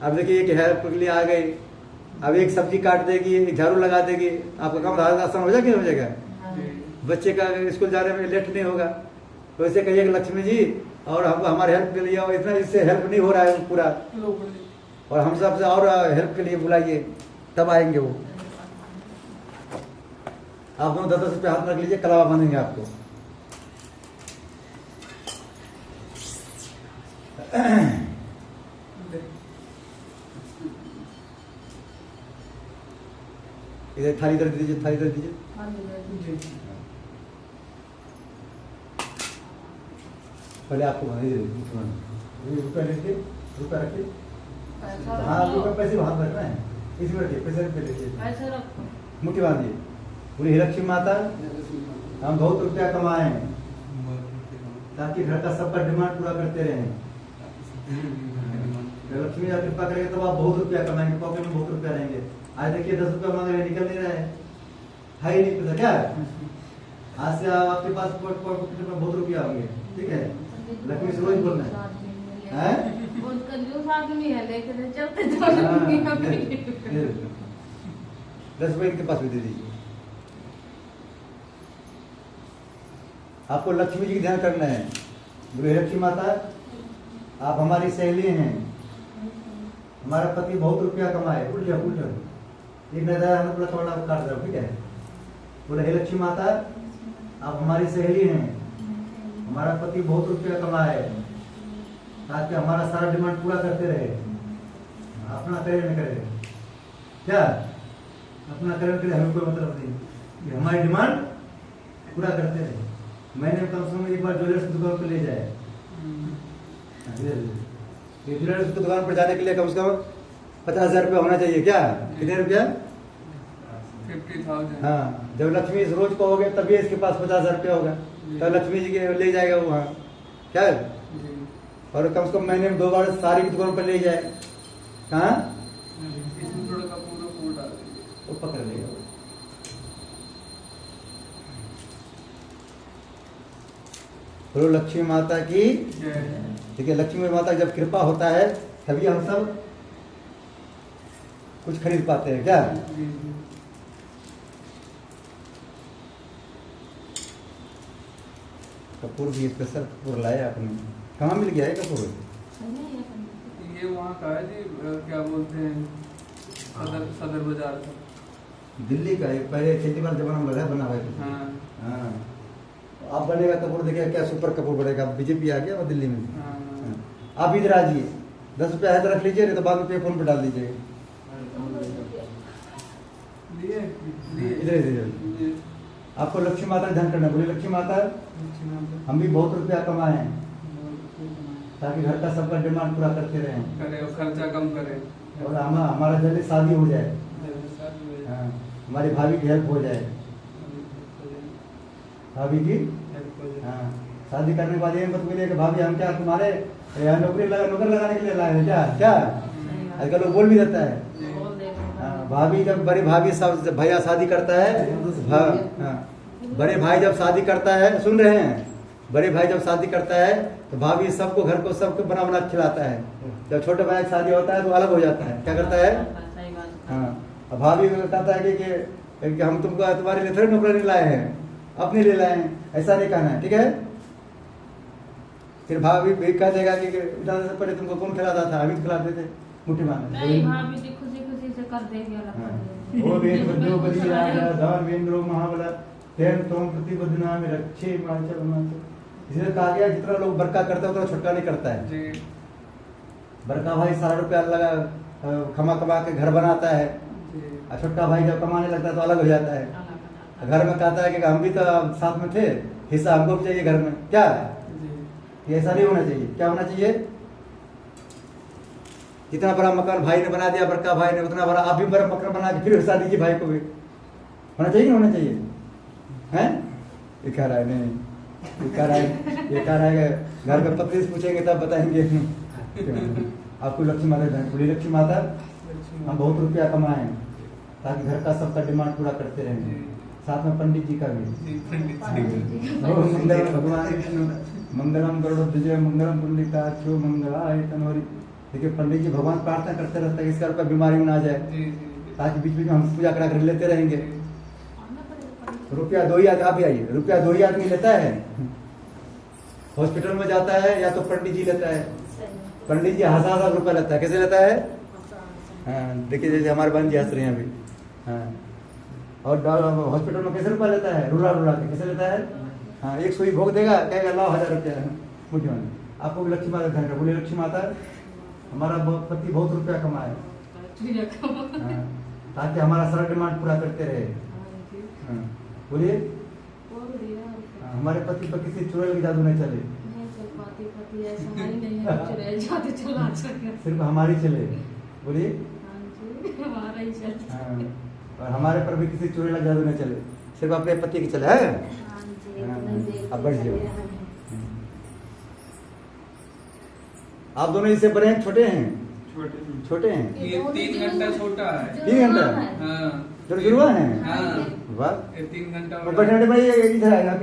अब देखिए एक हेल्प के लिए आ गई, अब एक सब्जी काट देगी, एक झाड़ू लगा देगी, आपका काम आसान हो जाएगा, हो जाएगा। हाँ। बच्चे का स्कूल जाने में लेट नहीं होगा। तो ऐसे कहिए कि लक्ष्मी जी और हमको हमारे हेल्प के लिए, और इतना इससे हेल्प नहीं हो रहा है पूरा, और हम सबसे और हेल्प के लिए बुलाइए, तब आएंगे वो। आप दोनों 10-10 रुपये हाथ में रख लीजिए, कलावा बांधेंगे आपको। इधर थाली इधर दीजिए, थाली इधर दीजिए। हाँ जी। पहले आपको रुपया लीजिए, रुपया रखिए। पैसा हाँ, रखो। रुपये पैसे हाथ रखना है, इसी रखिए, पैसे रख लीजिए, पैसा रखो। मुट्ठी बांधिए। बोले हे लक्ष्मी माता, हम बहुत रुपया कमाए ताकि घर का सबका डिमांड पूरा करते रहें। लक्ष्मी जी कृपा करेंगे तब आप बहुत रुपया कमाएंगे, पॉकेट में बहुत रुपया रहेंगे। आज देखिए 10 रुपया मांग रहे हैं, निकल नहीं रहा है ही नहीं, पता क्या। आज से आपके पास पॉकेट में बहुत रुपया होंगे, ठीक है। लक्ष्मी से रोज बोलना है। बहुत कंजूस आदमी है, लेकिन चलते 10 रुपये इनके पास भी दे दीजिए। आपको लक्ष्मी जी की ध्यान करना है। बोले लक्ष्मी माता आप हमारी सहेली हैं, हमारा पति बहुत रुपया कमाए, उल्ट जाओ उल्ट जाओ, एक नजर हम पूरा थोड़ा काट दो, ठीक है। बोले हे लक्ष्मी माता आप हमारी सहेली हैं, हमारा पति बहुत रुपया कमाए, ताकि हमारा सारा डिमांड पूरा करते रहे, अपना करे न करे, क्या अपना करे करे हमें कोई मतलब नहीं, कि हमारी डिमांड पूरा करते रहे। महीने में कम से कम एक बार ज्वेलर्स की दुकान पर ले जाए, ज्वेलर्स की दुकान पर जाने के लिए कम से कम 50,000 रुपया होना चाहिए, क्या कितने रुपया 50,000। हाँ, जब लक्ष्मी इस रोज को हो गए तभी इसके पास 50,000 रुपया होगा, तब लक्ष्मी जी के ले जाएगा वो, वहाँ क्या है? और कम से कम महीने में 2 बार सारी की दुकान पर ले जाए, कहाँ इसमें थोड़ा कपूर फूल डाल दीजिए, वो पकड़ लेगा। बोलो लक्ष्मी माता की, जय। ठीक है। लक्ष्मी माता जब कृपा होता है तभी हम सब कुछ खरीद पाते हैं, क्या? जी, जी। कपूर भी स्पेशल कपूर लाया आपने, कहाँ मिल गया है कपूर? ये वहाँ का है जी, क्या बोलते हैं, सदर बाजार का, दिल्ली का है, पहले चंडीगढ़ जमाना में बना हुआ है। हाँ हाँ, आप बनेगा कपूर, देखिए क्या सुपर कपूर बनेगा। बीजेपी आ गया और दिल्ली में। हाँ। आप इधर आ जाइए, 10 रुपया है तो रख लीजिए, नहीं तो बाद में पे फोन पे डाल दीजिए। लिए इधर इधर आपको लक्ष्मी माता ध्यान करना। बोले लक्ष्मी माता हम भी बहुत रुपया कमाए हैं, ताकि घर का सबका डिमांड पूरा करते रहें, करे और खर्चा कम करे, और हमारा जल्दी शादी हो जाए, हाँ, हमारी भाभी की हेल्प हो जाए, भाभी की हाँ, शादी करने के बाद ये मत बोलिए कि भाभी हम क्या तुम्हारे नौकर लगाने के लिए लाए हैं, क्या क्या आजकल लोग बोल भी देता है। हाँ, भाभी जब बड़े भाभी सब भैया शादी करता है, हाँ, बड़े भाई जब शादी करता है, सुन रहे हैं, बड़े भाई जब शादी करता है तो भाभी सबको घर को सबको बना बना खिलाता है। जब छोटे भाई की शादी होता है तो अलग हो जाता है, क्या करता है? हाँ, अब भाभी कहता है कि हम तुमको तुम्हारे लिए थोड़ी नौकरी लाए हैं, अपने लिए लाए हैं, ऐसा नहीं कहना है, ठीक है। फिर भाभी भी कह देगा कि इतना से पहले तुमको कौन खिलाता था, अभी तो खिलाते थे मुट्ठी मारने। खुशी से कर देगी, वो वेन्द्रो बलि राजा धन वेन्द्रो महाबला तेन तोम प्रतिबद्धना में रक्षे माचल माचल। इसलिए कहा गया जितना लोग बरका करता है उतना छोटा नहीं करता है जी। बरका भाई सारा रुपया लगा खमा कमा के घर बनाता है, और छोटा भाई जब कमाने लगता है तो अलग हो जाता है। घर में कहता है कि हम भी तो साथ में थे, हिस्सा हमको भी चाहिए घर में, क्या ये ऐसा नहीं होना चाहिए। क्या होना चाहिए? जितना बड़ा मकान भाई ने बना दिया बड़का भाई ने, उतना बड़ा आप भी बड़ा मकान बना के फिर हिस्सा दीजिए भाई को भी। होना चाहिए नहीं होना चाहिए? हैं? ये कह रहा है नहीं, ये कह रहा है घर में पत्नी से पूछेंगे तब बताएंगे। आपको लक्ष्मी माता बोली लक्ष्मी माता हम बहुत रुपया कमाए ताकि घर का सबका डिमांड पूरा करते रहेंगे, साथ में पंडित जी का भी। मंगलम भगवान विष्णु मंगलम गरुड़ध्वज मंगलम पुंडरीकाक्षो मंगलाय तनोहरि। देखिए पंडित जी भगवान प्रार्थना करते रहते हैं इसका बीमारी में ना जाए, ताकि बीच बीच में हम पूजा करा कर लेते रहेंगे। रुपया 2 ही आप ही आइए, रुपया 2 ही आदमी लेता है, हॉस्पिटल में जाता है या तो पंडित जी लेता है। पंडित जी 1000 रुपया लेता है, कैसे लेता है? हाँ, देखिए जैसे हमारे बहन जी हंस रहे हैं अभी। हाँ, और हॉस्पिटल में कैसे रुपया लेता है? रुला रुला के कैसे लेता है? हाँ, एक सुई भोग देगा, कहेगा लाओ 1000 रुपया मुझे। आपको भी लक्ष्मी माता धन बोले लक्ष्मी माता हमारा पति बहुत रुपया कमाए, हाँ, ताकि हमारा सारा डिमांड पूरा करते रहे। हाँ, बोलिए हमारे पति पर किसी चुड़ैल की जादू नहीं चले, सिर्फ हमारी चले। बोलिए हाँ, और हमारे पर भी किसी चुड़ैल का जादू नहीं चले, सिर्फ अपने पति की चले है। अब बढ़ जाओ। आप दोनों इससे बड़े हैं छोटे हैं? छोटे हैं। ये 3 घंटा छोटा है। 3 घंटा? हाँ, जो जुड़वा है। हाँ, वाह, 3 घंटा बैठने में इधर आएगा, इधर आएगा,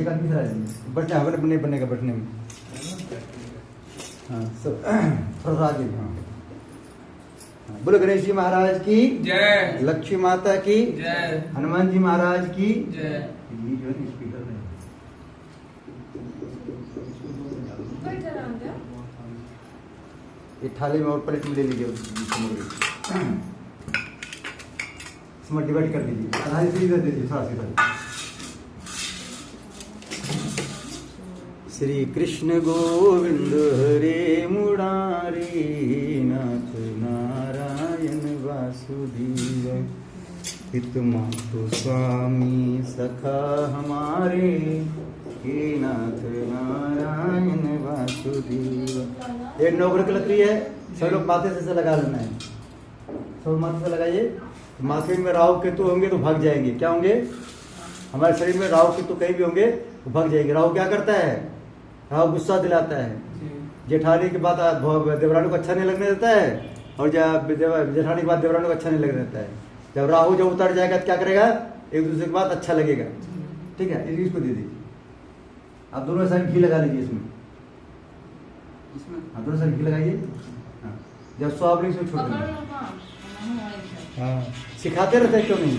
एक आदमी इधर आएगा, बैठने हमारे नहीं बनेगा बैठने में। हाँ, सब थोड़ा आगे। हाँ, बोलो गणेश जी महाराज की जय, लक्ष्मी माता की जय, हनुमान जी महाराज की जय। ये जो है स्पीकर में दो। ये थाली में और प्लेट में ले लीजिए सामग्री, इसमें डिवाइड कर दीजिए, आधा सीधा दे दीजिए, थोड़ा सीधा। श्री कृष्ण गोविंद हरे मुरारी, नाथ नारायण वासुदेव, हितमातु स्वामी सखा हमारे, हे नाथ नारायण वासुदेव। एक नौकर की लकड़ी है, सब लोग माथे से लगा लेना है, सब माथे से लगाइए। माथे में राहु केतु होंगे तो भाग जाएंगे, क्या होंगे? हमारे शरीर में राहु केतु कहीं भी होंगे तो भाग जाएंगे। राहु क्या करता है? राहु गुस्सा दिलाता है, जेठानी की बात देवरानी को अच्छा नहीं लगने देता है, और जब जेठानी की बात देवरानी को अच्छा नहीं लगने देता है। जब राहु जब उतर जाएगा तो क्या करेगा? एक दूसरे की बात अच्छा लगेगा, ठीक है? इसको दे दीजिए, आप दोनों साइड घी लगा लीजिए इसमें, हाँ दोनों साइड घी लगाइए। हाँ, जब स्वाब नहीं छोड़ पकड़ देंगे। लो, हाँ। हाँ, सिखाते रहते हैं, क्यों नहीं?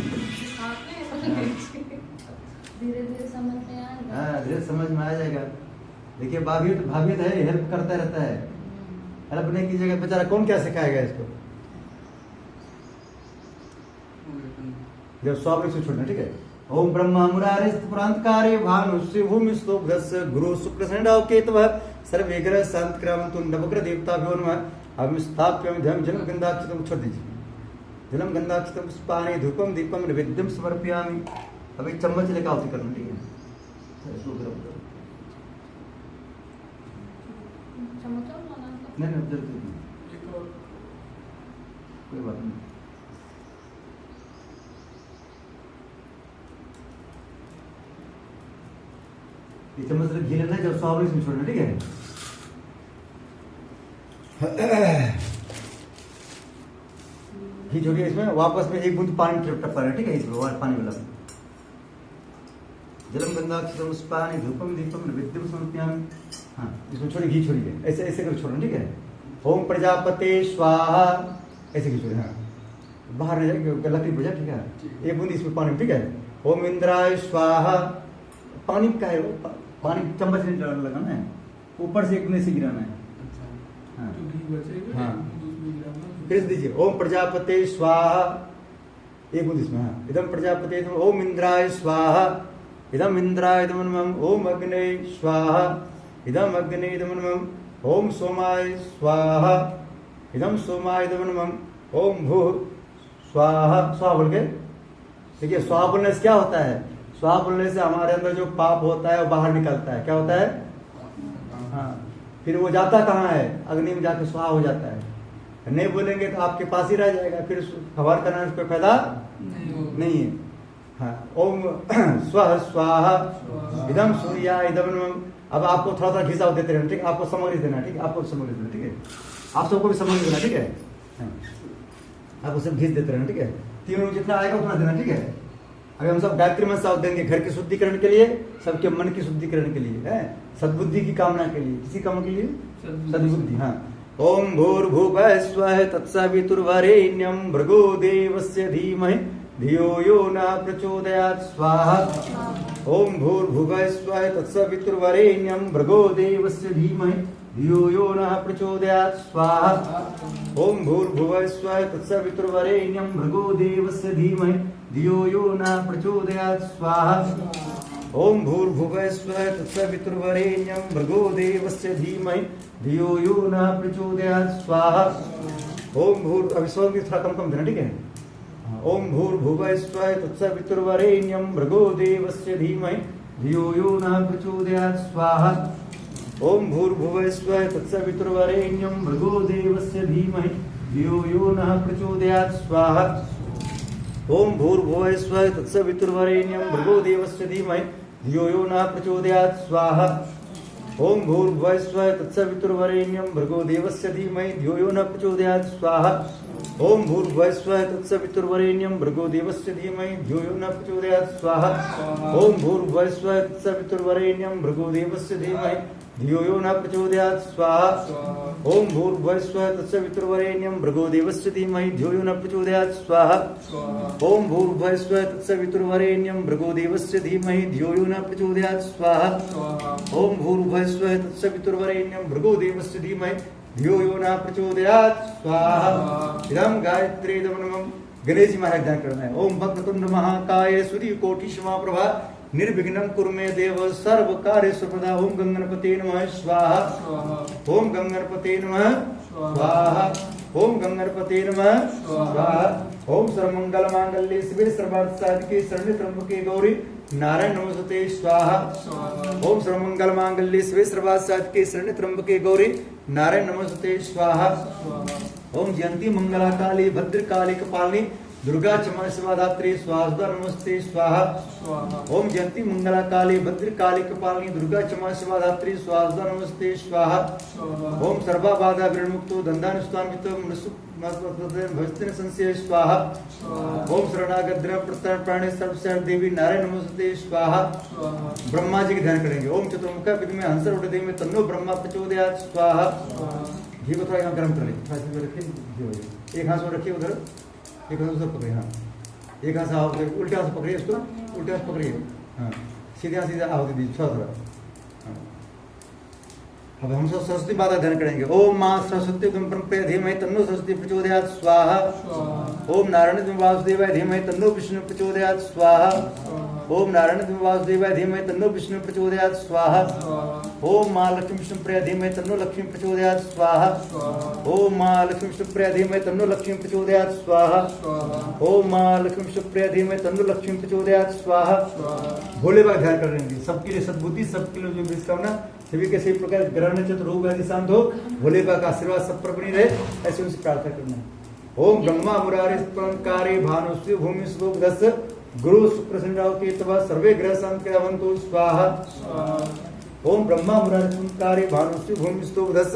धीरे धीरे समझ में आएगा। हाँ, धीरे समझ में आ जाएगा। देखिए भाभी तो है, हेल्प करता रहता है, हेल्प नहीं कीजिएगा बेचारा कौन क्या सिखाएगा इसको? जब स्वाब नहीं छोड़ना, ठीक है? ओम ब्रह्मा मुरारे पुरांतकारे भानु श्री भूमि स्तोभ्रस्य गुरु शुक्र शनिराव केतवः सर्वे ग्रह शांत क्रमंतु नवग्रह देवताभ्यो नमः। अब स्थाप्यम ध्यम जलम गंधाक्षितम, छोड़ दीजिए, जलम गंधाक्षितम पुष्पाणि धूपम दीपम नैवेद्यम समर्पयामि। अब एक चम्मच लेकर आरती करना, ठीक है? इसको गरम करो। चम्मच और लाना है। नहीं जरूरत नहीं, कोई बात नहीं। ये चम्मच से घी लेना है, जब स्वाब इसमें छोड़ना, ठीक है? घी छोड़िए, इसमें वापस में एक बूंद पानी टपका है, ठीक है? इसमें पानी वाला जलम गंधाक्षितम पुष्पाणि धूपम दीपम नैवेद्यम समर्पयामि। हाँ, इसमें छोड़िए, घी छोड़िए, ऐसे ऐसे कर छोड़ना, ठीक है? ओम प्रजापते स्वाहा, ऐसे घी छोड़िए। हाँ, बाहर नहीं जाएगा, लकड़ी बजा, ठीक है? एक बूंद इसमें पानी, ठीक है? ओम इंद्राय स्वाहा, पानी का है, पानी चम्मच से लगाना है, ऊपर से एक बूंद से गिराना है। हाँ, हाँ, फिर दीजिए। ओम प्रजापते स्वाहा, एक बूंद इसमें। हाँ, इदम प्रजापते, ओम इंद्राय स्वाहा, इदम इंद्राय नमः। ओम अग्ने स्वाहा, इदम अग्ने नमः। ओम सोमाय स्वाहा, इदम सोमाय नमः। ओम भूः स्वाहा, स्वाहा बोल के देखिए। स्वाहा बोलने से क्या होता है? स्वाहा बोलने से हमारे अंदर जो पाप होता है वो बाहर निकलता है। क्या होता है? हाँ, फिर वो जाता कहाँ है? अग्नि में जाकर स्वाहा हो जाता है। नहीं बोलेंगे तो आपके पास ही रह जाएगा, फिर हवन करने से कोई फायदा नहीं है। हाँ, ओम स्वः स्वाहा, इदम सूर्या इदम नमः। अब आपको थोड़ा थोड़ा घिसाव देते रहना, ठीक है? आपको सामग्री देना, ठीक है? आपको सामग्री देना, ठीक है? आप सबको भी सामग्री देना, ठीक है? हाँ, आपको सब घिस देते रहना, ठीक है? तीनों जितना आएगा उतना देना, ठीक है? अगर हम सब गायत्री मंत्र देंगे घर की शुद्धिकरण के लिए, सबके मन की शुद्धिकरण के लिए, है सद्बुद्धि की कामना के लिए, किसी काम के लिए? सद्बुद्धि। हाँ, ओम भूर्भुवः स्वः तत्सवितुर्वरेण्यं भर्गो देवस्य धीमहि धियो यो न प्रचोदयात् स्वाहा। ओम भूर्भुवः स्वः तत्सवितुर्वरेण्यं भर्गो देवस्य धीमहि धियो यो न प्रचोदयात् स्वाहा। ओम भूर्भुवः स्वः तत्सवितुर्वरेण्यं भर्गो देवस्य धीमहि धियो यो न प्रचोदयात् स्वाहा। ओम भूर्भुवः स्वः तत्सवितुर्वरेण्यं भर्गो देवस्य धीमहि धियो यो न प्रचोदयात् स्वाहा। ओम भूर, अभी स्वर भी थोड़ा कम कम देना, ठीक है? ओम भूर्भुवः स्वः तत्सवितुर्वरेण्यं भर्गो देवस्य धीमहि धियो यो न प्रचोदयात् स्वाहा। ओम भूर्भुवः स्वः तत्सवितुर्वरेण्यं भर्गो देवस्य धीमहि धियो यो न प्रचोदयात् स्वाहा। ओम भूर्भुवः स्वः तत्सवितुर्वरेण्यं भर्गो देवस्य धीमहि धियो यो न प्रचोदयात् स्वाहा। ओम भूर्भुवः स्वः तत्सवितुर्वरेण्यं भर्गो देवस्य धीमहि धियो यो न प्रचोदयात् स्वाहा। ओम भूर्भुवः स्वः तत्सवितुर्वरेण्यं भर्गो देवस्य धीमहि धियो यो न प्रचोदयात् स्वाहा। ओम भूर्भुवः स्वः तत्सवितुर्वरेण्यं भर्गो देवस्य धीमहि धियो यो न प्रचोदयात् स्वाहा ओम भूर्भुवस्सुवः तत्सवितुर्वरेण्यं भर्गो देवस्य धीमहि धियो यो न प्रचोदयात् स्वाहा ओम भूर्भुवस्सुवः तत्सवितुर्वरेण्यं भर्गो देवस्य धीमहि धियो यो न प्रचोदयात् स्वाहा ओम भूर्भुवस्सुवः तत्सवितुर्वरेण्यं भर्गो देवस्य धीमहि धियो यो न प्रचोदयात् स्वाहा इदं गायत्री नमः। गणेश जी महाराज ध्यान करना है। ओम वक्रतुंड महाकाय सूर्यकोटि समप्रभा निर्विघ्नं कुरु मे देव सर्व कार्य सर्वदा। ओम गंगणपते नमः स्वाहा ओम गंगणपते नमः स्वाहा ओम गंगणपते नमः स्वाहा ओम सर्वमंगल मांगल्ये शिवे सर्वार्थ साधिके शरण्ये त्र्यंबके गौरी नारायण नमोस्तुते स्वाहा ओम सर्वमंगल मांगल्ये शिवे सर्वार्थ साधिके शरण्ये त्र्यंबके गौरी नारायण नमोस्तुते स्वाहा ओम जयंती मंगला काली भद्रकाली कपालिनी दुर्गा क्षमा शिवा धात्री स्वाहा नमस्ते स्वाहा ओम जयंती मंगला काली भद्रकाली कपालिनी दुर्गा क्षमा शिवा धात्री स्वाहा नमस्ते स्वाहा ओम सर्वा बाधा विमुक्तो धंधानुष्ठानितो भक्ति संशय स्वाहा ओम शरणागत प्रत्यय प्राणी सर्वशर देवी नारायण नमस्ते स्वाहा। ब्रह्मा जी के ध्यान करेंगे। ओम चतुर्मुखा विद्मे हंसर उठे में तन्नो ब्रह्मा प्रचोदयात् स्वाहा। घी को थोड़ा यहाँ गर्म कर लेंगे, एक हाथ में रखिए उधर, एक हाथ उधर पकड़िए। हाँ एक हाथ से आओ, उल्टे हाथ से पकड़िए इसको, उल्टे हाथ से पकड़िए। हाँ सीधे हाथ सीधे आओ दीजिए थोड़ा। अब हम सब सरस्वती माता ध्यान करेंगे। ओम मां सरस्वती ब्रह्मणे धीमहि तन्नो सरस्वती प्रचोदयात् स्वाहा ओम नारायण वासुदेवाय धीमहि तन्नो विष्णु प्रचोदयात् स्वाहा ओम नारायण वासुदेवाय धीमहि तन्नो विष्णु प्रचोदयात् स्वाहा ओम मां लक्ष्मी विष्णुप्रिया धीमहि तन्नो लक्ष्मी प्रचोदयात् स्वाहा ओम मां लक्ष्मी विष्णुप्रिया धीमहि तन्नो लक्ष्मी प्रचोदयात् स्वाहा ओम मां लक्ष्मी विष्णुप्रिया धीमहि तन्नो लक्ष्मी प्रचोदयात् स्वाहा। भोले बाबा ध्यान कर रहे हैं। सबके लिए सद्बुद्धि, सबके लिए जो विश्वकामना, सभी के सभी प्रकार ग्रह नक्षत्र रोग व्याधि शांत हो, भोले बाबा का आशीर्वाद सब पर बनी रहे, ऐसे उनसे प्रार्थना करना है। ओम ब्रह्मा मुरारी स्तंकारे भानुष्य भूमि श्लोक 10 गुरु शुक्र संजाव के तवा सर्वे ग्रह शांत कृवन्तु स्वाहा। ओम ब्रह्मा मुरारी स्तंकारे भानुष्य भूमि श्लोक 10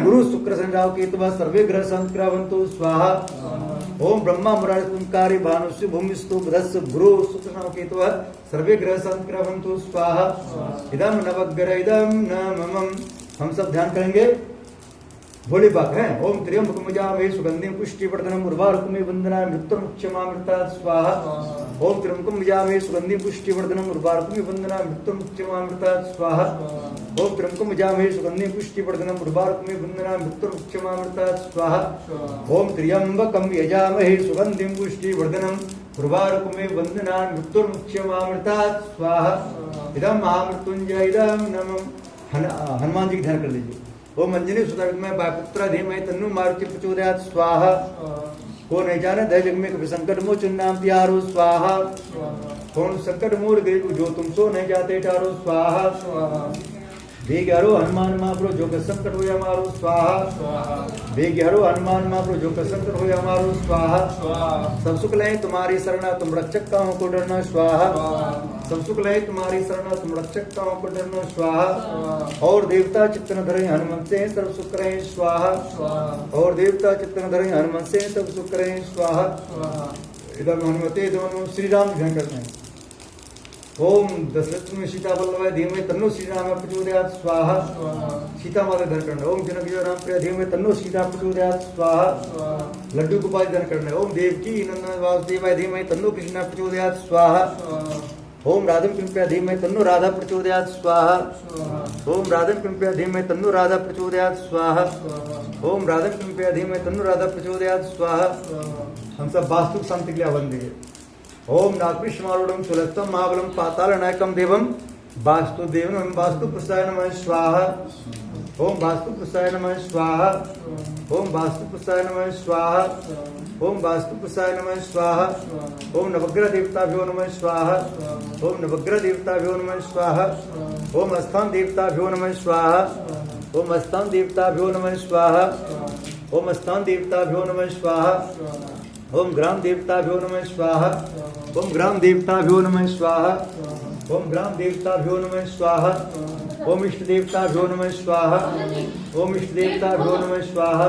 गुरु शुक्र संजाव के तवा सर्वे ग्रह शांत कृवन्तु स्वाहा। ओम ब्रह्मा मुरारी स्तंकारे भानुष्य भूमि श्लोक 10 गुरु शुक्र संजाव के तवा सर्वे ग्रह शांत कृवन्तु स्वाहा। इदं नवग्रह इदं न मम। हम सब ध्यान करेंगे। भोले बाबा हैं। ओम त्र्यंबकमजामहे सुगंधिं पुष्टिवर्धनम् उर्वारुकमेव वन्दनामि मृत्युर्मुक्षमामृतात् स्वाहा। ओम त्र्यंबकमजामहे सुगंधिं पुष्टिवर्धनम् उर्वारुकमेव वन्दनामि मृत्युर्मुक्षमामृतात् स्वाहा। ओम त्र्यंबकमजामहे सुगंधिं पुष्टिवर्धनम् उर्वारुकमेव वन्दनामि मृत्युर्मुक्षमामृतात् स्वाहा। ओम त्र्यंबकं यजामहे सुगंधिं पुष्टिवर्धनम् उर्वारुकमेव वन्दनामि मृत्युर्मुक्षमामृतात् स्वाहा। इदं महामृत्युंजय इदं नमः। हनुमान जी ध्यान कर लीजिए। ओम अंजनी सुता विद्महे वायुपुत्रा धीमहि तन्नो मारुति प्रचोदयात् स्वाहा। को नहीं जाने दय जग में कभी संकट मोचन नाम प्यारो स्वाहा। कौन संकट मोर गरीब जो तुम सो नहीं जाते टारो स्वाहा। बेग्यारो हनुमान महाप्रभु जो का संकट हो हमारो स्वाहा। बेग्यारो हनुमान महाप्रभु जो का संकट हो हमारो स्वाहा। सब सुख लय तुम्हारी शरणा तुम रक्षक काहों को डरना स्वाहा। सब सुख लय तुम्हारी शरणा तुम रक्षक काहों को डरना स्वाहा। और देवता चित्तन धरे हनुमंत से सर्व सुख रहे स्वाहा। और देवता चित्तन धरे हनुमंत से सब सुख रहे स्वाहा। इधर हनुमते दोनों श्री राम ध्यान करते हैं। ओम दशरथ में सीता वल्लभाय धीमहि तन्नो श्री राम प्रचोदयात् स्वाहा। सीता माता ध्यान करना। ओम जनक राम प्रिय धीमहि तन्नो सीता प्रचोदयात् स्वाहा। लड्डू गोपाल ध्यान करना। ओम देवकी नंदन वासुदेवाय धीमहि तन्नो कृष्ण प्रचोदयात् स्वाहा। ओम राधम कृपया धीमहि तन्नो राधा प्रचोदयात् स्वाहा। ओम राधम कृपया धीमहि तन्नो राधा प्रचोदयात् स्वाहा। ओम राधम कृपया धीमहि तन्नो राधा प्रचोदयात् स्वाहा। हम सब वास्तु शांति के लिए आह्वान देंगे। ओम नागकृष्णमारूढ़ं सुलस्तम महाबलम पातालनायकं देवम वास्तुदेवं वास्तुपुरुषाय नमः स्वाहा। ओम वास्तुपुरुषाय नमः स्वाहा। ओम वास्तुपुरुषाय नमः स्वाहा। ओम वास्तुपुरुषाय नमः स्वाहा। ओम नवग्रह देवताभ्यो नमः स्वाहा। ओम नवग्रह देवताभ्यो नमः स्वाहा। ओम स्थान देवताभ्यो नमः स्वाहा। ओम स्थान देवताभ्यो नमः स्वाहा। ओम स्थान देवताभ्यो नमः स्वाहा। ओम ग्राम देवताभ्यो नमः स्वाहा। ओम ग्राम देवताभ्यो नमः स्वाहा। ओम ग्राम देवताभ्यो नमः स्वाहा। ओम इष्ट देवताभ्यो नमः स्वाहा। ओम इष्ट देवताभ्यो नमः स्वाहा।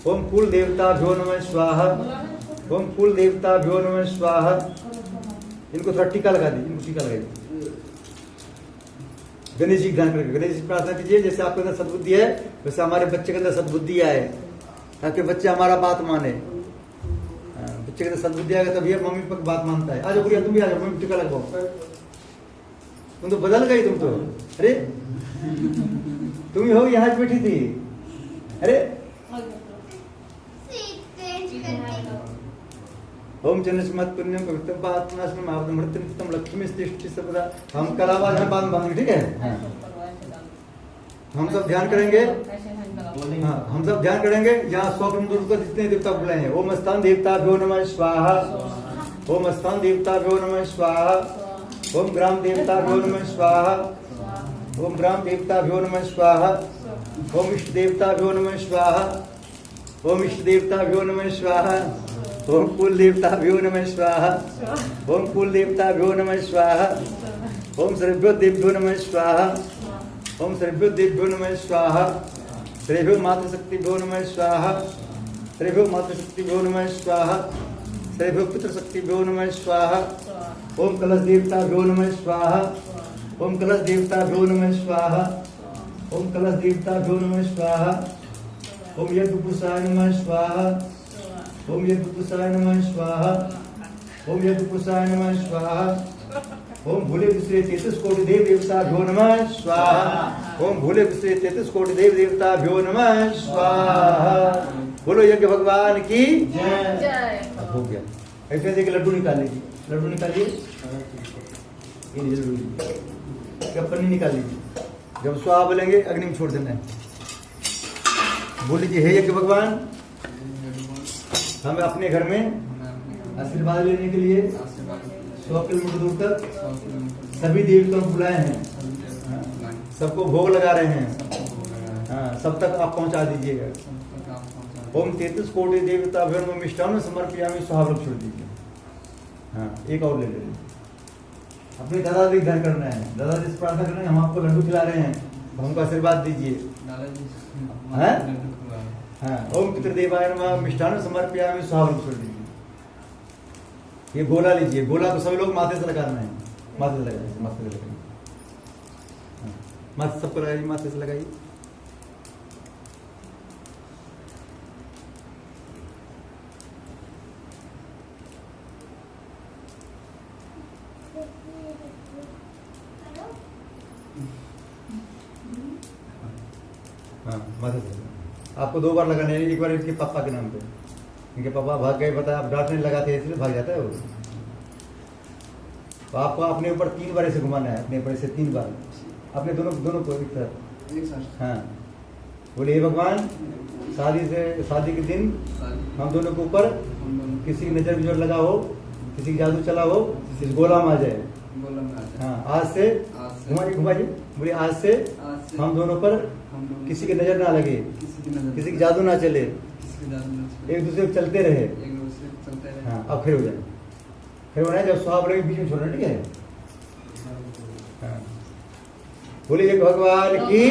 ओम कुल देवताभ्यो नमः स्वाहा। ओम कुल देवताभ्यो नमः स्वाहा। इनको थोड़ा टीका लगा दी, इनको टीका लगा दी। गणेश जी ध्यान करके गणेश जी प्रार्थना कीजिए, जैसे आपके अंदर सद्बुद्धि है वैसे हमारे बच्चे के अंदर सद्बुद्धि आए, ताकि बच्चे हमारा बात माने। बच्चे के अंदर सद्बुद्धि आएगा तभी मम्मी पापा की बात मानता है। आज गुड़िया तुम भी आ जाओ, मम्मी टीका लगवाओ। तुम तो बदल गई, तुम तो अरे तुम ही हो यहाँ बैठी थी। अरे ओम चंद्रमत पुण्यम पवित्रम पात्मनाशनम आत्मृत्यम लक्ष्मी स्थिष्टि सबदा। हम कलावाज में बांध बांधेंगे, ठीक है? हम सब ध्यान करेंगे। हाँ, हम सब ध्यान करेंगे। यहाँ 100 किलोमीटर को जितने देवता बुलाए हैं, ओम स्थान देवताभ्यो नमः स्वाहा, ओम स्थान देवताभ्यो नमः स्वाहा, ओम ग्राम देवताभ्यो नमः स्वाहा, ओम ग्राम देवताभ्यो नमः स्वाहा, ओम इष्ट देवताभ्यो नमः स्वाहा, ओम इष्ट देवताभ्यो नमः स्वाहा, ओम कुल देवताभ्यो नमः स्वाहा, ओम कुल देवताभ्यो नमः स्वाहा, ओम सर्वभ्यो देवभ्यो नमः स्वाहा, ओम सर्वभ्यो देवभ्यो नमः स्वाहा, सर्वभ्यो मातृशक्तिभ्यो नमः स्वाहा, सर्वभ्यो मातृशक्तिभ्यो नमः स्वाहा, सर्वभ्यो पितृशक्तिभ्यो नमः स्वाहा, ओम कलश देवताभ्यो नमः स्वाहा, ओम कलश देवताभ्यो नमः स्वाहा, ओम कलश देवताभ्यो नमः स्वाहा, ओम यज्ञपुरुषाय नमः स्वाहा, ओम यज्ञपुरुषाय नमः स्वाहा, ओम यज्ञपुरुषाय नमः स्वाहा, ओम भूले विश्रे 33 कोटि देव देवताभ्यो नमः स्वाहा, ओम भूले विश्रे 33 कोटि देव देवताभ्यो नमः स्वाहा। बोलो यज्ञ भगवान की जय। अब हो गया। ऐसे एक लड्डू निकाल लीजिए, लड्डू निकालिए, ये लड्डू लीजिए, पन्नी निकाल लीजिए। जब स्वाहा बोलेंगे अग्नि में छोड़ देना है। बोल लीजिए, हे यज्ञ भगवान, हमें अपने घर में आशीर्वाद लेने के लिए 100 किलोमीटर दूर तक सभी देवताओं को बुलाए हैं, सबको भोग लगा रहे हैं। हाँ, सब तक आप पहुंचा दीजिएगा। ओम 33 कोटि देवता भ्यो मिष्टान समर्पयामि स्वाहा छोड़ दीजिए। हाँ, एक और ले लीजिए। अपने दादाजी ध्यान करना है, दादाजी से प्रार्थना करना है, हम आपको लड्डू खिला रहे हैं, हमको आशीर्वाद दीजिए। हाँ, ओम पितृदेवाय नमः मिष्टान समर्पयामि स्वाहा छोड़ दीजिए। ये गोला लीजिए, गोला को सभी लोग माथे से लगाना है, माथे से लगाइए, माथे से लगाइए, माथे सबको लगाइए, माथे से लगाइए। हाँ, माथे से आपको 2 बार लगाना है। एक बार इनके पापा के नाम पे, इनके पापा भाग गए, पता आप डांट नहीं लगाते इसलिए भाग जाता है वो। तो आपको अपने ऊपर 3 बार ऐसे घुमाना है, अपने ऊपर से 3 बार, अपने दोनों को एक तरफ। हाँ, बोले हे भगवान, शादी के दिन हम दोनों के ऊपर किसी की नजर बिजर लगा हो, किसी की जादू चला हो, इस गोला में आ जाए। हाँ, आज से घुमाइए, बोले आज से हम दोनों पर किसी की नजर ना लगे, किसी की जादू ना चले, एक दूसरे को चलते रहे। हाँ, अब खड़े हो जाए, खड़े होना है। जब स्वाहा बोलेंगे बीच में छोड़ना, ठीक है? हाँ, बोलिए भगवान की।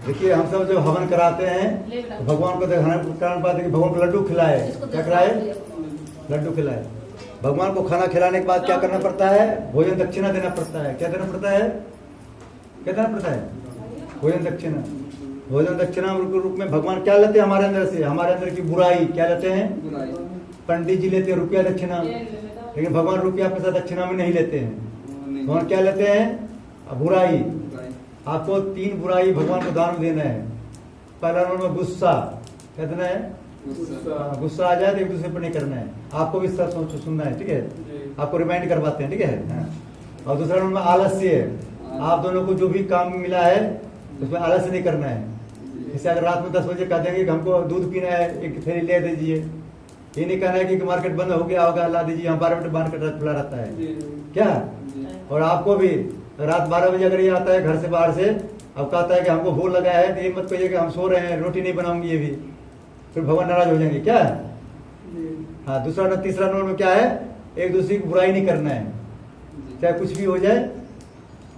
देखिए, हम सब जब हवन कराते हैं तो भगवान को कराना पाते कि भगवान को लड्डू खिलाए। क्या कराए? लड्डू खिलाए। भगवान को खाना खिलाने के बाद क्या करना पड़ता है? भोजन दक्षिणा देना पड़ता है। क्या देना पड़ता है? क्या देना पड़ता है? भोजन दक्षिणा। भोजन दक्षिणा के रूप में भगवान क्या लेते हैं हमारे अंदर से? हमारे अंदर की बुराई क्या लेते हैं? पंडित जी लेते हैं रुपया दक्षिणा, लेकिन भगवान रुपया पैसा दक्षिणा में नहीं लेते हैं। भगवान क्या लेते हैं? बुराई। आपको 3 बुराई भगवान को दान में देना है। पहला नंबर में गुस्सा, क्या देना है? गुस्सा आ जाए तो एक दूसरे पर नहीं करना है। आपको भी सब सोच सुनना है, ठीक है? आपको रिमाइंड करवाते हैं, ठीक है? और दूसरा नंबर में आलस्य। आप दोनों को जो भी काम मिला है उसमें आलस्य नहीं करना है। जैसे अगर रात में 10 बजे कह देंगे कि हमको दूध पीना है, एक थैली ले दीजिए, ये नहीं कहना है कि मार्केट बंद हो गया होगा, ला दीजिए, हम 12 बजे मार्केट खुला रहता है क्या? और आपको भी रात 12 बजे अगर ये आता है घर से बाहर से, अब कहता है कि हमको भूख लगा है, तो ये मत कहिए कि हम सो रहे हैं, रोटी नहीं बनाऊंगी, ये भी फिर भगवान नाराज हो जाएंगे क्या? हाँ, दूसरा तीसरा नंबर में क्या है? एक दूसरे की बुराई नहीं करना है, चाहे कुछ भी हो जाए,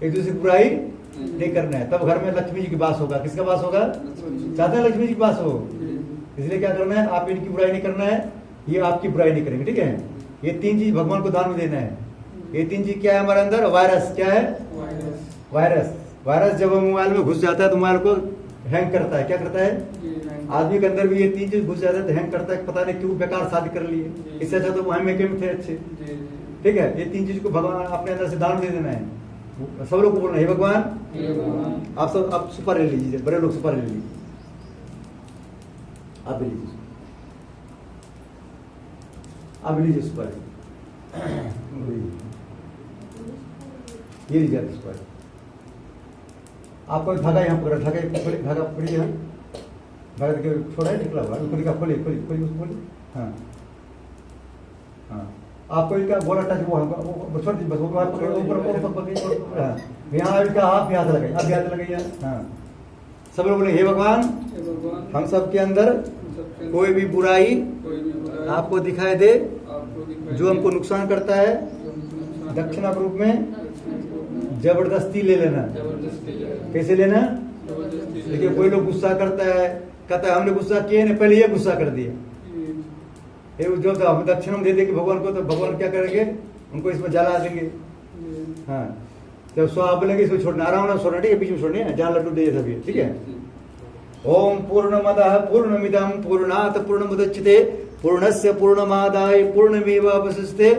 एक दूसरे की बुराई नहीं करना है। तब घर में लक्ष्मी जी की वास होगा। किसका वास होगा? चाहते हैं लक्ष्मी जी की वास हो, इसलिए क्या करना है? आप इनकी बुराई नहीं करना है, ये आपकी बुराई नहीं करेंगे, ठीक है? ये 3 चीज भगवान को दान में देना है। ये 3 चीज क्या है हमारे अंदर? वायरस। क्या है? वायरस। वायरस जब मोबाइल में घुस जाता है तो मोबाइल को हैंग करता है। क्या करता है? आदमी के अंदर भी ये 3 चीज घुस जाता है तो हैंग करता है, पता नहीं क्यों बेकार शादी कर लिए। इससे अच्छा तो वहां में थे अच्छे। ठीक है, ये 3 चीज को भगवान अपने अंदर से दान दे देना है। सब लोग को बोलना है, हे भगवान। आप सब आप सुपारी ले लीजिए, बड़े लोग सुपारी ले लीजिए, आप भी लीजिए, आप भी लीजिए सुपारी। ये लीजिए आप सुपारी। आपको धागा यहाँ पकड़ा, धागा पकड़िए यहाँ, धागा देखिए छोड़ा है, निकला हुआ खोली का, खोली खोली खोली उसको खोली। हाँ हाँ, आपको इनका गोला टच वो छोड़ दीजिए बस, वो पकड़े ऊपर पकड़िए। हाँ, यहाँ इनका आप हाथ लगाइए, आप हाथ लगाइए। हाँ, सब लोग बोले हे भगवान, हम सब के अंदर कोई भी बुराई आपको दिखाई दे जो हमको नुकसान करता है, दक्षिणा के रूप में जबरदस्ती ले लेना। कैसे लेना? देखिए कोई लोग गुस्सा करता है, कहता है हमने गुस्सा किए नहीं, पहले ये गुस्सा कर दिया। जो तो हम दक्षिणा दे देंगे भगवान को, तो भगवान क्या करेंगे? उनको इसमें जला देंगे। हाँ, जब सो आप बोलेंगे इसमें छोड़ना, आराम ना छोड़ना, ठीक है, बीच में छोड़नी है, जहाँ लड्डू दे सभी। ठीक है, ओम पूर्णमदः पूर्णमिदं पूर्णात् पूर्णमुदच्यते पूर्णस्य पूर्णमादाय पूर्णमेवावशिष्यते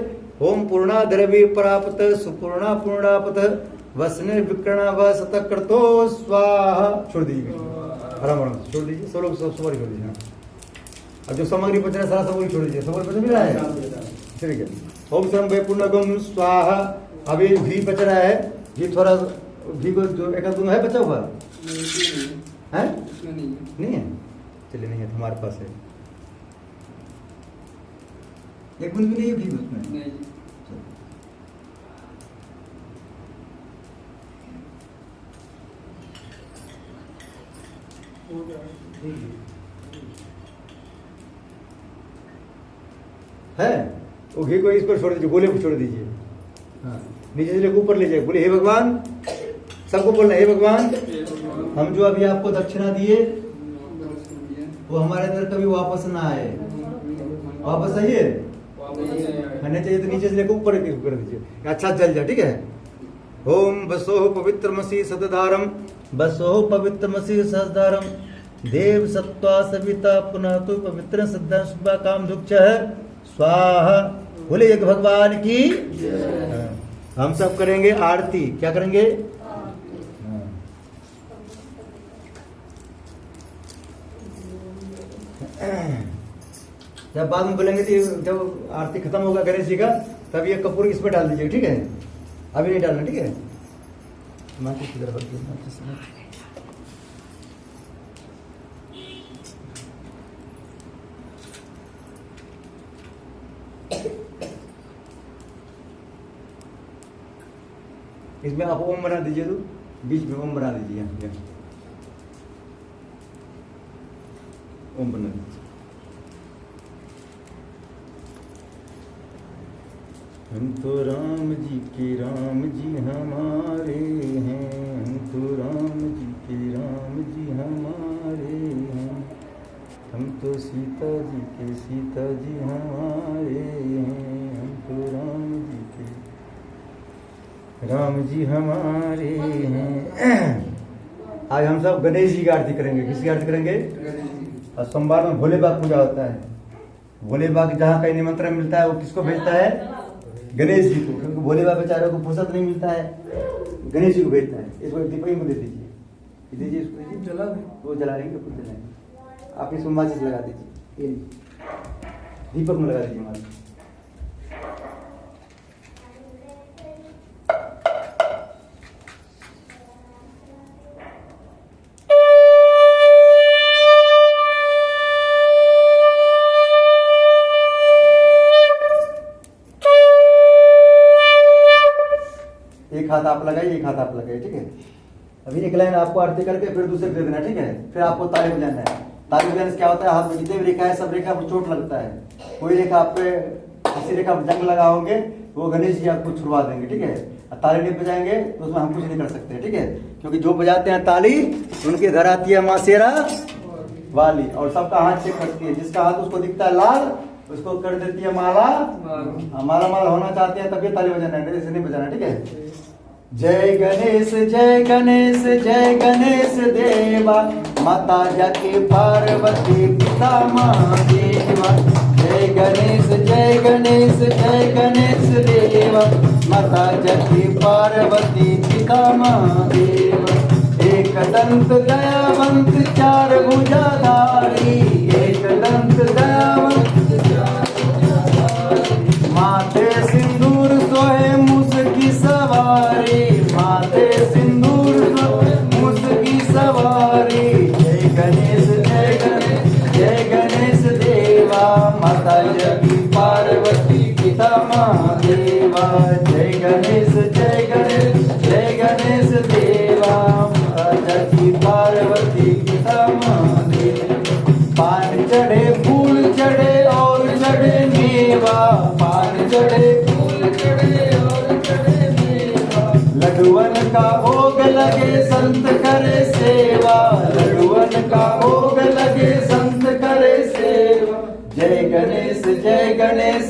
ओम पूर्णाद्रव्ये परापत सुपूर्णा पूर्णापत वसने विकरणा व सतकृतो स्वाहा। छोड़ दीजिए, आराम आराम छोड़ दीजिए, सब लोग सब छोड़ दीजिए। हाँ, अब जो सामग्री बच रहा है सारा सामग्री छोड़ दीजिए, सामग्री बच रहा है। ठीक है, ओम सर्व पूर्णगम स्वाहा। अभी घी बच रहा है, घी थोड़ा घी को जो एक दूध है बचा हुआ है? नहीं है, चलिए नहीं है, हमारे पास है। एक बूंद भी नहीं है घी उसमें। है वो घी को इस पर छोड़ दीजिए, गोले पर छोड़ दीजिए। हाँ, नीचे से लेकर ऊपर ले जाए, बोले हे भगवान, सबको बोलना हे भगवान, हम जो अभी आपको दक्षिणा दिए वो हमारे अंदर कभी वापस ना आए। वापस आइए, आने चाहिए तो नीचे से लेकर ऊपर कर दीजिए, अच्छा जल जाए। ठीक है, ओम बसोह पवित्रमसि सतधारम बसोह पवित्रमसि सतधारम देव सत्वा सविता पुनः तो पवित्र सद्धा शुभा काम दुख स्वाहा। बोले एक भगवान की। हम सब करेंगे आरती। क्या करेंगे? जब बाद में बोलेंगे कि जब आरती खत्म होगा गणेश जी का, तब ये कपूर इस पर डाल दीजिए। ठीक है, अभी नहीं डालना। ठीक है, इसमें आप ओम बना दीजिए, तो बीच में ओम बना दीजिए। ओम बना दीजिए। हम तो राम जी के राम जी हमारे हैं, हम तो राम जी के राम जी हमारे हैं, हम तो सीता जी के सीता जी हमारे हैं, हम तो राम जी के राम जी हमारे हैं। आज हम सब गणेश जी की आरती करेंगे। किसकी आरती करेंगे? और सोमवार में भोले बाबा पूजा होता है। भोले बाबा जहाँ कहीं निमंत्रण मिलता है वो किसको भेजता है? गणेश जी को, क्योंकि भोले बाबा बेचारे को फुर्सत नहीं मिलता है, गणेश जी को भेजता है। इसको दीपक को दे दीजिए, दीजिए इसको, दीजिए जला दें, वो जला लेंगे, खुद जलाएंगे। आप इसमें माचिस लगा दीजिए, दीपक में लगा दीजिए माचिस। एक हाथ आप लगाइए, एक हाथ आप लगाइए। ठीक है, अभी एक लाइन आपको आरती करके फिर दूसरे दे देना। ठीक है, फिर आपको ताली बजाना है। ताली बजाने से क्या होता है? हाथ में जितने भी रेखा है सब रेखा पर चोट लगता है। कोई रेखा आप पे किसी रेखा पर जंग लगा होंगे वो गणेश जी आपको छुड़वा देंगे। ठीक है, ताली नहीं बजाएंगे तो उसमें हम कुछ नहीं कर सकते। ठीक है, क्योंकि जो बजाते हैं ताली उनके घर आती है माँ शेरा वाली, और सबका हाथ चेक करती है। जिसका हाथ उसको दिखता है लाल उसको कर देती है माला। माला माला होना चाहते हैं तभी ताली बजाना है, ऐसे नहीं बजाना, ठीक है। जय गणेश जय गणेश जय गणेश देवा, माता जाके पार्वती पिता महादेवा। जय गणेश जय गणेश जय गणेश देवा, माता जाके पार्वती पिता महादेवा। एक दंत दयावंत चार भुजाधारी, एक दंत दयावंत माथे सिंदूर सोहे मुसकी सवारी, माथे सिंदूर सोहे मुसकी सवारी। जय गणेश जय गणेश देवा, माता जगी पार्वती पिता महादेवा। जय गणेश जय गणेश देवा, माता जगी पार्वती पिता महादेवा। पान चढ़े फूल चढ़े और चढ़े मेवा, पान चढ़े फूल चढ़े और चढ़े मेवा। लड्डुअन का भोग लगे संत करे सेवा, लड्डुअन का भोग लगे संत करे सेवा। जय गणेश जय गणेश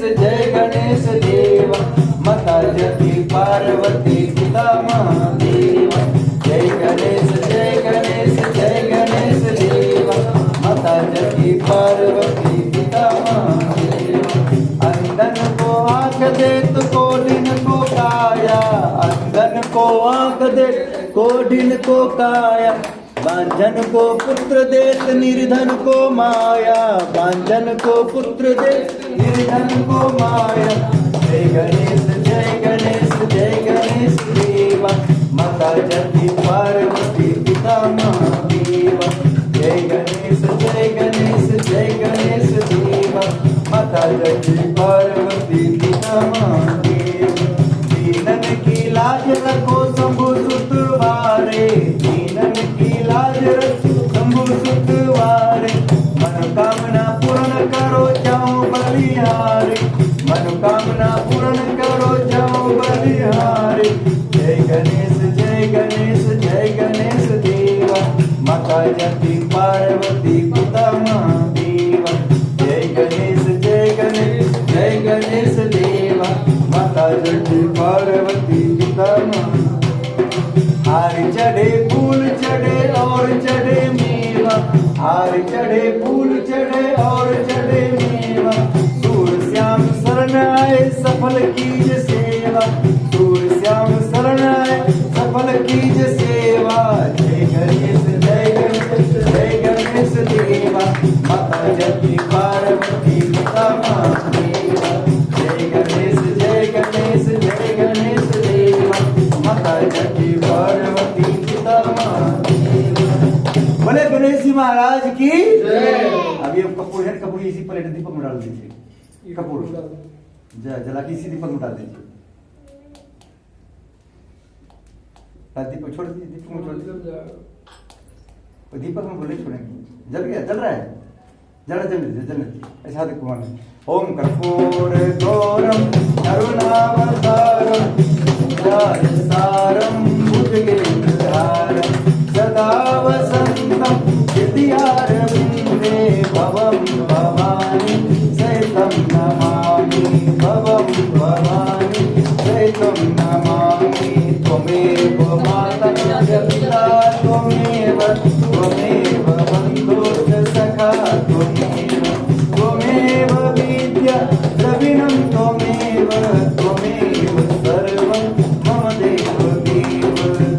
देवा, माता जगी पार्वती पिता महादेवा। जय गणेश जय गणेश देवा, माता जगी पार्वती पिता महादेवा। अंधन को आंख दे तो कोडिन को काया, अंधन को आंख दे कोडिन को काया। बांझन को पुत्र देत निर्धन को माया, बांझन को पुत्र देत निर्धन को माया। जय गणेश देवा, माता जगी पार्वती पिता महादेवा। जय गणेश देवा, माता जगी पार्वती पिता महादेवा। दीनन की लाज रखो शंभु सुत वारे, दीनन की लाज रखो शंभु सुत वारे। मनोकामना पूर्ण करो जाओ बलिहारे, मनोकामना पूर्ण करो जाओ बलिहारे। जय गणेश देवा, माता जगी पार्वती पिता महादेवा। जय गणेश देवा, माता जगी पार्वती पिता महादेवा। हार चढ़े फूल चढ़े और चढ़े मेवा, हार चढ़े फूल चढ़े और चढ़े मेवा। सूर श्याम शरण आए सफल कीज सेवा, सूर श्याम शरण आए सफल कीज सेवा। जय गणेश देवा, माता जगी पार्वती पिता महादेवा। जय गणेश देवा, माता जगी पार्वती पिता महादेवा। बोले गणेश जी महाराज की जय। अभी अब कपूर है, कपूर इसी प्लेट दीपक में डाल दीजिए, कपूर जला के इसी दीपक में डाल दीजिए। दीपक छोड़ दीजिए, दीपक में छोड़ दीजिए, दीपक में बोले छोड़ेंगे। जल गया, जल रहा है, जल ऐसा देखो कुमार। ओम कर्पूर गौरम करुणावतारम सारम भुजगेन्द्रधारम सदा वसंतम हृदयारविंदे भवं भवानी सहितं नमामि, भवं भवानी सहितं नमामि। त्वमेव माता च पिता त्वमेव बन्धु च सखा त्वमेव विद्या द्रविणं त्वमेव सर्वं मम देव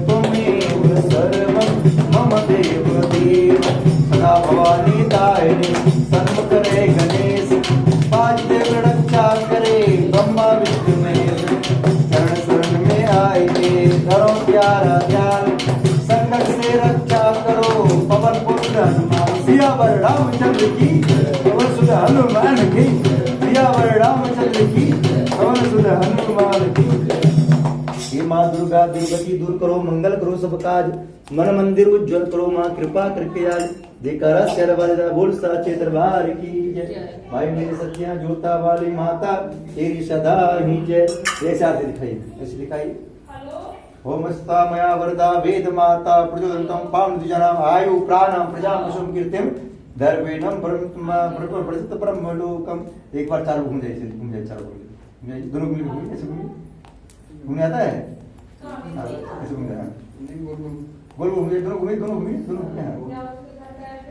त्वमेव सर्वं मम देव। सदा भवानी दायिनी सन्मुख रे गणेश, पांच देव रक्षा करे ब्रह्मा विष्णु महेश। शरण में आइए धरो प्यारा ध्यान, संकट से रक्षा करो पवन पुत्र हनुमान। सियावर रामचंद्र की पवन सुत हनुमान की, सियावर रामचंद्र की पवन सुत हनुमान की। हे माँ दुर्गा दुर्गति दूर करो, मंगल करो सब काज, मन मंदिर उज्जवल करो माँ कृपा करके आज। देकर बोल साचे दरबार की जय। भाई मेरी सत्या जोता वाली माता तेरी सदा ही जय। ऐसे आते दिखाइए, ऐसे दिखाइए। होमस्ता मया वरदा वेद माता प्रचोदन्तं पावनं द्विजानां आयु प्राणं प्रजापशुं कीर्तिं दर्वेणम ब्रह्म ब्रह्मलोकम। एक बार चारों घूम जाए चारों दोनों मिल घूमिए, ऐसे घूमिए, घूमने आता है हाँ, ऐसे घूम जाए गोल घूमिए, दोनों घूमिए दोनों घूमिए हाँ।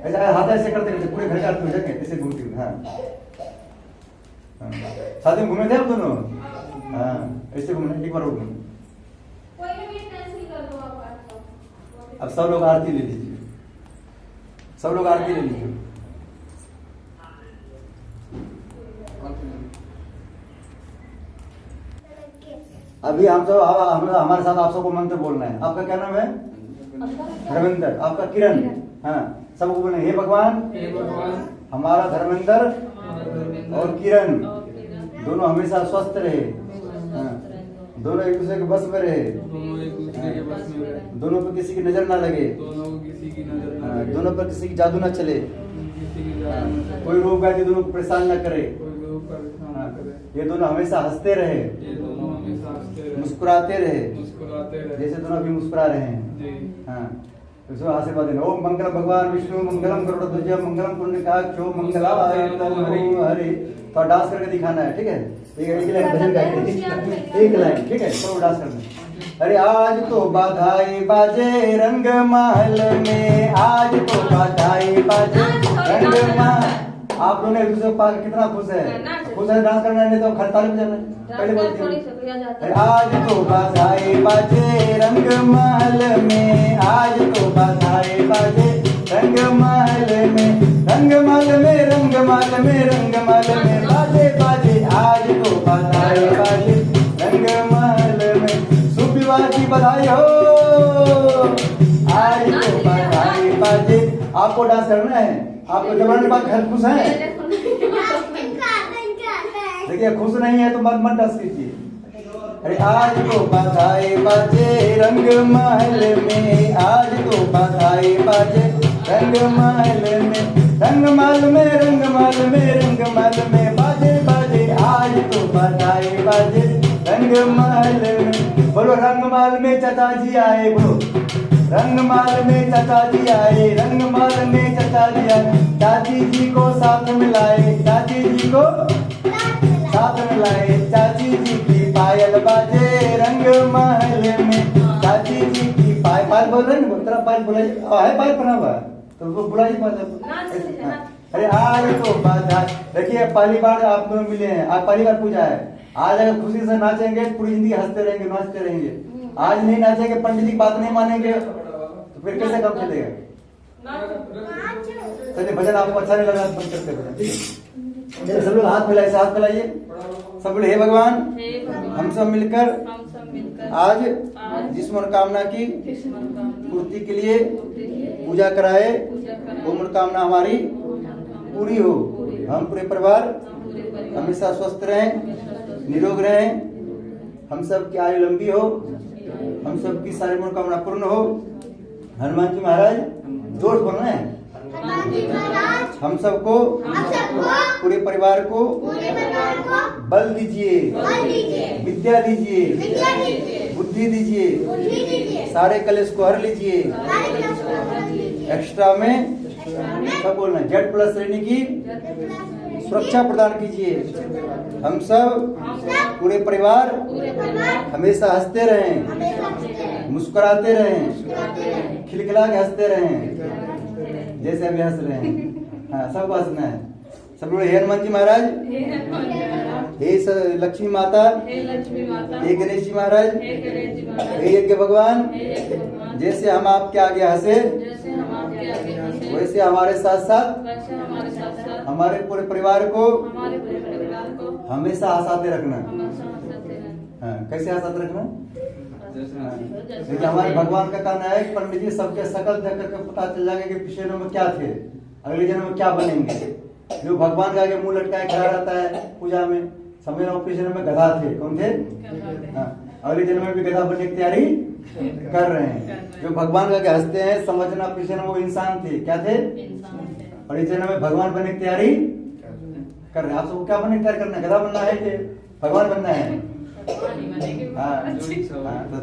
ऐसा हाथ ऐसे करते करते पूरे घर का अर्थ हो जाएंगे, ऐसे घूमते हुए हाँ। साथ में घूमे थे आप दोनों हाँ, ऐसे घूमना एक बार और घूमना। अब सब लोग आरती ले लीजिए, सब लोग आरती ले लीजिए। अभी हम सब हमारे साथ आप सबको मंत्र बोलना है। आपका क्या नाम है? धर्मेंद्र। आपका किरण। हाँ, सबको बोलना है, हे भगवान हमारा धर्मेंद्र और किरण दोनों हमेशा स्वस्थ रहे, दोनों एक दूसरे के बस में रहे, दोनों पर किसी की नजर ना लगे, दोनों पर किसी की जादू ना चले, कोई रोग आदि दोनों को परेशान न करे, ये दोनों हमेशा हंसते रहे, मुस्कुराते रहे, जैसे दोनों अभी मुस्कुरा रहे हैं हाँ। तो आशीर्वाद देना। ओम मंगलम भगवान विष्णु मंगलम गरुड़ध्वज मंगलम पुण्यकाक्षो मंगलाय हरि। तो डांस करके दिखाना है, ठीक है? एक लाइन भजन गाइए, एक लाइन, ठीक है? तो डांस करना। अरे आज तो बधाई बाजे रंग महल में, आज तो बधाई बाजे रंग महल। आप लोगों ने एक दूसरे पास कितना खुश है, खुश है डांस करना, नहीं तो खड़ताली बजाना पहले बोलते हैं। आज तो बधाई बाजे रंग महल में, आज तो बधाई बाजे रंग महल में, रंग महल में रंग महल में रंग महल में बाजे बाजे, आज तो बधाई बाजे रंग महल में। शुभ विवाह की बधाई हो, आज तो बधाई बाजे। आपको डांस करना है, आपको जवान बात घर खुश है, देखिए खुश नहीं है तो मत डांस कीजिए। अरे आज तो बधाई बाजे रंग महल में, आज तो बधाई बाजे रंग महल में, रंग महल में रंग महल में रंग महल में बाजे बाजे, आज तो बधाई बाजे रंग महल में। बोलो रंग महल में चाचा जी आए, बोलो रंग महल में चाचा जी आए, रंग महल में चाचा जी आए, चाची जी को साथ मिलाए, चाची जी को साथ मिलाए, चाची जी की पायल बाजे रंग महल में, चाची जी की पायल बोल रहे हैं, तेरा पायल बोला है, पायल बना हुआ तो वो बुलाई पायल। अरे आज तो बधाई। देखिए पहली बार आप दोनों मिले हैं, आज पहली बार पूजा है, आज अगर खुशी से नाचेंगे पूरी जिंदगी हंसते रहेंगे नाचते रहेंगे। आज नहीं नाचेंगे, पंडित जी की बात नहीं मानेंगे तो फिर कैसे काम चलेगा? चलिए भजन आपको अच्छा नहीं लगा बंद करते भजन। सब लोग हाथ फैलाइए, हाथ फैलाइए सब लोग। हे भगवान हम सब मिलकर आज जिस मनोकामना की पूर्ति के लिए पूजा कराए, वो मनोकामना हमारी पूरी हो। हम पूरे परिवार हमेशा स्वस्थ रहें, निरोग रहें, हम सब की आयु लंबी हो, हम सब की सारी मनोकामना पूर्ण हो। हनुमान जी महाराज जोर बोलना है। हम सबको पूरे परिवार को बल दीजिए, विद्या दीजिए, बुद्धि दीजिए, सारे कलेश को हर लीजिए। एक्स्ट्रा में सब बोलना, जेड प्लस श्रेणी की सुरक्षा प्रदान कीजिए। हम सब पूरे परिवार हमेशा हंसते रहें, मुस्कुराते रहें, खिलखिला के हंसते रहें जैसे अभी हंस रहे हैं। हाँ सबको हंसना है। सब लोग हे हनुमान जी महाराज, हे लक्ष्मी माता, हे गणेश जी महाराज, हे यज्ञ भगवान, जैसे हम आपके आगे हंसे वैसे हमारे साथ साथ हमारे पूरे परिवार को हमेशा हंसाते रखना। हाँ कैसे हंसाते रखना? हमारे भगवान का कहना है कि पंडित जी सबके शकल देख करके पता चल जाएगा कि पिछले जन्म में क्या थे, अगले जन्म में क्या बनेंगे। जो भगवान का आगे मुंह लटकाए खड़ा रहता है पूजा में, समझ लो पिछले जन्म में गधा थे। कौन थे? अगले जन्म में भी गधा बनने की तैयारी कर रहे हैं। जो भगवान का आगे हंसते हैं समझना पिछले जन्म वो इंसान थे। क्या थे? और इस जन्म में भगवान बनने की तैयारी कर रहे हैं। आप सबको क्या बनने की तैयारी करना है? गधा बनना है कि भगवान बनना है? तो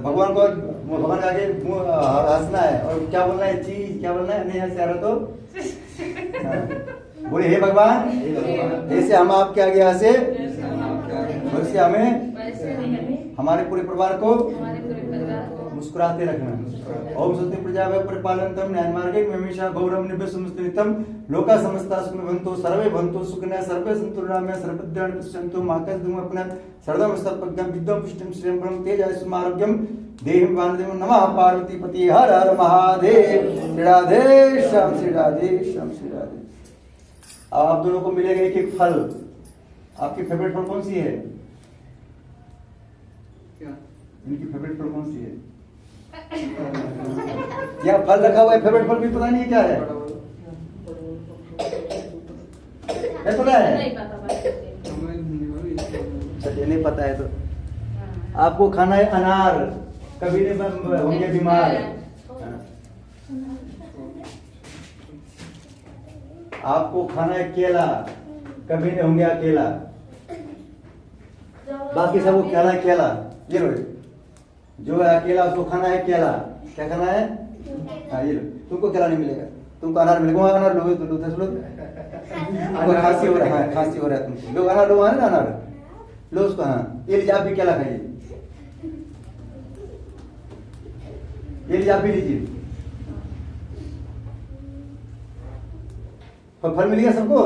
भगवान को भगवान के आगे हंसना है और क्या बोलना है? चीज क्या बोलना है? नहीं हंस रहा तो हाँ। बोले हे भगवान, जैसे हम आपके आगे यहाँ से वैसे हमें हमारे पूरे परिवार को मुस्कुराते रखना। ओम सत्य प्रजा परिपालनतम न्याय मार्गे हमेशा गौरव निभे सुमस्तितम लोका समस्ता सुखिनोः सर्वे भवन्तु सुखिनः सर्वे सन्तु निरामयाः सर्वभद्राणि पश्यन्तु मा कश्चित् अपना सर्वं सत्पद्यं विद्यं पुष्टिं श्रियं परं तेजः आरोग्यम देहिं वाणिज्यं नमः पार्वती पति हर हर महादेव। श्री राधे श्याम, श्री राधे श्याम, श्री राधे। अब आप दोनों को मिलेगा एक एक फल। आपकी फेवरेट फल कौन सी है? क्या? इनकी फेवरेट फल कौन सी है? क्या फल रखा हुआ है? फेवरेट फल भी पता नहीं है क्या है? नहीं पता है? नहीं पता बात। चलिए नहीं पता है तो आपको खाना है अनार, कभी नहीं होंगे बीमार। आपको खाना है केला, कभी नहीं होंगे अकेला। बाकी सबको खाना है केला। ये लो, जो है अकेला उसको खाना है केला। क्या खाना है? हाँ ये लो, तुमको केला नहीं मिलेगा, तुमको अनार मिलेगा। वहाँ अनार लोगे तो खांसी हो रहा है, खांसी हो रहा है तुमको। लो अनार लो, ना अनार लो उसको। हाँ ये लीजिए, आप भी केला खाइए। ये लीजिए, आप भी लीजिए। फल मिल गया सबको?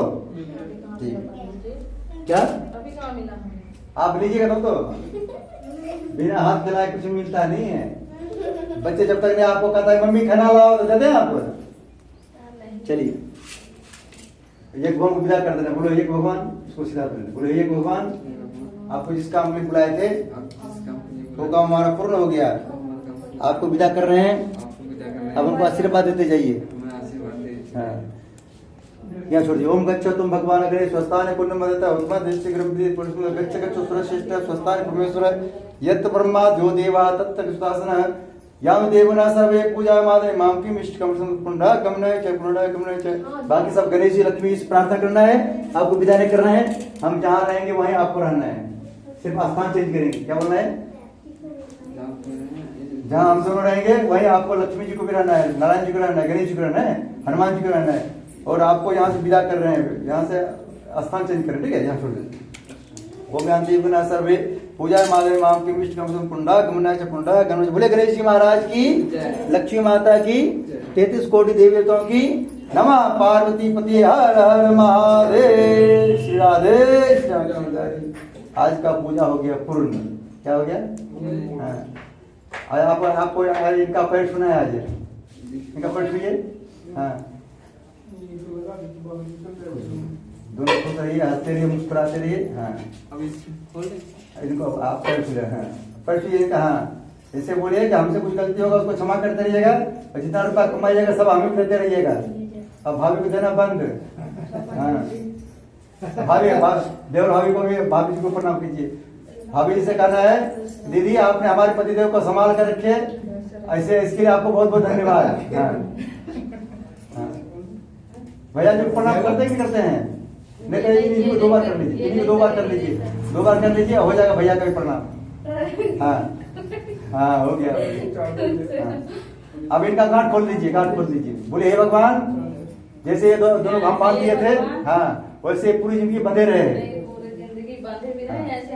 क्या अभी कहाँ मिला हमें? आप लीजिएगा तो बिना हाथ खिलाए कुछ मिलता नहीं है। बच्चे जब तक नहीं आपको कहता है मम्मी खाना लाओ तो देते हैं आपको। चलिए एक भगवान को विदा कर देना। बोलो एक भगवान, उसको सीधा कर देना। बोलो एक भगवान, आपको जिस काम में बुलाए थे वो काम हमारा पूर्ण हो गया। आपको विदा कर रहे हैं, अब उनको आशीर्वाद देते जाइए। हाँ यहाँ छोड़ दिए। ओम गच्छो तुम भगवान अग्रे स्वस्थान पुण्य मदता उत्तम दृष्टि गच्छ गच्छो सुरश्रेष्ठ स्वस्थान परमेश्वर यत् ब्रह्मा जो देवा तत्त सुदासन याम देवना सर्वे पूजा मादे माम की मिष्ट कम पुंडा कमनय च पुंडा कमनय च। बाकी सब गणेश जी लक्ष्मी से प्रार्थना करना है, आपको विदा नहीं करना है। हम जहाँ रहेंगे वहीं आपको रहना है, सिर्फ स्थान चेंज करेंगे। क्या बोलना है? जहाँ हम दोनों रहेंगे वहीं आपको लक्ष्मी जी को भी रहना है, नारायण जी को रहना है, गणेश जी को रहना है, हनुमान जी को रहना है। और आपको यहाँ से विदा कर रहे हैं, यहाँ से स्थान चेंज करें, ठीक है? यहाँ छोड़ दें। वो ज्ञानती गुना सर्वे पूजा माधव माम की मिष्ट कम पुंडा गमना च पुंडा गणेश। बोले गणेश जी महाराज की, लक्ष्मी माता की, 33 कोटि देवताओं की नमः। पार्वती पति हर हर महादेव। श्री राधे श्याम, श्री राधे। आज का पूजा हो गया पूर्ण। क्या हो गया? हाँ आपको इनका पैर सुना है आज, इनका पैर सुनिए। हाँ दोनों खुश रहिए, हंसते रहिए, मुस्कुराते रहिए। हाँ इनको आप पैर छू। हाँ पैर छूइए इनका। हाँ ऐसे बोलिए कि हमसे कुछ गलती होगा उसको क्षमा करते रहिएगा, और जितना रुपया कमाइएगा सब हमें देते रहिएगा। अब भाभी को देना बंद। हाँ भाभी देवर भाभी को भी, भाभी जी को प्रणाम कीजिए। भाभी जी से कहना है दीदी आपने हमारे पतिदेव को संभाल कर रखे, ऐसे इसके लिए आपको बहुत बहुत धन्यवाद। हाँ भैया जी प्रणाम करते कि करते हैं? नहीं करिए, इनको 2 बार कर लीजिए, इनको 2 बार कर लीजिए, 2 बार कर लीजिए, हो जाएगा भैया का भी प्रणाम। हाँ हाँ हो गया। हाँ। अब इनका गांठ खोल दीजिए, गांठ खोल दीजिए। बोले हे भगवान, जैसे ये दोनों हम बांध दिए थे, हाँ वैसे पूरी जिंदगी बंधे रहे। पूरी जिंदगी बंधे भी रहे, ऐसे